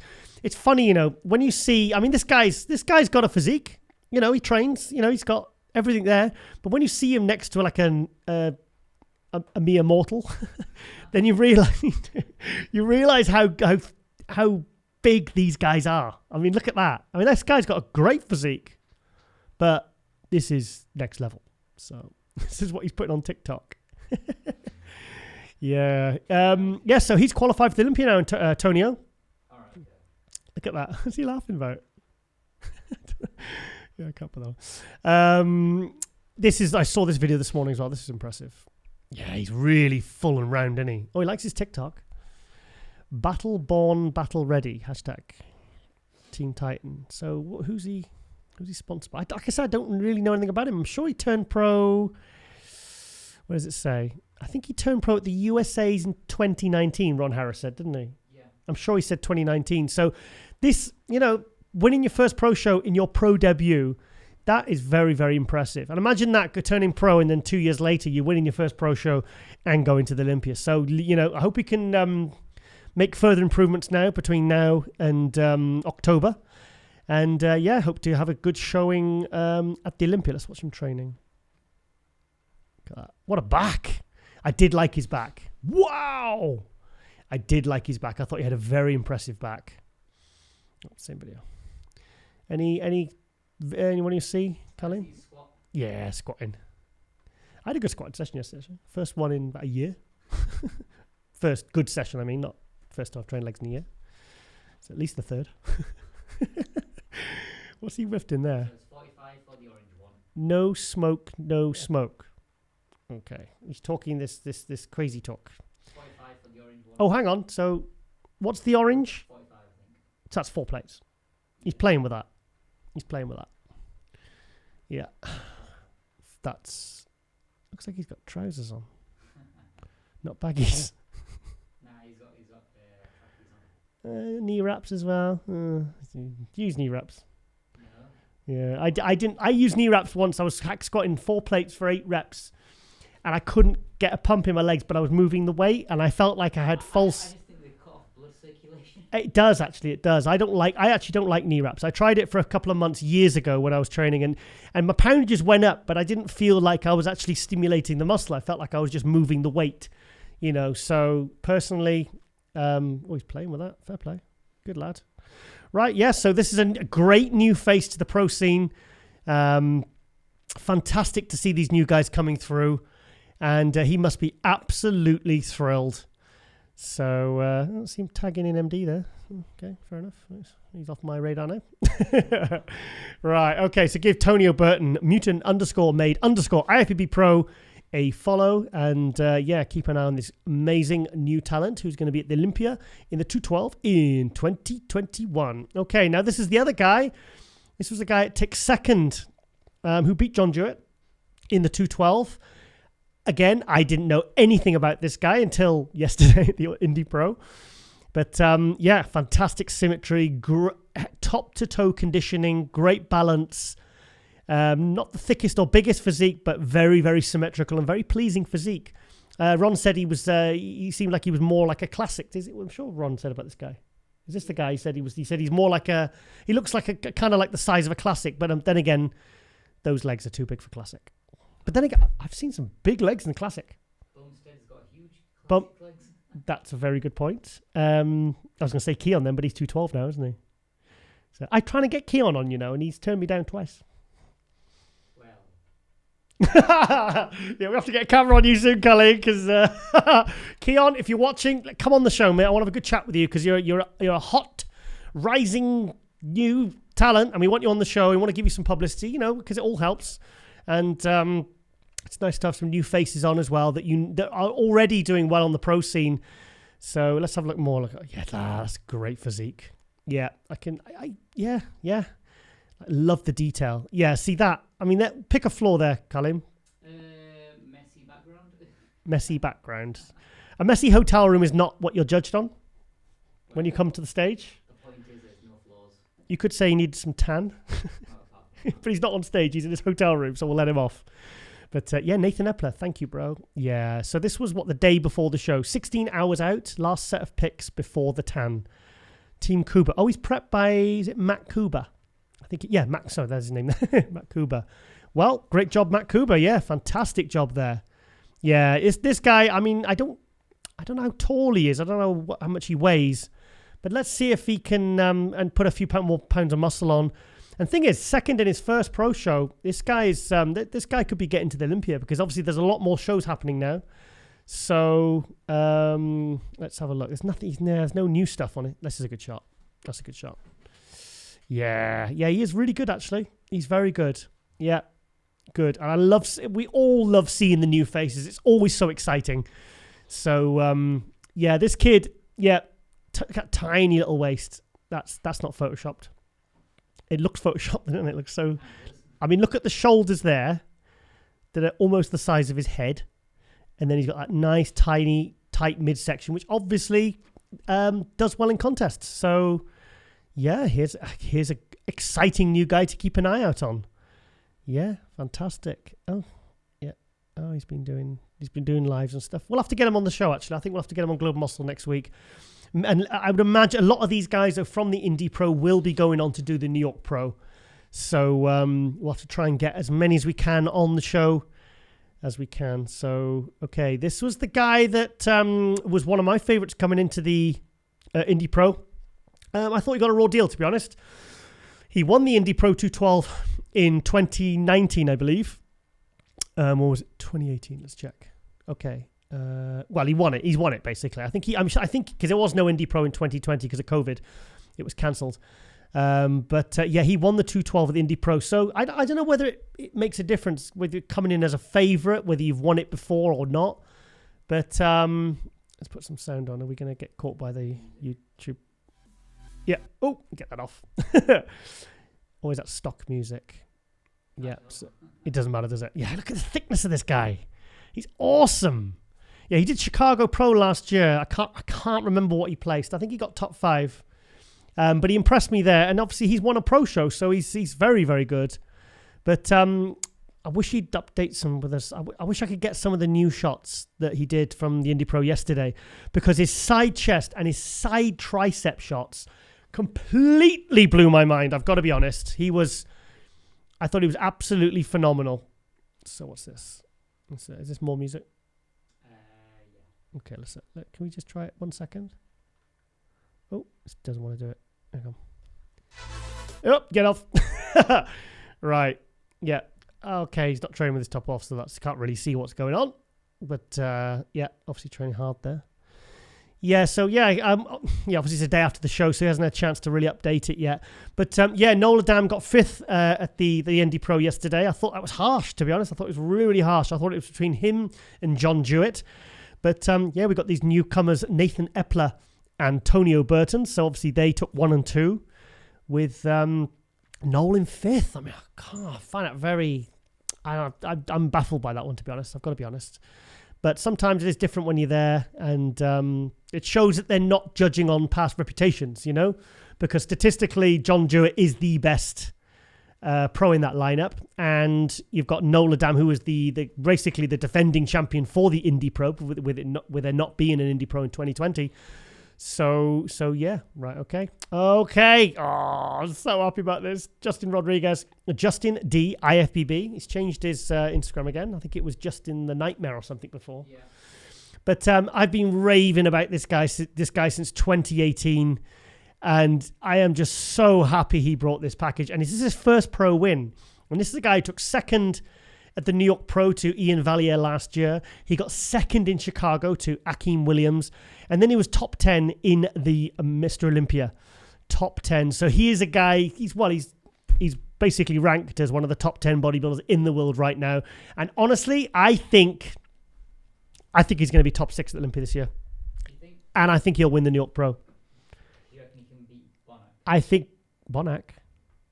it's funny, when you see. I mean, this guy's got a physique. He trains. He's got everything there. But when you see him next to like a mere mortal, then you realize how big these guys are. I mean, look at that. I mean, this guy's got a great physique, but this is next level. So this is what he's putting on TikTok. Yeah. So he's qualified for the Olympia now, Tonio. All right. Look at that. What's he laughing about? Yeah, I can't put that on. I saw this video this morning as well. This is impressive. Yeah, he's really full and round, isn't he? Oh, he likes his TikTok. Battle born, battle ready. Hashtag Team Titan. So who's he sponsored by? Like I said, I don't really know anything about him. I'm sure he turned pro. What does it say? I think he turned pro at the USA's in 2019, Ron Harris said, didn't he? Yeah. I'm sure he said 2019. So this, winning your first pro show in your pro debut, that is very, very impressive. And imagine that turning pro and then 2 years later, you're winning your first pro show and going to the Olympia. So, I hope we can make further improvements now between now and October. And, hope to have a good showing at the Olympia. Let's watch him training. Look at that. What a back. I did like his back. Wow. I did like his back. I thought he had a very impressive back. Oh, same video. Anyone you see, Colin? Yeah, squatting. I had a good squatting session yesterday. First one in about a year. First good session, I mean, not first time I've trained legs in a year. It's at least the third. What's he whiffed in there? It's 45 for the orange one. No smoke, no smoke. Okay, he's talking this crazy talk. 45 for the orange one. Oh, hang on. So, what's the orange? 45, I think. So that's 4 plates. He's playing with that. Yeah. Looks like he's got trousers on. Not baggies. Nah, he's got trackies on. Knee wraps as well. Use knee wraps. No. Yeah, I didn't. I used knee wraps once. I was hack squatting 4 plates for 8 reps. And I couldn't get a pump in my legs, but I was moving the weight, and I felt like I had false. I just think they cut off blood circulation. It does, actually. It does. I actually don't like knee wraps. I tried it for a couple of months years ago when I was training, and my poundages went up, but I didn't feel like I was actually stimulating the muscle. I felt like I was just moving the weight, So personally, he's playing with that. Fair play. Good lad. Right, yes. So this is a great new face to the pro scene. Fantastic to see these new guys coming through. And he must be absolutely thrilled. So, I don't see him tagging in MD there. Okay, fair enough. He's off my radar now. Right, okay, so give Tony Oberton, mutant_made_IFBB Pro a follow. And, keep an eye on this amazing new talent who's going to be at the Olympia in the 212 in 2021. Okay, now this is the other guy. This was the guy that took second who beat John Jewett in the 212. Again, I didn't know anything about this guy until yesterday at the Indy Pro. But fantastic symmetry, top-to-toe conditioning, great balance. Not the thickest or biggest physique, but very, very symmetrical and very pleasing physique. Ron said he seemed like he was more like a classic. I'm sure Ron said about this guy. Is this the guy he said he was? He said he's more like he looks like a kind of like the size of a classic, but then again, those legs are too big for classic. But then again, I've seen some big legs in the classic. Bumstead's got huge classic legs. That's a very good point. I was going to say Keon then, but he's 212 now, isn't he? So I'm trying to get Keon on, and he's turned me down twice. Well. Yeah, we have to get a camera on you soon, Cully, because Keon, if you're watching, come on the show, mate. I want to have a good chat with you because you're a hot, rising new talent, and we want you on the show. We want to give you some publicity, because it all helps. And it's nice to have some new faces on as well that are already doing well on the pro scene. So let's have a look more. That's great physique. Yeah, I love the detail. Yeah, see that? I mean, pick a flaw there, Colin. Messy background. Messy background. A messy hotel room is not what you're judged on when you come to the stage. The point is there's no flaws. You could say he needs some tan, but he's not on stage. He's in his hotel room, so we'll let him off. But yeah, Nathan Epler, thank you, bro. Yeah, so this was the day before the show. 16 hours out, last set of picks before the tan. Team Kuba. Oh, he's prepped by, is it Matt Kuba? I think, yeah, Matt, sorry, that's his name. Matt Kuba. Well, great job, Matt Kuba. Yeah, fantastic job there. Yeah, it's this guy, I mean, I don't know how tall he is. I don't know how much he weighs. But let's see if he can and put a few more pounds of muscle on. And thing is, second in his first pro show, this guy could be getting to the Olympia because obviously there's a lot more shows happening now. So let's have a look. There's no new stuff on it. This is a good shot. That's a good shot. Yeah, he is really good actually. He's very good. Yeah, good. And we all love seeing the new faces. It's always so exciting. So yeah, this kid, yeah, got tiny little waist. That's not photoshopped. It looks photoshopped, doesn't it? It looks so. I mean, look at the shoulders there, that are almost the size of his head, and then he's got that nice, tiny, tight midsection, which obviously does well in contests. So, yeah, here's a exciting new guy to keep an eye out on. Yeah, fantastic. Oh, yeah. Oh, he's been doing lives and stuff. We'll have to get him on the show. Actually, I think we'll have to get him on Global Muscle next week. And I would imagine a lot of these guys are from the Indy Pro will be going on to do the New York Pro. So we'll have to try and get as many as we can on the show as we can. So, okay, this was the guy that was one of my favorites coming into the Indy Pro. I thought he got a raw deal, to be honest. He won the Indy Pro 212 in 2019, I believe. Or was it 2018? Let's check. Okay. Well, he won it. He's won it basically. I think because there was no Indy Pro in 2020 because of COVID, it was cancelled. But yeah, he won the 212 at the Indy Pro. So I don't know whether it makes a difference whether you're coming in as a favourite, whether you've won it before or not. But let's put some sound on. Are we going to get caught by the YouTube? Yeah. Oh, get that off. Or is that stock music? Yeah. So it doesn't matter, does it? Yeah. Look at the thickness of this guy. He's awesome. Yeah, he did Chicago Pro last year. I can't remember what he placed. I think he got top 5. But he impressed me there. And obviously he's won a pro show, so he's very, very good. But I wish he'd update some with us. I wish I could get some of the new shots that he did from the Indy Pro yesterday, because his side chest and his side tricep shots completely blew my mind. I've got to be honest. I thought he was absolutely phenomenal. So what's this? Is this more music? Yeah. Okay, can we just try it 1 second? Oh, it doesn't want to do it. Hang on. Oh, get off. Right. Yeah. Okay, he's not training with his top off, so can't really see what's going on. But yeah, obviously training hard there. Yeah, so yeah, obviously it's a day after the show, so he hasn't had a chance to really update it yet. But yeah, Noel Adam got 5th at the Indy Pro yesterday. I thought that was harsh, to be honest. I thought it was really harsh. I thought it was between him and John Jewett. But yeah, we got these newcomers, Nathan Epler and Tony Oberton. So obviously they took 1 and 2 with Noel in 5th. I mean, I find that very... I'm baffled by that one, to be honest. I've got to be honest. But sometimes it is different when you're there, and it shows that they're not judging on past reputations, because statistically, John Jewett is the best pro in that lineup, and you've got Noel Adam, who was basically the defending champion for the Indy Pro, with there not being an Indy Pro in 2020. So yeah, right, okay. Oh, I'm so happy about this. Justin Rodriguez, Justin D IFBB. He's changed his Instagram again. I think it was Justin the Nightmare or something before. Yeah. But I've been raving about this guy since 2018, and I am just so happy he brought this package. And this is his first pro win. And this is a guy who took 2nd at the New York Pro to Ian Valier last year. He got 2nd in Chicago to Akeem Williams. And then he was top 10 in the Mr. Olympia. Top 10. So he is a guy, he's basically ranked as one of the top 10 bodybuilders in the world right now. And honestly, I think he's going to be top 6 at Olympia this year. You think? And I think he'll win the New York Pro. Do you reckon he can beat Bonac? I think Bonac?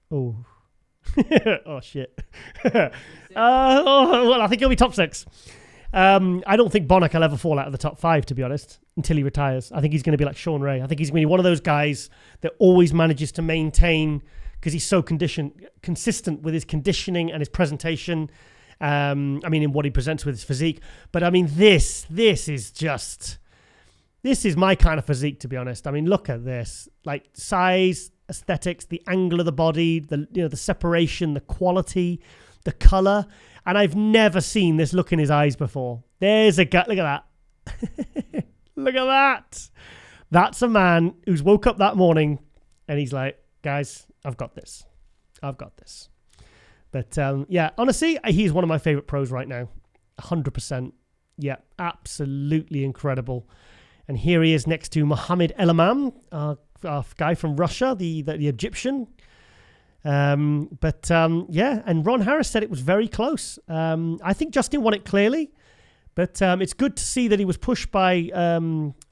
Oh. Oh, shit. Well, I think he'll be top 6. I don't think Bonac will ever fall out of the top 5, to be honest, until he retires. I think he's going to be like Sean Ray. I think he's going to be one of those guys that always manages to maintain, because he's so consistent with his conditioning and his presentation. I mean, in what he presents with his physique. But I mean, this is my kind of physique, to be honest. I mean, look at this. Like size, aesthetics, the angle of the body, the separation, the quality, the color. And I've never seen this look in his eyes before. There's a guy. Look at that. Look at that. That's a man who's woke up that morning and he's like, guys, I've got this. I've got this. But yeah, honestly, he's one of my favorite pros right now. 100%. Yeah, absolutely incredible. And here he is next to Mohammed Elemam, our guy from Russia, the Egyptian. Yeah, and Ron Harris said it was very close. I think Justin won it clearly, but it's good to see that he was pushed by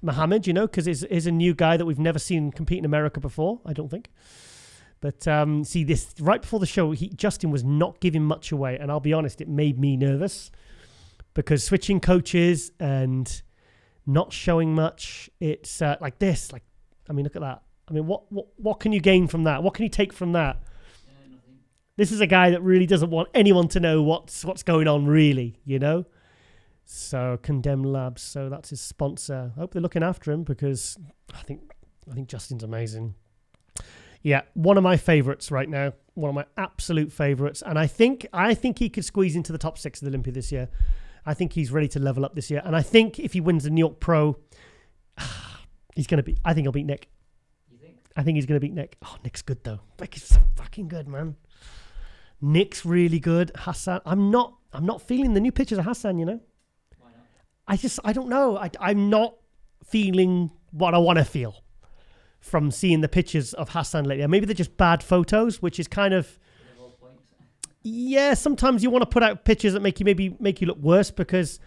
Mohammed, because he's a new guy that we've never seen compete in America before, I don't think. But see, this right before the show, Justin was not giving much away, and I'll be honest, it made me nervous because switching coaches and not showing much. It's like this. Like, I mean, look at that. I mean, what can you gain from that? What can you take from that? Nothing. This is a guy that really doesn't want anyone to know what's going on, really. So Condemned Labs. So that's his sponsor. I hope they're looking after him because I think Justin's amazing. Yeah, one of my favorites right now. One of my absolute favorites. And I think he could squeeze into the top 6 of the Olympia this year. I think he's ready to level up this year. And I think if he wins the New York Pro, I think he'll beat Nick. You think? I think he's going to beat Nick. Oh, Nick's good though. Nick is so fucking good, man. Nick's really good. Hassan, I'm not feeling the new pictures of Hassan, Why not? I don't know. I'm not feeling what I want to feel from seeing the pictures of Hassan lately. Maybe they're just bad photos, which is kind of... The whole point. Yeah, sometimes you want to put out pictures that make you look worse because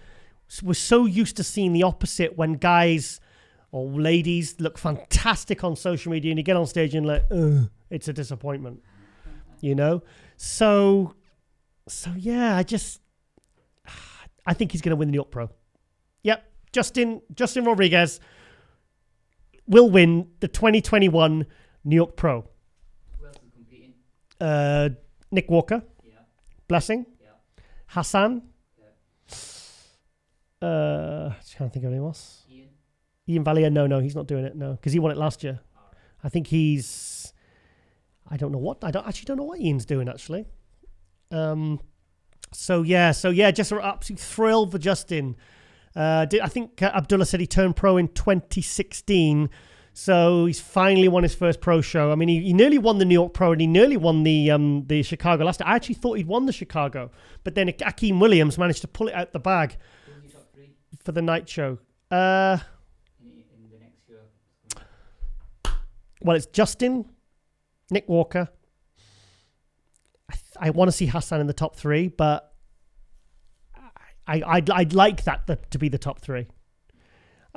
we're so used to seeing the opposite when guys or ladies look fantastic on social media and you get on stage and like, it's a disappointment, So yeah, I think he's going to win the New York Pro. Yep, Justin Rodriguez will win the 2021 New York Pro. Who else is competing? Nick Walker. Yeah. Blessing. Yeah. Hassan. Yeah. Just can't think of anyone else. Ian. Ian Valier. No, he's not doing it. No, because he won it last year. All right. I think he's... I don't know what Ian's doing, actually. So yeah, just an absolute thrill for Justin. I think Abdullah said he turned pro in 2016. So he's finally won his first pro show. I mean, he nearly won the New York Pro and he nearly won the Chicago last year. I actually thought he'd won the Chicago, but then Akeem Williams managed to pull it out the bag Who's your top 3 for the night show. in the next show? Well, it's Justin, Nick Walker. I want to see Hassan in the top 3, but I'd like that to be the top 3.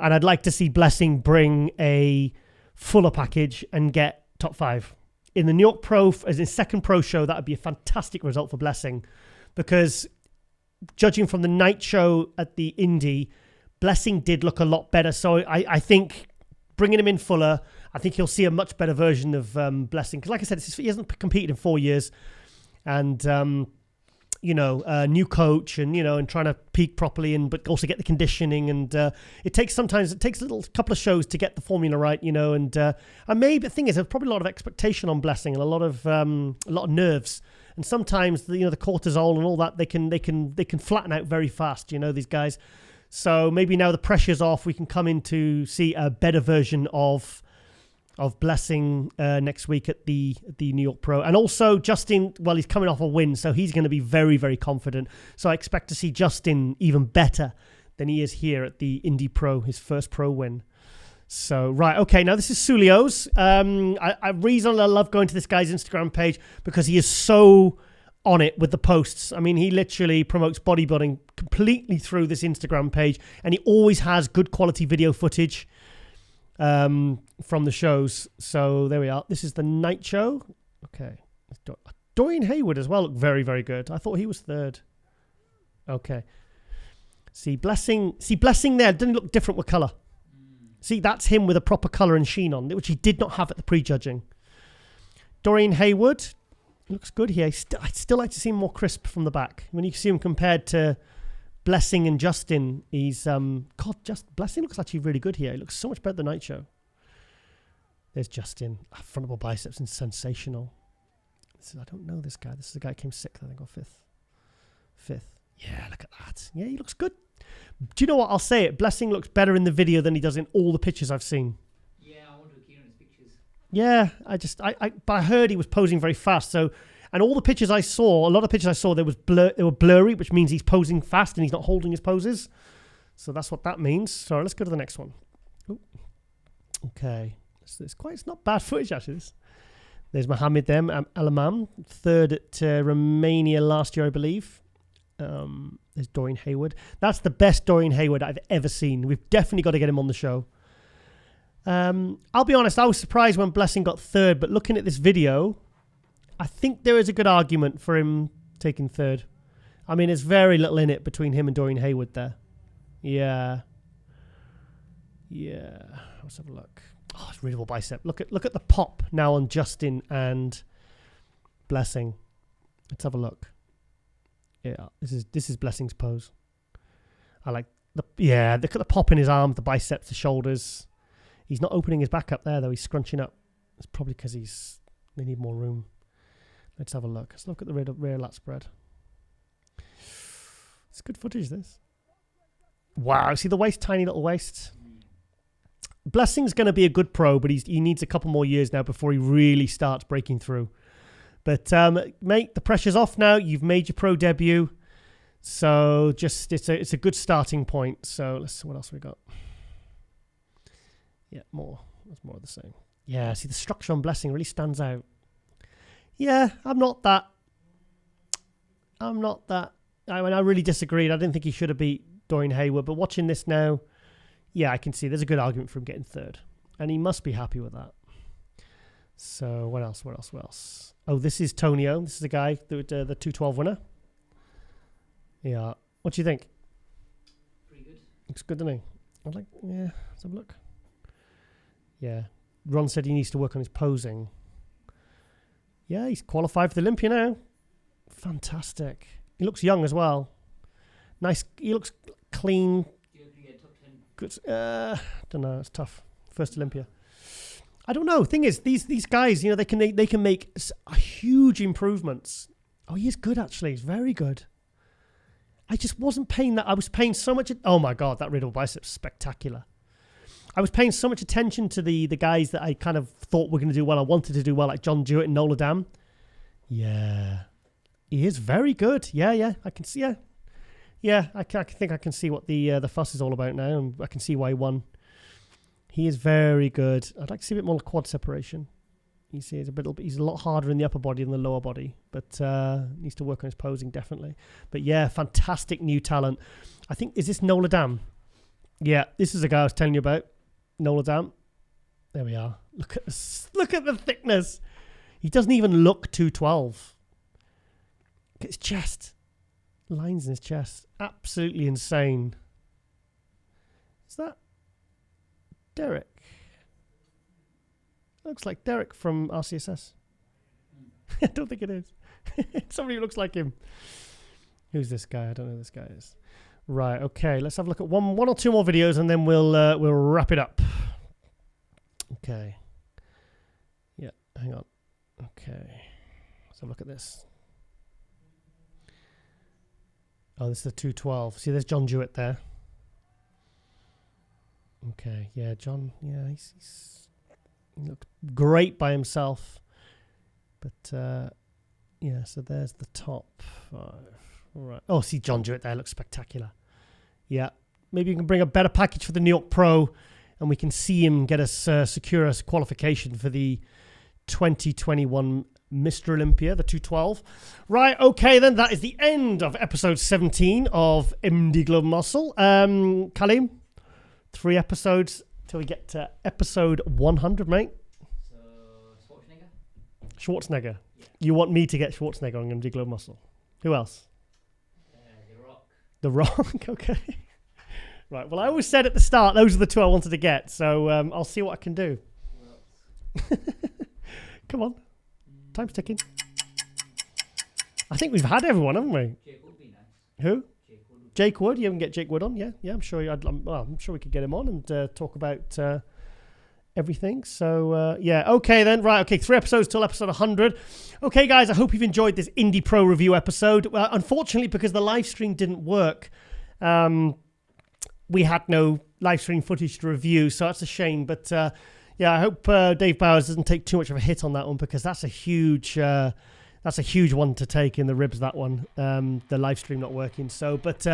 And I'd like to see Blessing bring a fuller package and get top 5. In the New York Pro, as his second pro show, that would be a fantastic result for Blessing. Because judging from the night show at the Indy, Blessing did look a lot better. So I think bringing him in fuller, I think he'll see a much better version of Blessing. Because like I said, he hasn't competed in 4 years. And... a new coach and trying to peak properly but also get the conditioning and it takes a little couple of shows to get the formula right, and maybe the thing is there's probably a lot of expectation on Blessing and a lot of nerves, and sometimes the cortisol and all that they can flatten out very fast, these guys. So maybe now the pressure's off, we can come in to see a better version of Blessing next week at the New York Pro. And also Justin, well, he's coming off a win, so he's going to be very, very confident. So I expect to see Justin even better than he is here at the Indy Pro, his first pro win. So, right, okay, now this is Sulio's. A reason I love going to this guy's Instagram page because he is so on it with the posts. I mean, he literally promotes bodybuilding completely through this Instagram page, and he always has good quality video footage from the shows. So there we are. This is the night show. Okay. Dorian Hayward as well looked very, very good. I thought he was third. Okay. See, Blessing there doesn't look different with colour. See, that's him with a proper colour and sheen on, which he did not have at the prejudging. Dorian Haywood looks good here. I'd still like to see him more crisp from the back. When you see him compared to Blessing and Justin, he's Blessing looks actually really good here. He looks so much better than Night Show. There's Justin. Frontable biceps and sensational. I don't know this guy. This is the guy who came sixth, I think, or fifth. Yeah, look at that. Yeah, he looks good. Do you know what? I'll say it. Blessing looks better in the video than he does in all the pictures I've seen. Yeah, I want to hear his pictures. Yeah, but I heard he was posing very fast. So, and all the pictures I saw, a lot of pictures I saw, they were blurry, which means he's posing fast and he's not holding his poses. So that's what that means. So let's go to the next one. Ooh. Okay, it's not bad footage actually. There's Mohammed Elemam, third at Romania last year, I believe. There's Dorian Haywood. That's the best Dorian Haywood I've ever seen. We've definitely got to get him on the show. I'll be honest, I was surprised when Blessing got third, but looking at this video, I think there is a good argument for him taking third. I mean, there's very little in it between him and Dorian Haywood there. Yeah. Let's have a look. Oh, it's readable bicep. Look at the pop now on Justin and Blessing. Let's have a look. Yeah, this is Blessing's pose. I like look at the pop in his arms, the biceps, the shoulders. He's not opening his back up there though. He's scrunching up. It's probably because they need more room. Let's have a look. Let's look at the rear lat spread. It's good footage, this. Wow, see the waist, tiny little waist. Blessing's going to be a good pro, but he needs a couple more years now before he really starts breaking through. But, mate, the pressure's off now. You've made your pro debut. So just it's a good starting point. So let's see what else we got. Yeah, more. That's more of the same. Yeah, see the structure on Blessing really stands out. Yeah, I'm not that. I mean, I really disagreed. I didn't think he should have beat Dorian Haywood. But watching this now, yeah, I can see there's a good argument for him getting third. And he must be happy with that. So what else? Oh, this is Tonio. This is the guy, the 212 winner. Yeah. What do you think? Pretty good. Looks good, doesn't he? Let's have a look. Yeah. Ron said he needs to work on his posing. Yeah, he's qualified for the Olympia now. Fantastic. He looks young as well. Nice. He looks clean. Do you hope you get top 10? Good. Don't know. It's tough. First Olympia. I don't know. Thing is, these guys, they can make huge improvements. Oh, he is good actually. He's very good. I just wasn't paying that. I was paying so much. Oh my God, that readable biceps is spectacular. I was paying so much attention to the guys that I kind of thought were going to do well. I wanted to do well, like John Jewett and Nola Dam. Yeah, he is very good. Yeah. I can see. Yeah. I think I can see what the fuss is all about now, and I can see why he won. He is very good. I'd like to see a bit more quad separation. You see, he's a lot harder in the upper body than the lower body, but needs to work on his posing definitely. But yeah, fantastic new talent. I think, is this Nola Dam? Yeah, this is the guy I was telling you about. Nola Dam. There we are. Look at the thickness. He doesn't even look 212. Look at his chest. Lines in his chest. Absolutely insane. Is that Derek? Looks like Derek from RCSS. I don't think it is. Somebody who looks like him. Who's this guy? I don't know who this guy is. Right, okay. Let's have a look at one or two more videos and then we'll wrap it up. Okay. Yeah, hang on. Okay. Let's have a look at this. Oh, this is the 212. See, there's John Jewett there. Okay, yeah, John. Yeah, he looks great by himself. But, yeah, so there's the top 5. All right. Oh, see John Jewett there. Looks spectacular. Yeah. Maybe you can bring a better package for the New York Pro and we can see him get us secure us qualification for the 2021 Mr. Olympia, the 212. Right, okay, then that is the end of episode 17 of MD Global Muscle. Kalim, 3 episodes till we get to episode 100, mate. So, Schwarzenegger. Yeah. You want me to get Schwarzenegger on MD Global Muscle? Who else? The Rock. The Rock, okay. Right. Well, I always said at the start those are the two I wanted to get. So I'll see what I can do. Come on. Time's ticking. I think we've had everyone, haven't we? Jake would be nice. Who? Jake Wood. Jake Wood. You can get Jake Wood on. Yeah. I'm sure. I'm sure we could get him on and talk about everything. So yeah. Okay then. Right. Okay. 3 episodes till episode 100. Okay, guys. I hope you've enjoyed this Indy Pro review episode. Unfortunately, because the live stream didn't work, we had no live stream footage to review. So that's a shame. But yeah, I hope Dave Bowers doesn't take too much of a hit on that one, because that's a huge one to take in the ribs, that one, the live stream not working. So, but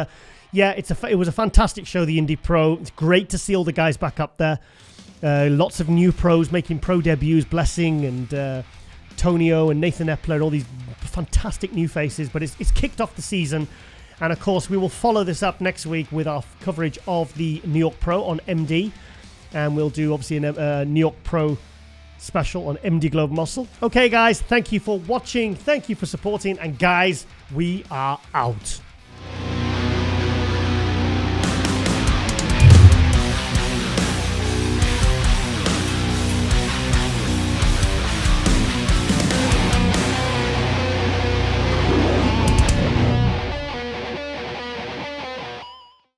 yeah, it was a fantastic show, the Indy Pro. It's great to see all the guys back up there. Lots of new pros making pro debuts, Blessing and Tonio and Nathan Epler, and all these fantastic new faces. But it's kicked off the season. And of course, we will follow this up next week with our coverage of the New York Pro on MD. And we'll do, obviously, a New York Pro special on MD Global Muscle. Okay, guys, thank you for watching. Thank you for supporting. And guys, we are out.